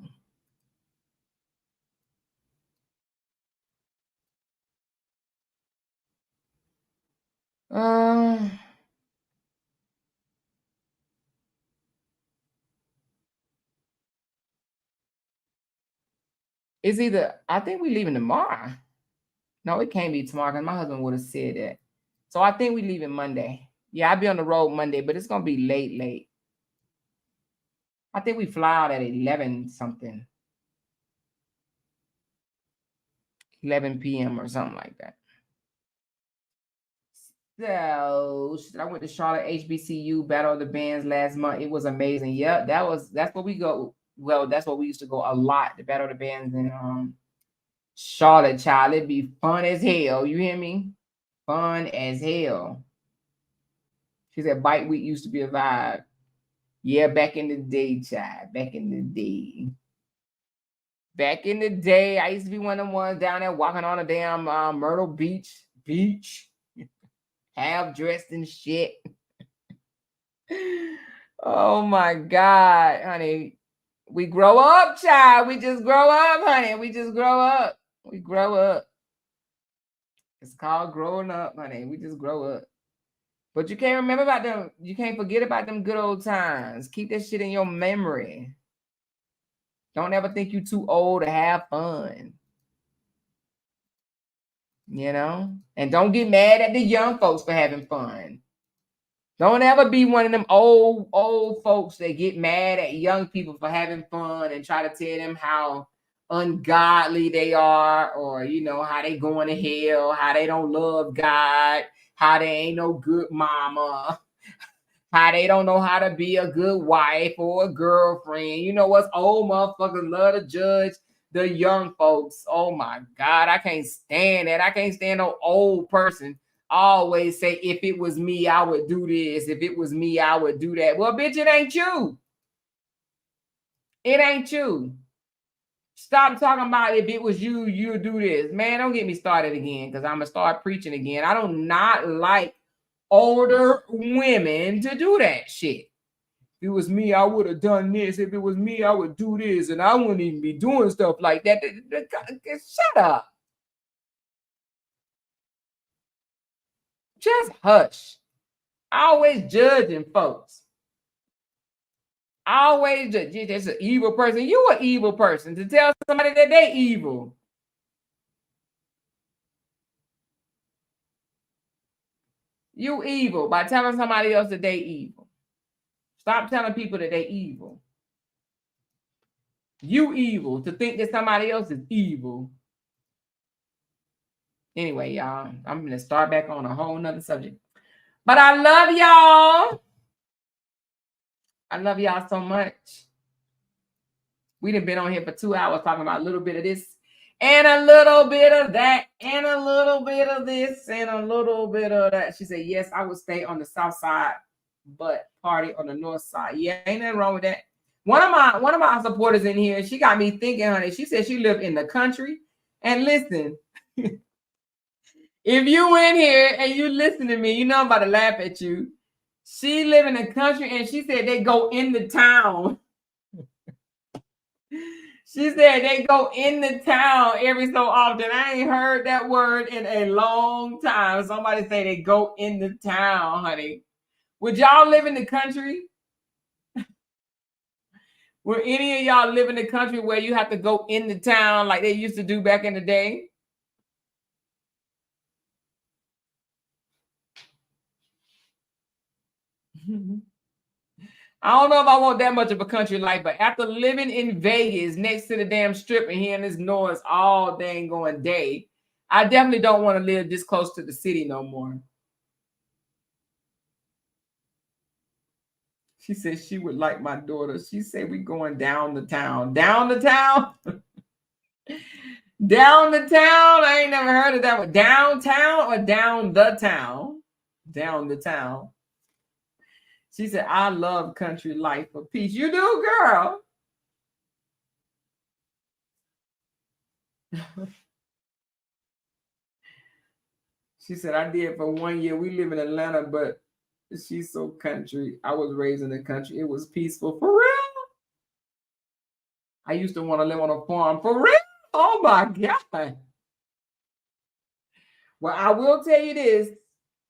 It's either, I think we're leaving tomorrow. No, it can't be tomorrow because my husband would have said that. So I think we're leaving Monday. Yeah, I'll be on the road Monday, but it's going to be late. I think we fly out at 11 something. 11 p.m. or something like that. So I went to Charlotte HBCU Battle of the Bands last month. It was amazing. Yep, that's where we go. Well, that's what we used to go a lot. The Battle of the Bands in Charlotte, child. It'd be fun as hell. You hear me? Fun as hell. She said Bike Week used to be a vibe. Yeah, back in the day, child. Back in the day. Back in the day, I used to be one of them ones down there walking on a damn Myrtle Beach, half dressed and shit. Oh my God, honey. We grow up, child. We just grow up, honey. We just grow up. We grow up. It's called growing up, honey. We just grow up. But you can't remember about them. You can't forget about them good old times. Keep that shit in your memory. Don't ever think you're too old to have fun. And don't get mad at the young folks for having fun. Don't ever be one of them old folks that get mad at young people for having fun and try to tell them how ungodly they are, or how they going to hell, how they don't love God, how they ain't no good mama, how they don't know how to be a good wife or a girlfriend. You know what's old motherfuckers love to judge the young folks. Oh my God, I can't stand that. I can't stand no old person always say, if it was me, I would do this. If it was me, I would do that. Well, bitch, it ain't you. It ain't you. Stop talking about if it was you, you'll do this. Man, don't get me started again, because I'm going to start preaching again. I do not like older women to do that shit. If it was me, I would have done this. If it was me, I would do this. And I wouldn't even be doing stuff like that. Shut up. Just hush. Always judging folks. Always just an evil person. You an evil person to tell somebody that they evil. You evil by telling somebody else that they evil. Stop telling people that they evil. You evil to think that somebody else is evil. Anyway, y'all, I'm going to start back on a whole nother subject. But I love y'all. I love y'all so much. We done been on here for 2 hours talking about a little bit of this and a little bit of that and a little bit of this and a little bit of that. She said, yes, I would stay on the south side, but party on the north side. Yeah, ain't nothing wrong with that. One of my supporters in here, she got me thinking, honey. She said she lived in the country. And listen, if you in here and you listen to me, you know I'm about to laugh at you. She live in the country and she said they go in the town. She said they go in the town every so often. I ain't heard that word in a long time. Somebody say they go in the town, honey. Would y'all live in the country? Would any of y'all live in the country where you have to go in the town like they used to do back in the day? I don't know if I want that much of a country life, but after living in Vegas next to the damn strip and hearing this noise all dang going day, I definitely don't want to live this close to the city no more. She said she would like my daughter. She said we going down the town. Down the town? Down the town? I ain't never heard of that one. Downtown or down the town? Down the town. She said, I love country life for peace. You do, girl. She said, I did for 1 year. We live in Atlanta, but she's so country. I was raised in the country. It was peaceful. For real? I used to want to live on a farm. For real? Oh, my God. Well, I will tell you this.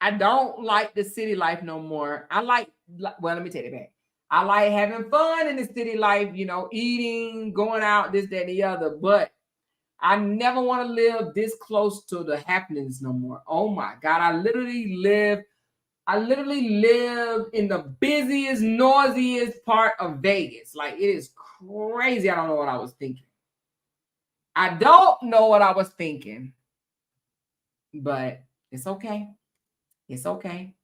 I don't like the city life no more. Well, let me take it back. I like having fun in the city life, you know, eating, going out, this, that, and the other. But I never want to live this close to the happenings no more. Oh my God. I literally live in the busiest, noisiest part of Vegas. Like, it is crazy. I don't know what I was thinking. But it's okay. It's okay.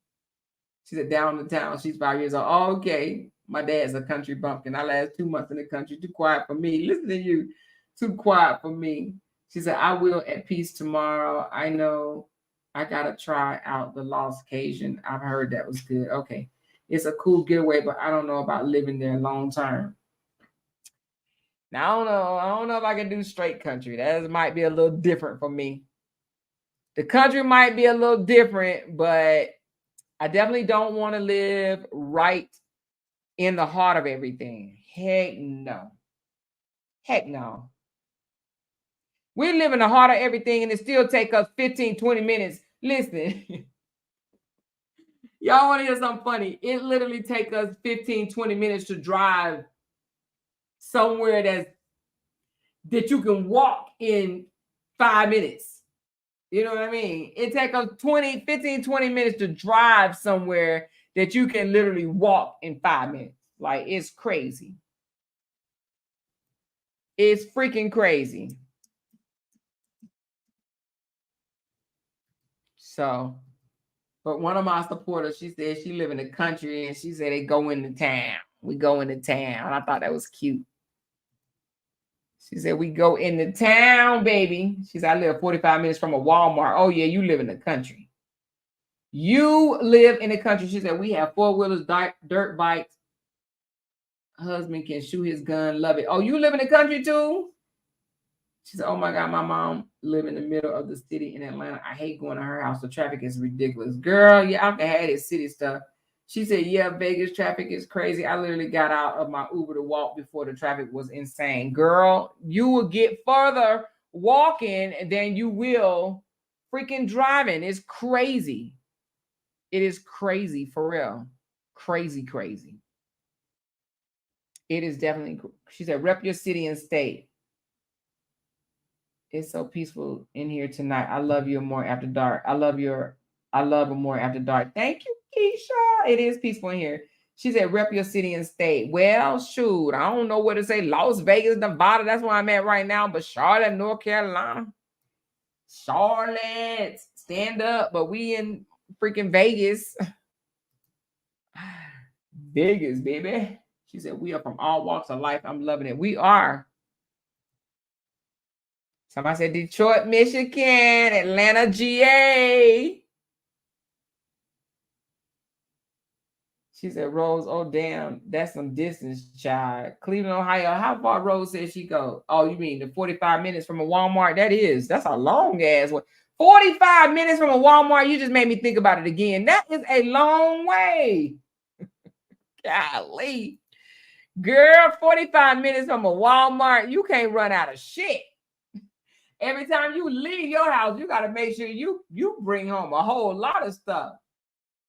She said, down the town. She's 5 years old. Oh, okay. My dad's a country bumpkin. I last 2 months in the country. Too quiet for me. Listen to you. Too quiet for me. She said, I will at peace tomorrow. I know I got to try out the Lost Cajun. I've heard that was good. Okay. It's a cool getaway, but I don't know about living there long term. Now, I don't know. I don't know if I can do straight country. That might be a little different for me. The country might be a little different, but I definitely don't want to live right in the heart of everything. Heck no. Heck no. We live in the heart of everything and it still take us 15, 20 minutes. Listen, y'all want to hear something funny? It literally take us 15, 20 minutes to drive somewhere that you can walk in 5 minutes. You know what I mean? It take us 15, 20 minutes to drive somewhere that you can literally walk in 5 minutes. Like, it's crazy. It's freaking crazy. So, but one of my supporters, she said she live in the country and she said they go into town. We go into town. I thought that was cute. She said we go into town, baby. She said I live 45 minutes from a Walmart. Oh yeah, you live in the country. You live in the country. She said we have 4-wheelers, dirt bikes. Husband can shoot his gun. Love it. Oh, you live in the country too? She said, oh my God, my mom live in the middle of the city in Atlanta. I hate going to her house. The traffic is ridiculous. Girl, yeah, I can have this city stuff. She said, yeah, Vegas traffic is crazy. I literally got out of my Uber to walk before the traffic was insane. Girl, you will get further walking than you will freaking driving. It's crazy. It is crazy for real. Crazy, crazy. It is definitely, she said, rep your city and state. It's so peaceful in here tonight. I love you more after dark. I love more after dark. Thank you, Keisha. It is peaceful in here. She said, rep your city and state. Well, shoot, I don't know what to say. Las Vegas, Nevada. That's where I'm at right now. But Charlotte, North Carolina. Charlotte, stand up. But we in freaking Vegas. Vegas, baby. She said, we are from all walks of life. I'm loving it. We are. Somebody said Detroit, Michigan, Atlanta, GA. She said, Rose, oh, damn, that's some distance, child. Cleveland, Ohio. How far Rose said she go? Oh, you mean the 45 minutes from a Walmart? That's a long ass one. 45 minutes from a Walmart. You just made me think about it again. That is a long way. Golly. Girl, 45 minutes from a Walmart. You can't run out of shit. Every time you leave your house, you got to make sure you bring home a whole lot of stuff.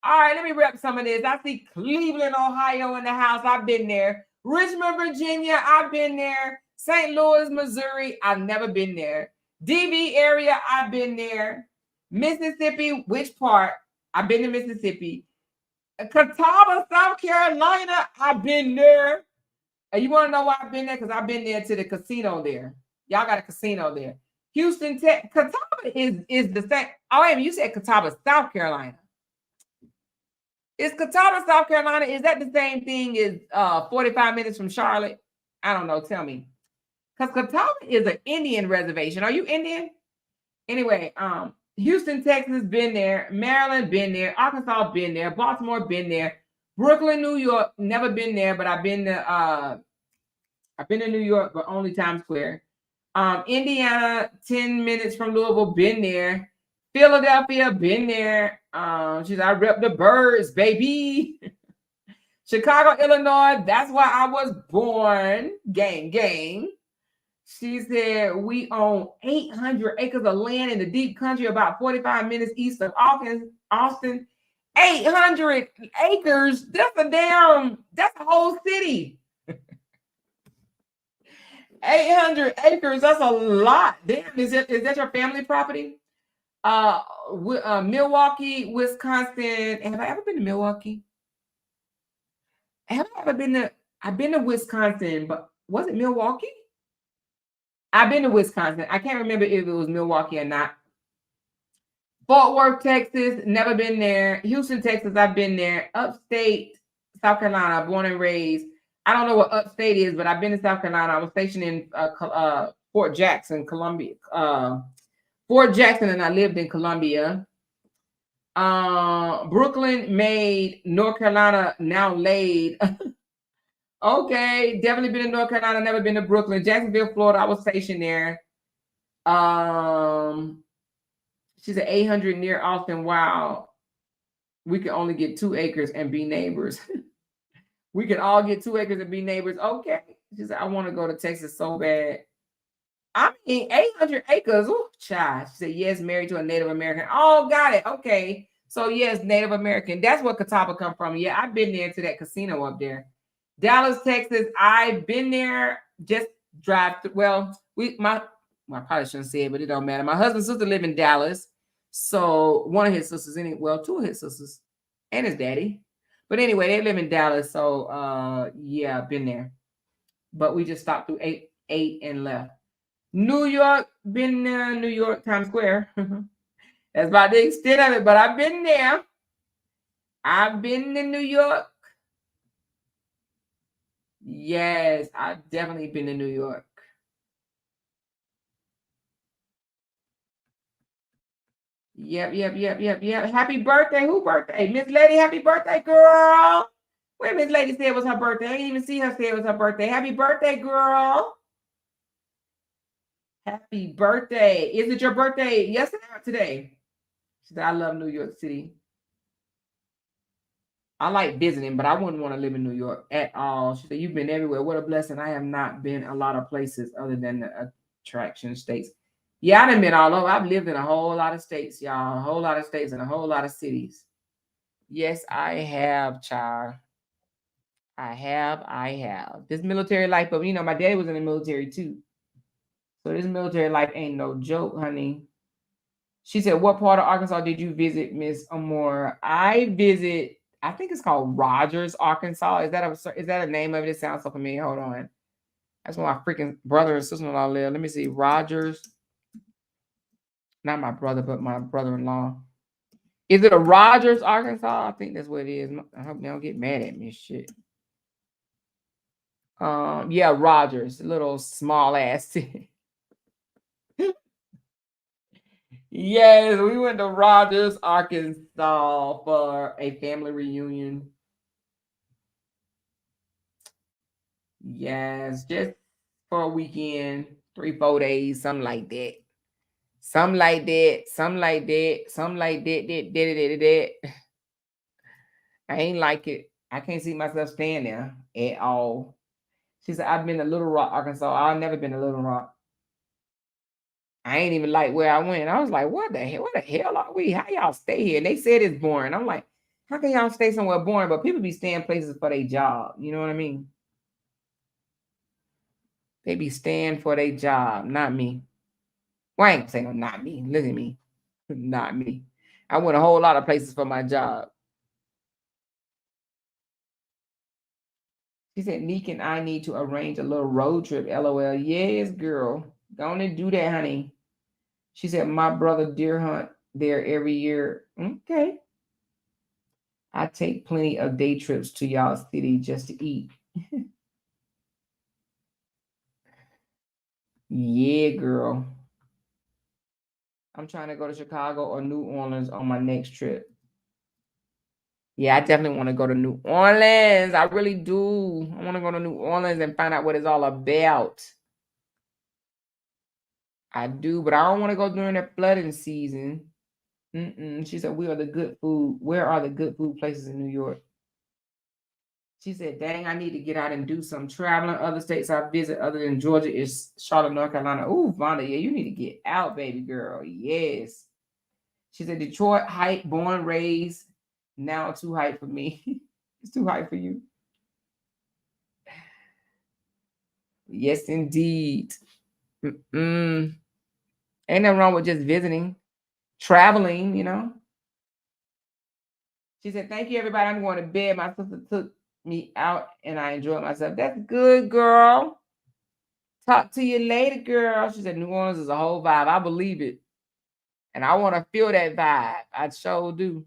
All right, let me wrap some of this. I see Cleveland, Ohio in the house. I've been there. Richmond, Virginia, I've been there. St. Louis, Missouri, I've never been there. DV area, I've been there. Mississippi, which part? I've been to Mississippi. Catawba, South Carolina, I've been there. And you want to know why I've been there? Because I've been there to the casino there. Y'all got a casino there. Houston, Catawba is the same. Oh, wait, you said Catawba, South Carolina. Is Catawba, South Carolina, is that the same thing as 45 minutes from Charlotte? I don't know. Tell me. Because Catawba is an Indian reservation. Are you Indian? Anyway, Houston, Texas, been there. Maryland, been there. Arkansas, been there. Baltimore, been there. Brooklyn, New York, never been there, but I've been to New York, but only Times Square. Indiana, 10 minutes from Louisville, been there. Philadelphia, been there. She's I rep the birds, baby. Chicago, Illinois, that's where I was born. Gang. She said we own 800 acres of land in the deep country, about 45 minutes east of Austin. 800 acres. That's a whole city. 800 acres. That's a lot. Damn, is that your family property? Milwaukee, Wisconsin. Have I ever been to Milwaukee? Have I ever been to? I've been to Wisconsin, but was it Milwaukee? I've been to Wisconsin. I can't remember if it was Milwaukee or not. Fort Worth, Texas, never been there. Houston, Texas, I've been there. Upstate, South Carolina, born and raised. I don't know what upstate is, but I've been to South Carolina. I was stationed in Fort Jackson, Columbia. Fort Jackson, and I lived in Columbia. Brooklyn made, North Carolina now laid. Okay, definitely been in North Carolina, never been to Brooklyn. Jacksonville, Florida, I was stationed there. She's at 800 near Austin. Wow. We can only get 2 acres and be neighbors. We can all get 2 acres and be neighbors. Okay. She said, I want to go to Texas so bad. I mean, 800 acres. Ooh, child. She said, yes, married to a Native American. Oh, got it. Okay. So, yes, Native American. That's where Catawba come from. Yeah, I've been there to that casino up there. Dallas, Texas. I've been there. Just drive through. Well, I probably shouldn't say it, but it don't matter. My husband's sister live in Dallas. So one of his sisters, 2 of his sisters and his daddy. But anyway, they live in Dallas. So yeah, been there. But we just stopped through 8 and left. New York, been there, New York, Times Square. That's about the extent of it, but I've been there. I've been in New York. Yes, I've definitely been to New York. Yep. Happy birthday. Who birthday? Miss Lady, happy birthday, girl. Where Miss Lady said it was her birthday. I didn't even see her say it was her birthday. Happy birthday, girl. Happy birthday. Is it your birthday yesterday or today? She said, I love New York City. I like visiting, but I wouldn't want to live in New York at all. She said, you've been everywhere. What a blessing. I have not been a lot of places other than the attraction states. Yeah, I done been all over. I've lived in a whole lot of states, y'all. A whole lot of states and a whole lot of cities. Yes, I have, child. I have. This military life, but my daddy was in the military too. So this military life ain't no joke, honey. She said, what part of Arkansas did you visit, Miss Amoira? I think it's called Rogers, Arkansas. Is that a name of it? It sounds so familiar. Hold on. That's where my freaking brother and sister-in-law live. Let me see. Rogers. Not my brother, but my brother-in-law. Is it a Rogers, Arkansas? I think that's what it is. I hope they don't get mad at me. Shit. Yeah, Rogers, little small ass. Yes, we went to Rogers, Arkansas for a family reunion. Yes, just for a weekend, 3, 4 days, something like that. Something like that, something like that, something like that. I ain't like it. I can't see myself staying there at all. She said, I've been to Little Rock, Arkansas. I've never been to Little Rock. I ain't even like where I went. I was like, what the hell? What the hell are we? How y'all stay here? And they said it's boring. I'm like, how can y'all stay somewhere boring? But people be staying places for their job. You know what I mean? They be staying for their job, not me. Well, I ain't saying no, not me. Look at me. Not me. I went a whole lot of places for my job. She said, Neek and I need to arrange a little road trip. LOL. Yes, girl. Go on and do that, honey. She said, my brother deer hunt there every year. Okay. I take plenty of day trips to y'all city just to eat. Yeah, girl. I'm trying to go to Chicago or New Orleans on my next trip. Yeah, I definitely want to go to New Orleans. I really do. I want to go to New Orleans and find out what it's all about. I do, but I don't want to go during the flooding season. She said, we are the good food. Where are the good food places in New York? She said, dang, I need to get out and do some traveling. Other states I visit other than Georgia is Charlotte, North Carolina. Ooh, Vonda, yeah, you need to get out, baby girl. Yes. She said, Detroit, height, born, raised. Now too height for me. It's too high for you. Yes, indeed. Ain't nothing wrong with just visiting, traveling, you know. She said, thank you, everybody. I'm going to bed. My sister took me out and I enjoyed myself. That's good, girl. Talk to you later, girl. She said, New Orleans is a whole vibe. I believe it. And I want to feel that vibe. I sure do.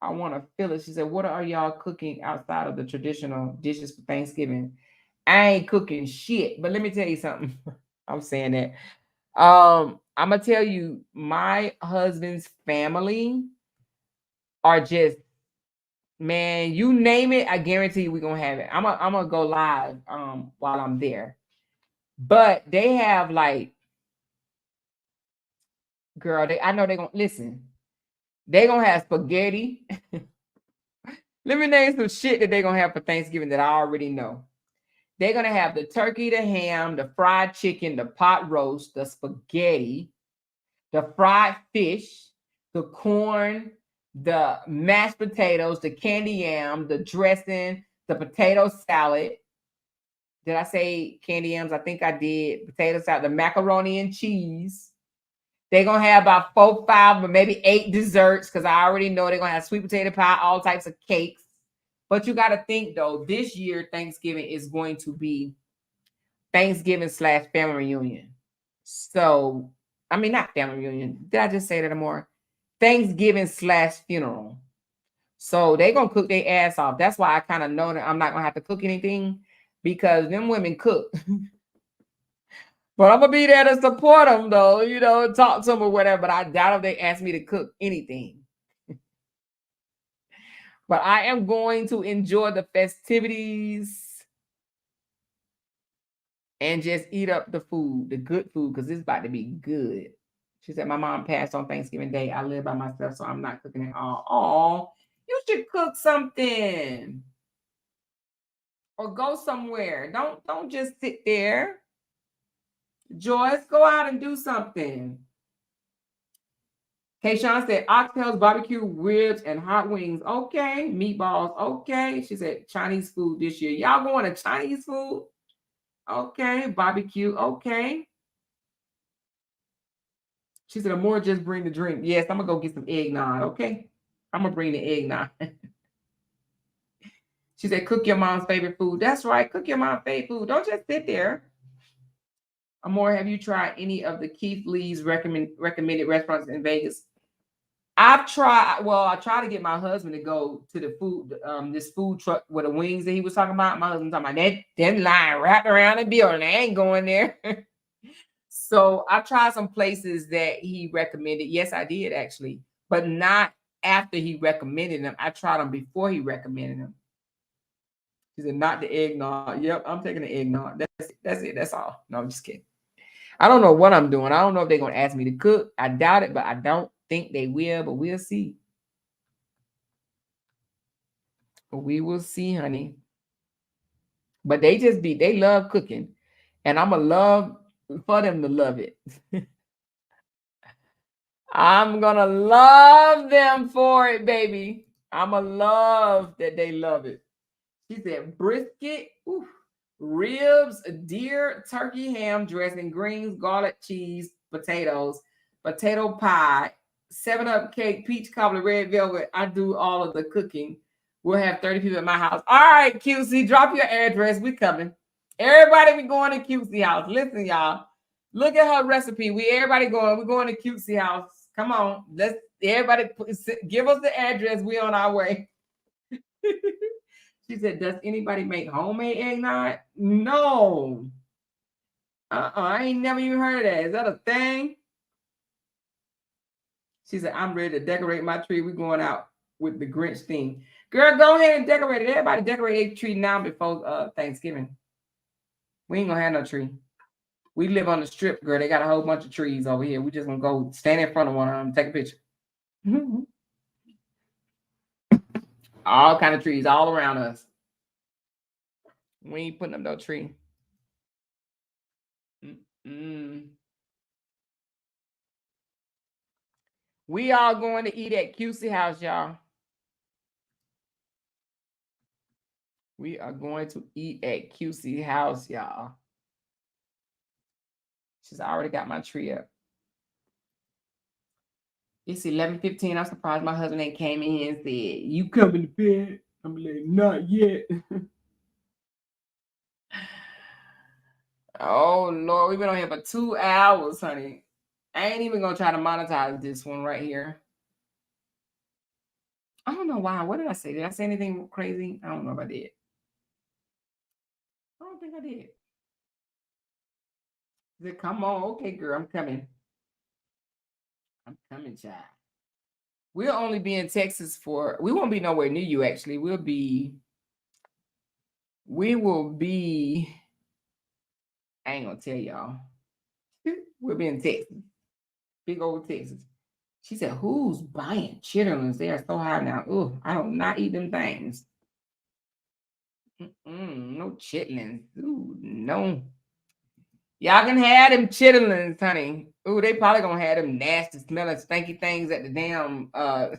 I want to feel it. She said, what are y'all cooking outside of the traditional dishes for Thanksgiving? I ain't cooking shit. But let me tell you something. I'm saying that. I'm gonna tell you, my husband's family are just, man, you name it, I guarantee you we're gonna have it. I'm gonna go live while I'm there. But they have like, girl, I know they're gonna listen. They're gonna have spaghetti. Let me name some shit that they're gonna have for Thanksgiving that I already know. They're gonna have the turkey, the ham, the fried chicken, the pot roast, the spaghetti, the fried fish, the corn, the mashed potatoes, the candy yam, the dressing, the potato salad. Did I say candy yams? I think I did. Potato salad, the macaroni and cheese. They're gonna have about 4, 5, or maybe 8 desserts because I already know they're gonna have sweet potato pie, all types of cakes. But you got to think though, this year Thanksgiving is going to be Thanksgiving/family reunion. So, I mean, not family reunion. Did I just say that more? Thanksgiving/funeral. So they gonna cook their ass off. That's why I kind of know that I'm not gonna have to cook anything because them women cook. But I'm gonna be there to support them though, you know, talk to them or whatever. But I doubt if they ask me to cook anything. But I am going to enjoy the festivities and just eat up the food, the good food, because it's about to be good. She said, my mom passed on Thanksgiving Day. I live by myself, so I'm not cooking at all. Oh, you should cook something. Or go somewhere. Don't just sit there. Joyce, go out and do something. Kayshawn said, oxtails, barbecue, ribs, and hot wings. Okay. Meatballs. Okay. She said, Chinese food this year. Y'all going to Chinese food? Okay. Barbecue. Okay. She said, Amoira, just bring the drink. Yes, I'm going to go get some eggnog. Okay. I'm going to bring the eggnog. She said, cook your mom's favorite food. That's right. Cook your mom's favorite food. Don't just sit there. Amoira, have you tried any of the Keith Lee's recommended restaurants in Vegas? I try to get my husband to go to the food, this food truck with the wings that he was talking about. My husband talking about that line wrapped around the building. I ain't going there. So I tried some places that he recommended. Yes, I did actually, but not after he recommended them. I tried them before he recommended them. He said, not the eggnog. Yep, I'm taking the eggnog. That's it. That's all. No, I'm just kidding. I don't know what I'm doing. I don't know if they're gonna ask me to cook. I doubt it, but I don't think they will, but we'll see. But we will see, honey. But they love cooking. And I'ma love for them to love it. I'm gonna love them for it, baby. I'ma love that they love it. She said brisket, oof, ribs, deer, turkey, ham dressing, greens, garlic, cheese, potatoes, potato pie, 7-Up cake, peach cobbler, red velvet. I do all of the cooking. We'll have 30 people at my house. All right, QC, drop your address. We coming. Everybody be going to QC house. Listen, y'all. Look at her recipe. Everybody going. We're going to QC house. Come on. Let's everybody give us the address. We on our way. She said, does anybody make homemade eggnog? No. I ain't never even heard of that. Is that a thing? She said, I'm ready to decorate my tree. We're going out with the Grinch theme. Girl, go ahead and decorate it. Everybody decorate a tree now before Thanksgiving. We ain't gonna have no tree. We live on the strip, girl. They got a whole bunch of trees over here. We just gonna go stand in front of one of them, take a picture. All kind of trees all around us. We ain't putting up no tree. Mm-mm. We all going to eat at QC house, y'all. We are going to eat at QC house, y'all. She's already got my tree up. It's 11:15. I'm surprised my husband ain't came in and said, you coming to bed? I'm like, not yet. Oh, Lord. We've been on here for 2 hours, honey. I ain't even going to try to monetize this one right here. I don't know why. What did I say? Did I say anything crazy? I don't know if I did. I don't think I did. I said, come on. Okay, girl. I'm coming. I'm coming, child. We'll only be in Texas we won't be nowhere near you, actually. We will be, I ain't gonna tell y'all. We'll be in Texas. Big old Texas. She said, who's buying chitterlings? They are so high now. Oh, I don't not eat them things. No chitlins. Ooh, no. Y'all can have them chitterlings, honey. Ooh, they probably gonna have them nasty, smelling, stinky things at the damn. I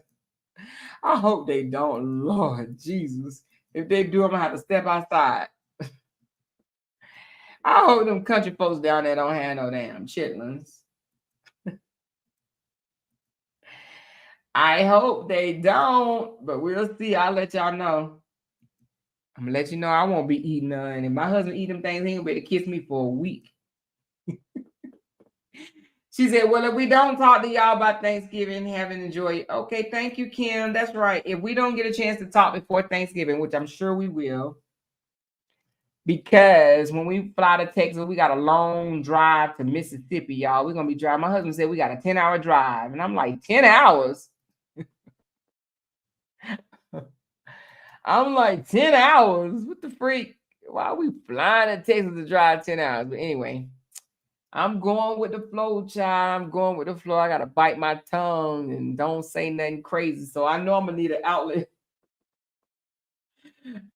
hope they don't, Lord Jesus. If they do, I'm gonna have to step outside. I hope them country folks down there don't have no damn chitlins. I hope they don't, but we'll see. I'll let y'all know. I'm gonna let you know I won't be eating none. If my husband eat them things, he ain't gonna be able to kiss me for a week. She said, well, if we don't talk to y'all about Thanksgiving, have an enjoy. Okay, thank you, Kim. That's right. If we don't get a chance to talk before Thanksgiving, which I'm sure we will, because when we fly to Texas, we got a long drive to Mississippi, y'all. We're gonna be driving. My husband said we got a 10-hour drive, and I'm like, 10 hours. I'm like, 10 hours? What the freak? Why are we flying to Texas to drive 10 hours? But anyway, I'm going with the flow, child. I'm going with the flow. I gotta bite my tongue and don't say nothing crazy. So I know I'm gonna need an outlet.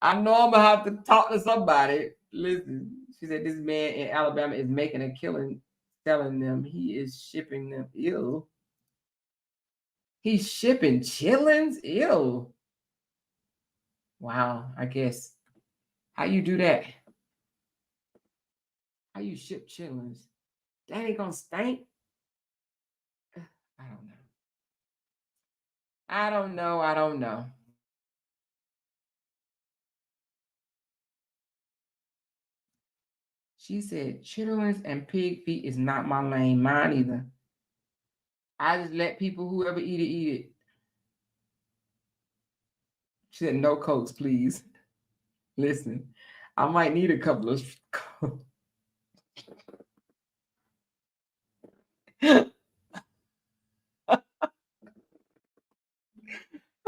I know I'm gonna have to talk to somebody. Listen, she said this man in Alabama is making a killing selling them. He is shipping them. Ew. He's shipping chillins? Ew. Wow, I guess. How you do that? How you ship chillins? That ain't gonna stink. I don't know. I don't know. I don't know. She said chitlins and pig feet is not my lane. Mine either. I just let people, whoever eat it, eat it. She said, no Cokes, please. Listen, I might need a couple of Cokes.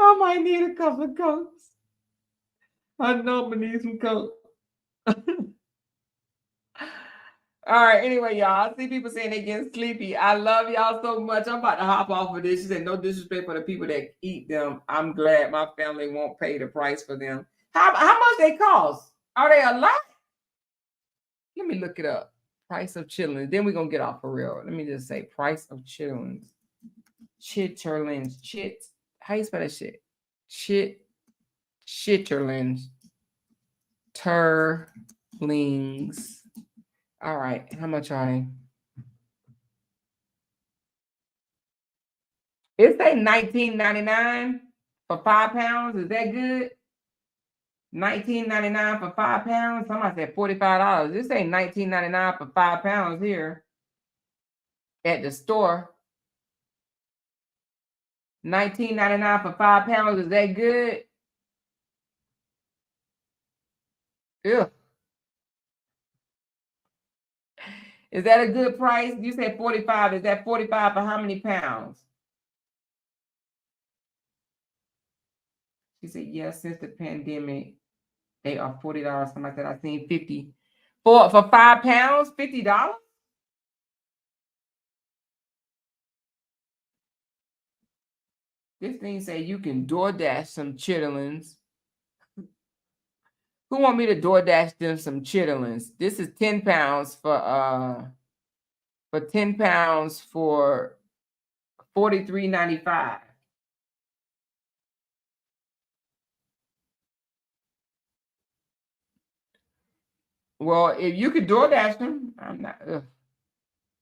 I might need a couple of Cokes. I know I'm gonna need some Coke. All right, anyway, y'all. I see people saying they getting sleepy. I love y'all so much. I'm about to hop off of this. She said, no disrespect for the people that eat them. I'm glad my family won't pay the price for them. How much they cost? Are they a lot? Let me look it up. Price of chitlins. Then we're going to get off for real. Let me just say price of chitlins. Chitterlings. Chit. How you spell that shit? Chitterlings. Turlings. All right. How much are they? It say $19.99 for 5 pounds. Is that good? $19.99 for 5 pounds. Somebody said $45. This ain't $19.99 for 5 pounds here at the store. $19.99 for 5 pounds. Is that good? Ew. Is that a good price? You said 45. Is that 45 for how many pounds? She said, yes, since the pandemic, they are $40. Something like that. I seen 50. For 5 pounds, $50? This thing say you can DoorDash some chitterlings. Who want me to DoorDash them some chitterlings? This is 10 pounds for 10 pounds for $43.95. Well, if you could DoorDash them, I'm not. Ugh.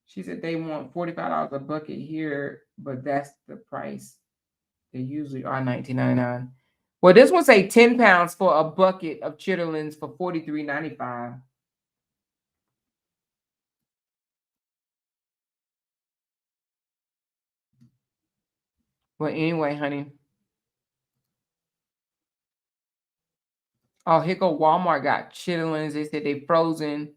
She said they want $45 a bucket here, but that's the price. They usually are $19.99. Well, this one say 10 pounds for a bucket of chitterlings for $43.95. Well, anyway, honey. Oh, here go Walmart got chitterlings. They said they frozen.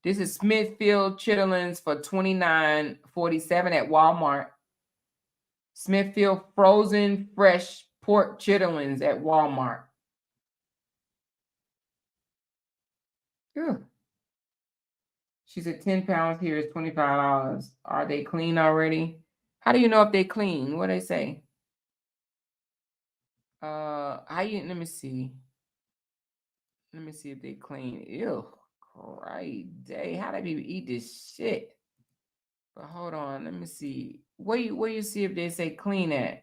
This is Smithfield chitterlings for $29.47 at Walmart. Smithfield frozen fresh pork chitterlings at Walmart. Ew. She said 10 pounds here is $25. Are they clean already? How do you know if they clean? What they say? Let me see. Let me see if they clean. Ew. Cray. How do people eat this shit? But hold on, let me see. Where you see if they say clean at?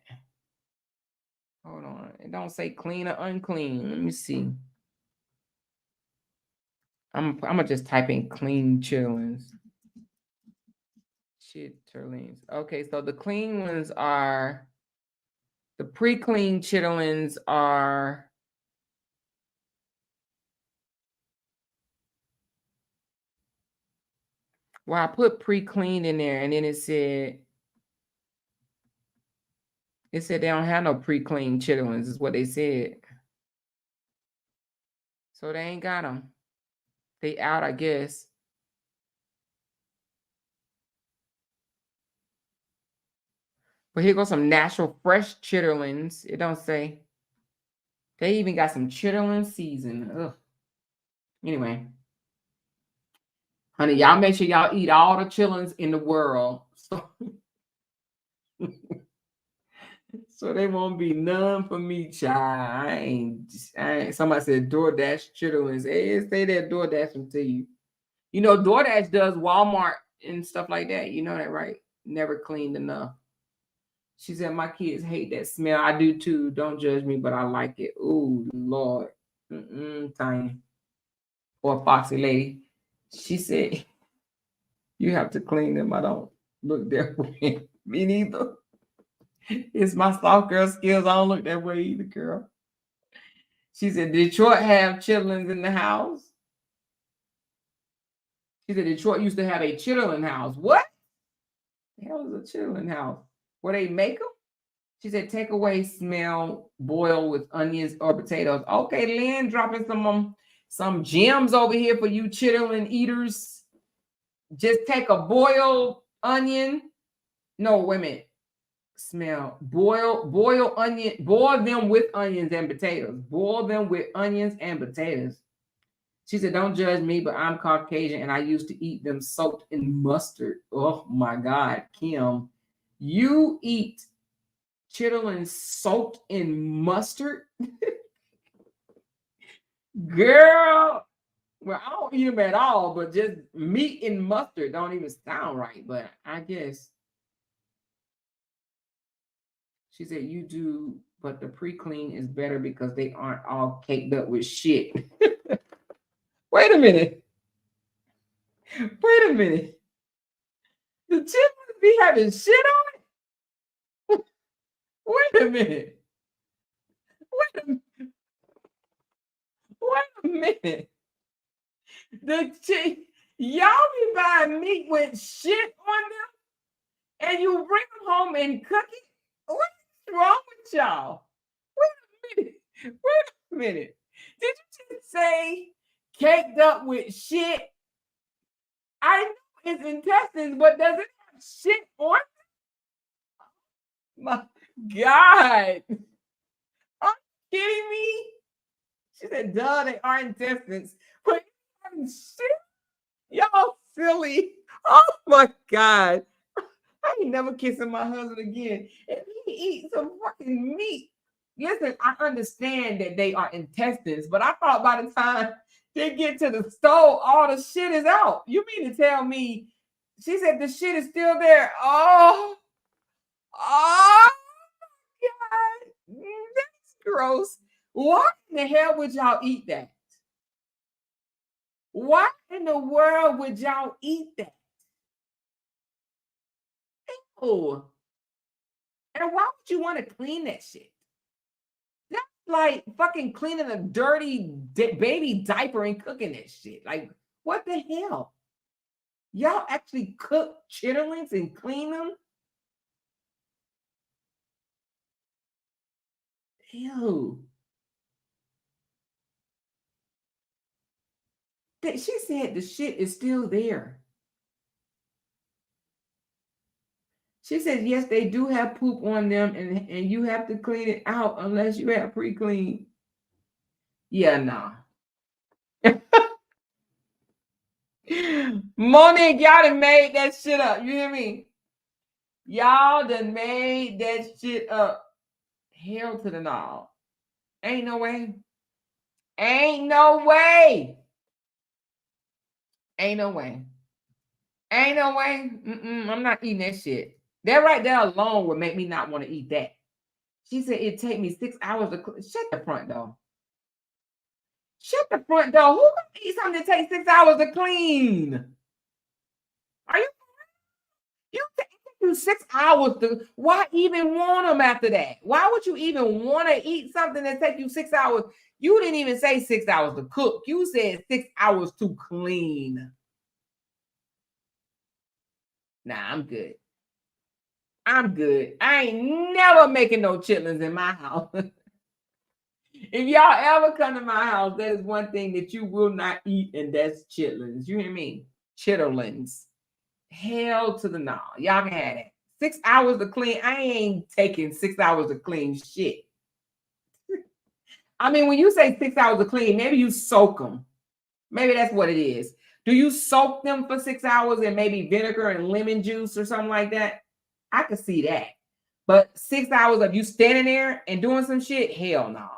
Hold on. It don't say clean or unclean. Let me see. I'm gonna just type in clean chitterlings. Chitterlings. Okay, so the clean ones are the pre-clean chitterlings are well, I put pre-cleaned in there and then it said they don't have no pre-cleaned chitterlings, is what they said. So they ain't got them. They out, I guess. But here goes some natural fresh chitterlings. It don't say. They even got some chitterling season. Ugh. Anyway. Honey, y'all make sure y'all eat all the chitterlings in the world. So there won't be none for me, child. I ain't. Somebody said DoorDash chitterlings. Hey, say that DoorDash them to you. You know, DoorDash does Walmart and stuff like that. You know that, right? Never cleaned enough. She said, my kids hate that smell. I do too. Don't judge me, but I like it. Ooh, Lord. Tiny. Or Foxy Lady. She said, you have to clean them. I don't look that way. Me neither. It's my soft girl skills. I don't look that way either, girl. She said, Detroit have chitlins in the house. She said, Detroit used to have a chitlin house. What? The hell is a chitlin house? where they make them. She said, take away smell, boil with onions or potatoes. Okay, Lynn, dropping some gems over here for you chitlin eaters. Just take a boiled onion. No, wait a minute. Smell. Boil onion. Boil them with onions and potatoes. Boil them with onions and potatoes. She said, don't judge me, but I'm Caucasian and I used to eat them soaked in mustard. Oh my God, Kim. You eat chitlins soaked in mustard? Girl, well, I don't eat them at all, but just meat and mustard don't even sound right, but I guess. She said, you do, but the pre-clean is better because they aren't all caked up with shit. Wait a minute. Wait a minute. The chitlins be having shit on it? Wait a minute. Wait a minute. Y'all be buying meat with shit on them and you bring them home and cook it? What's wrong with y'all? Wait a minute. Wait a minute. Did you just say caked up with shit? I know it's intestines, but does it have shit on it? My God. Are you kidding me? She said, duh, they are intestines. But shit, y'all silly. Oh my God. I ain't never kissing my husband again. If he eats some fucking meat. Listen, I understand that they are intestines, but I thought by the time they get to the stove, all the shit is out. You mean to tell me, she said the shit is still there. Oh, God. That's gross. Why in the hell would y'all eat that? Why in the world would y'all eat that? Ew. And why would you want to clean that shit? That's like fucking cleaning a dirty baby diaper and cooking that shit. Like, what the hell? Y'all actually cook chitterlings and clean them? Ew. She said the shit is still there. She said, yes, they do have poop on them and you have to clean it out unless you have pre-clean. Yeah, nah. Monique, y'all done made that shit up. You hear me? Y'all done made that shit up. Hell to the no. Ain't no way. Ain't no way. Ain't no way. Ain't no way. I'm not eating that shit. That right there alone would make me not want to eat that. She said it'd take me 6 hours to shut the front door. Shut the front door. Who gonna eat something that takes 6 hours to clean? Are you? You take you 6 hours to. Why even want them after that? Why would you even want to eat something that takes you 6 hours? You didn't even say 6 hours to cook. You said 6 hours to clean. Nah, I'm good. I'm good. I ain't never making no chitlins in my house. If y'all ever come to my house, that is one thing that you will not eat, and that's chitlins. You hear me? Chitterlings. Hell to the no. Y'all can have it. 6 hours to clean. I ain't taking 6 hours to clean shit. I mean, when you say 6 hours to clean, maybe you soak them. Maybe that's what it is. Do you soak them for 6 hours in maybe vinegar and lemon juice or something like that? I could see that. But 6 hours of you standing there and doing some shit, hell no.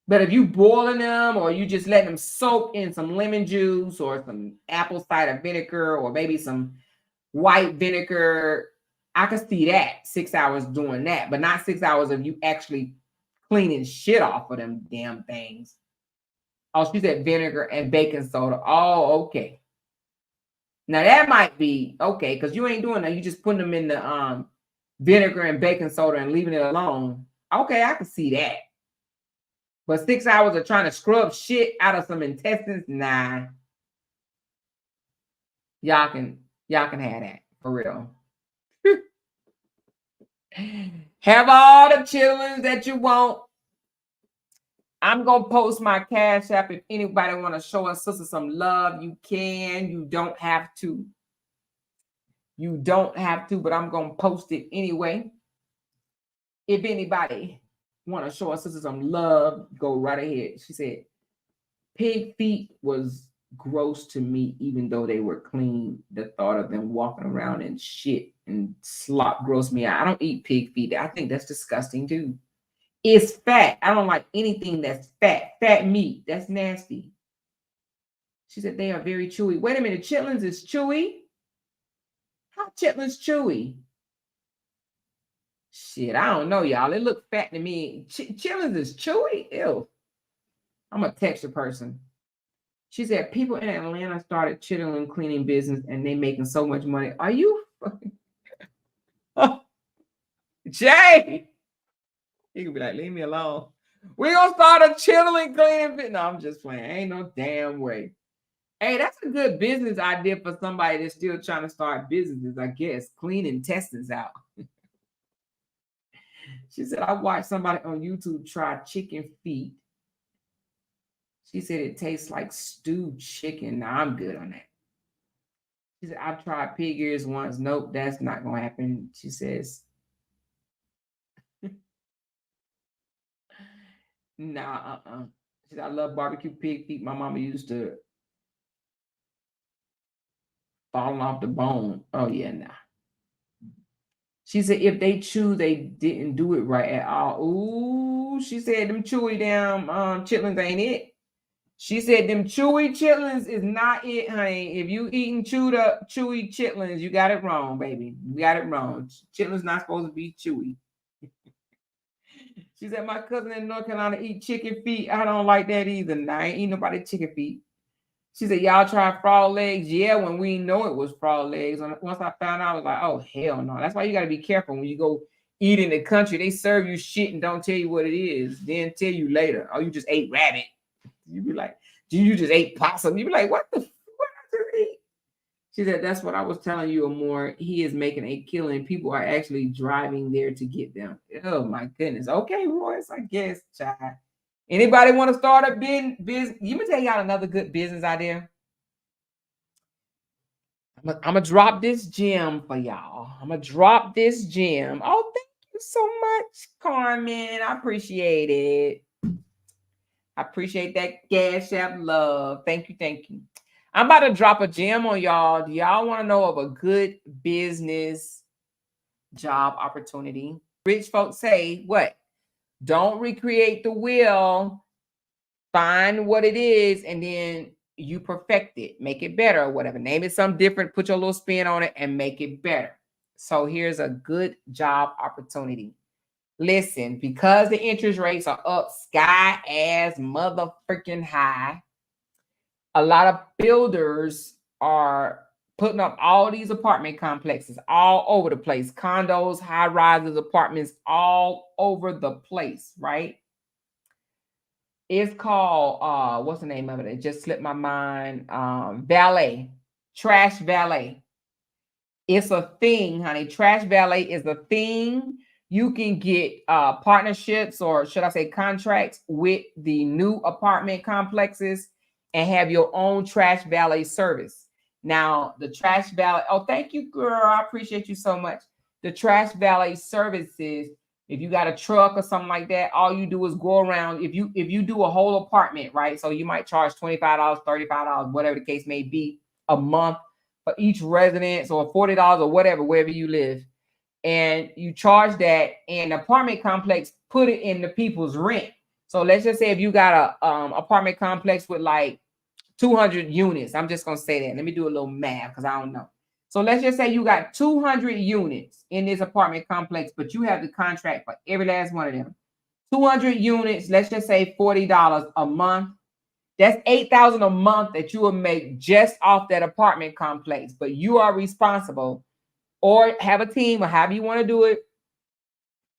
But if you boiling them or you just letting them soak in some lemon juice or some apple cider vinegar or maybe some white vinegar, I could see that 6 hours doing that, but not 6 hours of you actually cleaning shit off of them damn things. Oh, she said vinegar and baking soda. Oh, okay. Now that might be okay because you ain't doing that. You just putting them in the vinegar and baking soda and leaving it alone. Okay, I can see that. But 6 hours of trying to scrub shit out of some intestines, nah. Y'all can have that for real. Have all the chillings that you want. I'm gonna post my Cash App. If anybody want to show us sister some love, you can. You don't have to. You don't have to, but I'm gonna post it anyway. If anybody want to show us sister some love, go right ahead. She said, pig feet was gross to me, even though they were clean. The thought of them walking around in shit and slop grossed me out. I don't eat pig feet. I think that's disgusting too. It's fat. I don't like anything that's fat. Fat meat. That's nasty. She said they are very chewy. Wait a minute. Chitlins is chewy? How chitlins chewy? Shit, I don't know, y'all. It look fat to me. Chitlins is chewy? Ew. I'm a texture person. She said people in Atlanta started chitlin cleaning business and they making so much money. Are you fucking... Oh. Jay? He could be like, leave me alone. We gonna start a chitlin cleaning business. No, I'm just playing. Ain't no damn way. Hey, that's a good business idea for somebody that's still trying to start businesses, I guess. Cleaning intestines out. She said, I watched somebody on YouTube try chicken feet. She said it tastes like stewed chicken. Now I'm good on that. She said, I've tried pig ears once. Nope, that's not going to happen. She says, nah, She said, I love barbecue pig feet. My mama used to falling off the bone. Oh, yeah, nah. She said, if they chew, they didn't do it right at all. Ooh, she said, them chewy damn chitlins ain't it. She said them chewy chitlins is not it, honey. If you eating chewed up chewy chitlins, you got it wrong, baby. You got it wrong. Chitlins not supposed to be chewy. She said, my cousin in North Carolina eat chicken feet. I don't like that either. Nah, I ain't eat nobody chicken feet. She said, y'all try frog legs? Yeah, when we know it was frog legs. Once I found out, I was like, oh, hell no. That's why you got to be careful when you go eat in the country. They serve you shit and don't tell you what it is. Then tell you later, oh, you just ate rabbit. You be like, you just ate possum. You be like, what the fuck did I eat? She said, that's what I was telling you, Amoira. He is making a killing. People are actually driving there to get them. Oh, my goodness. Okay, Royce, I guess, child. Anybody want to start a business? Let me tell y'all another good business idea. I'm going to drop this gem for y'all. I'm going to drop this gem. Oh, thank you so much, Carmen. I appreciate it. I appreciate that Cash App love. Thank you. Thank you. I'm about to drop a gem on y'all. Do y'all want to know of a good business job opportunity? Rich folks say, what? Don't recreate the wheel. Find what it is, and then you perfect it. Make it better or whatever. Name it something different. Put your little spin on it and make it better. So here's a good job opportunity. Listen, because the interest rates are up sky ass motherfucking high, a lot of builders are putting up all these apartment complexes all over the place. Condos, high rises, apartments all over the place, right? It's called, what's the name of it? It just slipped my mind. Valet, trash valet. It's a thing, honey. Trash valet is a thing. You can get partnerships, or should I say contracts, with the new apartment complexes and have your own trash valet service. Now, the trash valet, oh, thank you, girl. I appreciate you so much. The trash valet services, if you got a truck or something like that, all you do is go around. If you do a whole apartment, right? So you might charge $25, $35, whatever the case may be, a month for each residence, or $40 or whatever, wherever you live. And you charge that, and the apartment complex put it in the people's rent. So let's just say if you got a apartment complex with like 200 units, I'm just going to say that. Let me do a little math because I don't know. So let's just say you got 200 units in this apartment complex, but you have the contract for every last one of them. 200 units, let's just say $40 a month. That's $8,000 a month that you will make just off that apartment complex. But you are responsible, or have a team, or however you want to do it,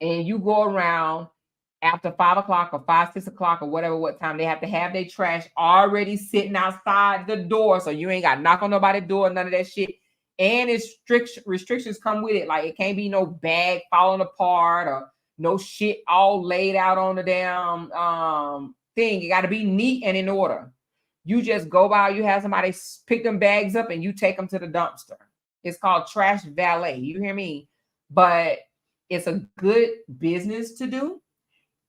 and you go around after 5 o'clock or 5, 6 o'clock or whatever, what time they have to have their trash already sitting outside the door. So you ain't got to knock on nobody's door, none of that shit. And it's restrictions come with it. Like it can't be no bag falling apart or no shit all laid out on the damn thing. It got to be neat and in order. You just go by, you have somebody pick them bags up and you take them to the dumpster. It's called trash valet. You hear me? But it's a good business to do.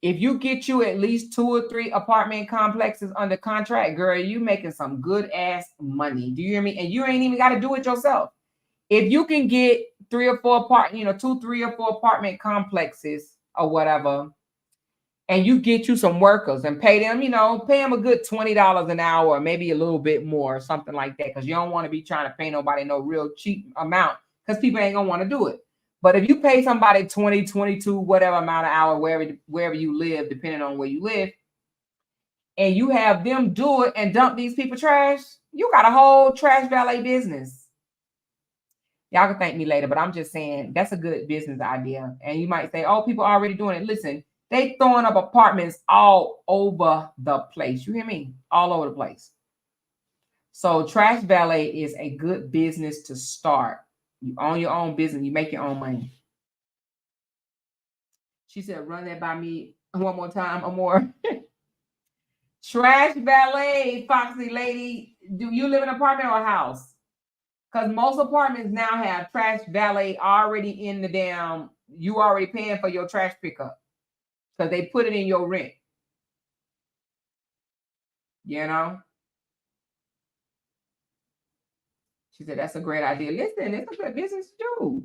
If you get you at least 2 or 3 apartment complexes under contract, girl, you making some good ass money. Do you hear me? And you ain't even got to do it yourself. If you can get 3 or 4 2, 3 or 4 apartment complexes or whatever, and you get you some workers and pay them, pay them a good $20 an hour, or maybe a little bit more, or something like that. Because you don't want to be trying to pay nobody no real cheap amount because people ain't gonna want to do it. But if you pay somebody 20, 22, whatever amount of hour, wherever you live, depending on where you live, and you have them do it and dump these people trash, you got a whole trash valet business. Y'all can thank me later, but I'm just saying that's a good business idea. And you might say, oh, people are already doing it. Listen, they throwing up apartments all over the place. You hear me? All over the place. So trash valet is a good business to start. You own your own business. You make your own money. She said, run that by me one more time, Amoira. Trash valet, Foxy lady. Do you live in an apartment or a house? Because most apartments now have trash valet already in the damn, you already paying for your trash pickup. Because they put it in your rent. You know? She said, that's a great idea. Listen, it's a good business to do.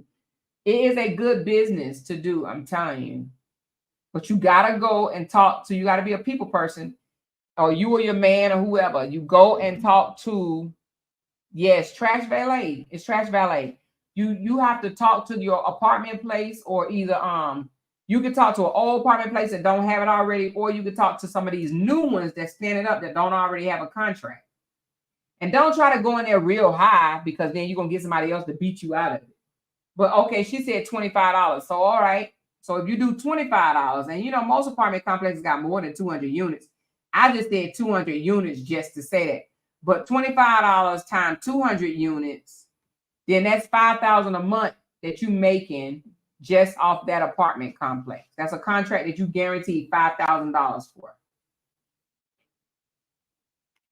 It is a good business to do, I'm telling you. But you got to go and talk to, you got to be a people person, or you or your man or whoever. You go and talk to, yes, trash valet. It's trash valet. You have to talk to your apartment place, or either you can talk to an old apartment place that don't have it already, or you can talk to some of these new ones that's standing up that don't already have a contract. And don't try to go in there real high, because then you're going to get somebody else to beat you out of it. But okay, she said $25. So all right. So if you do $25, and most apartment complexes got more than 200 units. I just said 200 units just to say that. But $25 times 200 units, then that's $5,000 a month that you making just off that apartment complex. That's a contract that you guaranteed $5,000 for.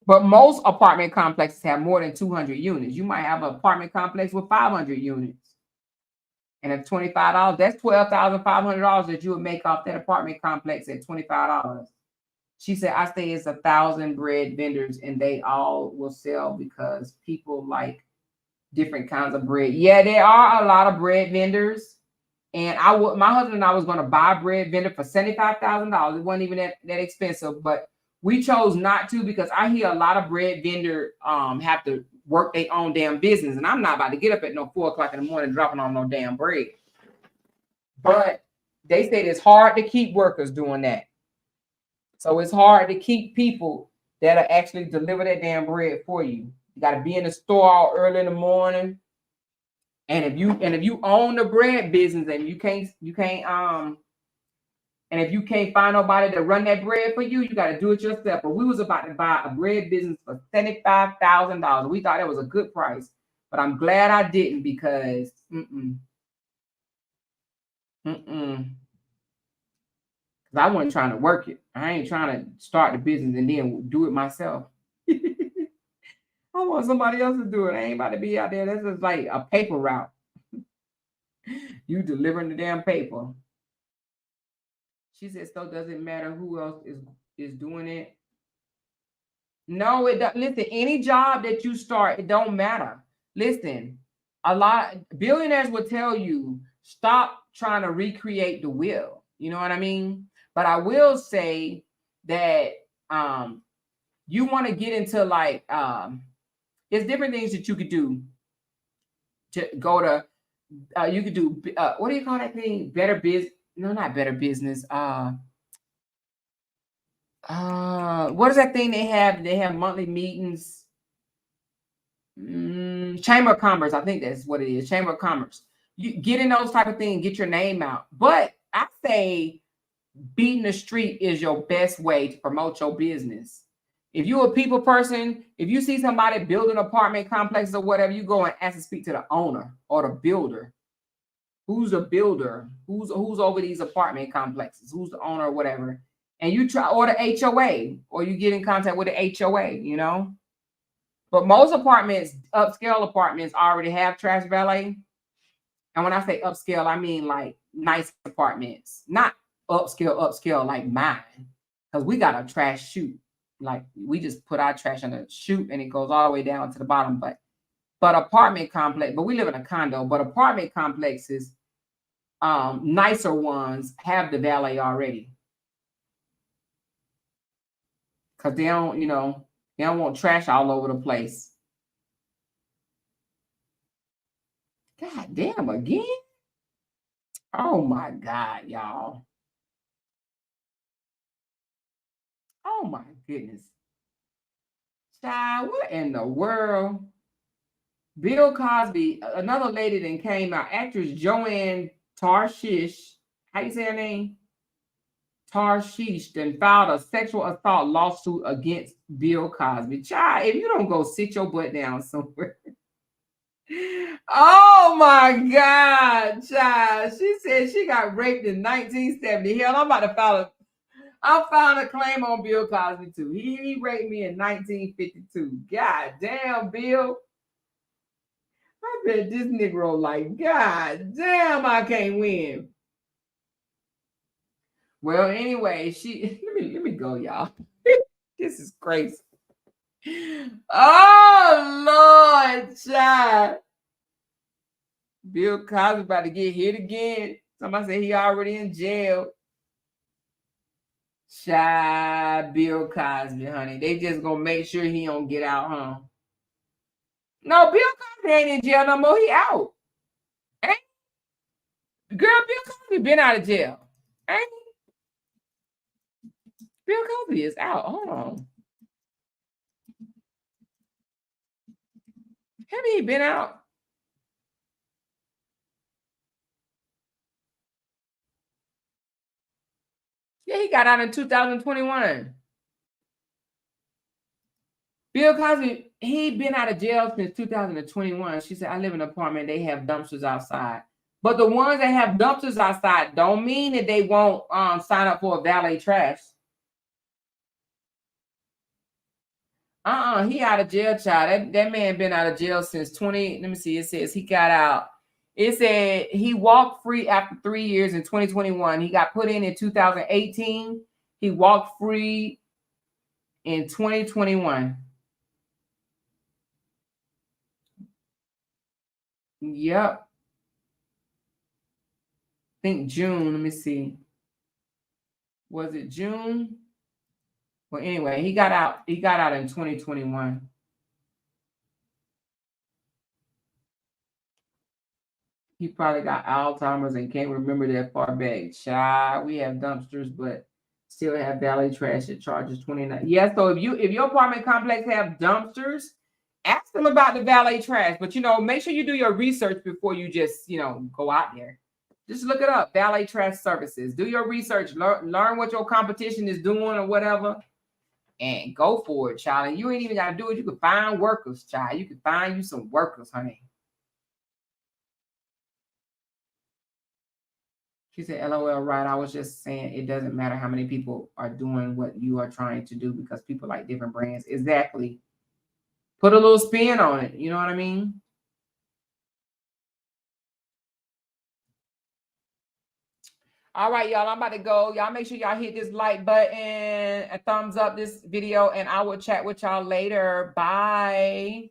But most apartment complexes have more than 200 units. You might have an apartment complex with 500 units. And at $25, that's $12,500 that you would make off that apartment complex at $25. She said, I say it's 1,000 bread vendors and they all will sell because people like different kinds of bread. Yeah, there are a lot of bread vendors. And my husband and I was going to buy a bread vendor for $75,000. It wasn't even that expensive, but we chose not to because I hear a lot of bread vendor have to work their own damn business. And I'm not about to get up at no 4 o'clock in the morning dropping on no damn bread. But they said it's hard to keep workers doing that. So it's hard to keep people that'll actually deliver that damn bread for you. You got to be in the store all early in the morning. And if you own the bread business and and if you can't find nobody to run that bread for you, you got to do it yourself. But we was about to buy a bread business for $75,000. We thought that was a good price, but I'm glad I didn't, because because I wasn't trying to work it. I ain't trying to start the business and then do it myself. I want somebody else to do it. I ain't about to be out there. This is like a paper route. You delivering the damn paper. She said, so does it matter who else is doing it? No, it doesn't. Listen, any job that you start, it don't matter. Listen, a lot of billionaires will tell you, stop trying to recreate the wheel. You know what I mean? But I will say that you want to get into like, there's different things that you could do to go to, you could do, what do you call that thing? Better business. No, not Better Business. What is that thing they have? They have monthly meetings. Chamber of Commerce. I think that's what it is. Chamber of Commerce. You get in those type of things, get your name out. But I say beating the street is your best way to promote your business. If you're a people person, if you see somebody building apartment complexes or whatever, you go and ask to speak to the owner or the builder. Who's the builder? Who's over these apartment complexes? Who's the owner or whatever? And you try, or the HOA, or you get in contact with the HOA, you know. But most apartments, upscale apartments, already have trash valet. And when I say upscale, I mean like nice apartments, not upscale like mine. Because we got a trash chute. Like we just put our trash in a chute and it goes all the way down to the bottom. But apartment complex, but we live in a condo, but apartment complexes, nicer ones have the valet already. Because they don't, you know, they don't want trash all over the place. God damn, again? Oh my God, y'all. Oh my goodness. Child, what in the world? Bill Cosby, another lady that came out, actress Joanne Tarshish. How you say her name? Tarshish then filed a sexual assault lawsuit against Bill Cosby. Child, if you don't go sit your butt down somewhere. Oh my God, child. She said she got raped in 1970. Hell, I'm filing a claim on Bill Cosby too. He raped me in 1952. God damn, Bill. I bet this Negro like, God damn, I can't win. Well, anyway, let me go, y'all. This is crazy. Oh Lord, child. Bill Cosby about to get hit again. Somebody said he already in jail. Child, Bill Cosby, honey. They just gonna make sure he don't get out, huh? No, Bill Cosby ain't in jail no more. He out. Ain't girl, Bill Cosby been out of jail. Ain't he? Bill Cosby is out. Hold on. Have he been out? Yeah, he got out in 2021. Bill Cosby, he been out of jail since 2021. She said, I live in an apartment. They have dumpsters outside. But the ones that have dumpsters outside don't mean that they won't sign up for a valet trash. He out of jail, child. That man been out of jail since 20. Let me see. It says he got out. It said he walked free after 3 years in 2021. He got put in 2018. He walked free in 2021. Yep. I think June. Let me see. Was it June? Well, anyway, he got out. He got out in 2021. He probably got Alzheimer's and can't remember that far back. Child, we have dumpsters, but still have valet trash that charges $29. Yeah, so if your apartment complex have dumpsters, ask them about the valet trash. But make sure you do your research before you just go out there. Just look it up, valet trash services. Do your research, learn what your competition is doing or whatever, and go for it, child. And you ain't even got to do it. You can find workers, child. You can find you some workers, honey. She said, LOL, right. I was just saying it doesn't matter how many people are doing what you are trying to do because people like different brands. Exactly. Put a little spin on it. You know what I mean? All right, y'all, I'm about to go. Y'all make sure y'all hit this like button and thumbs up this video, and I will chat with y'all later. Bye.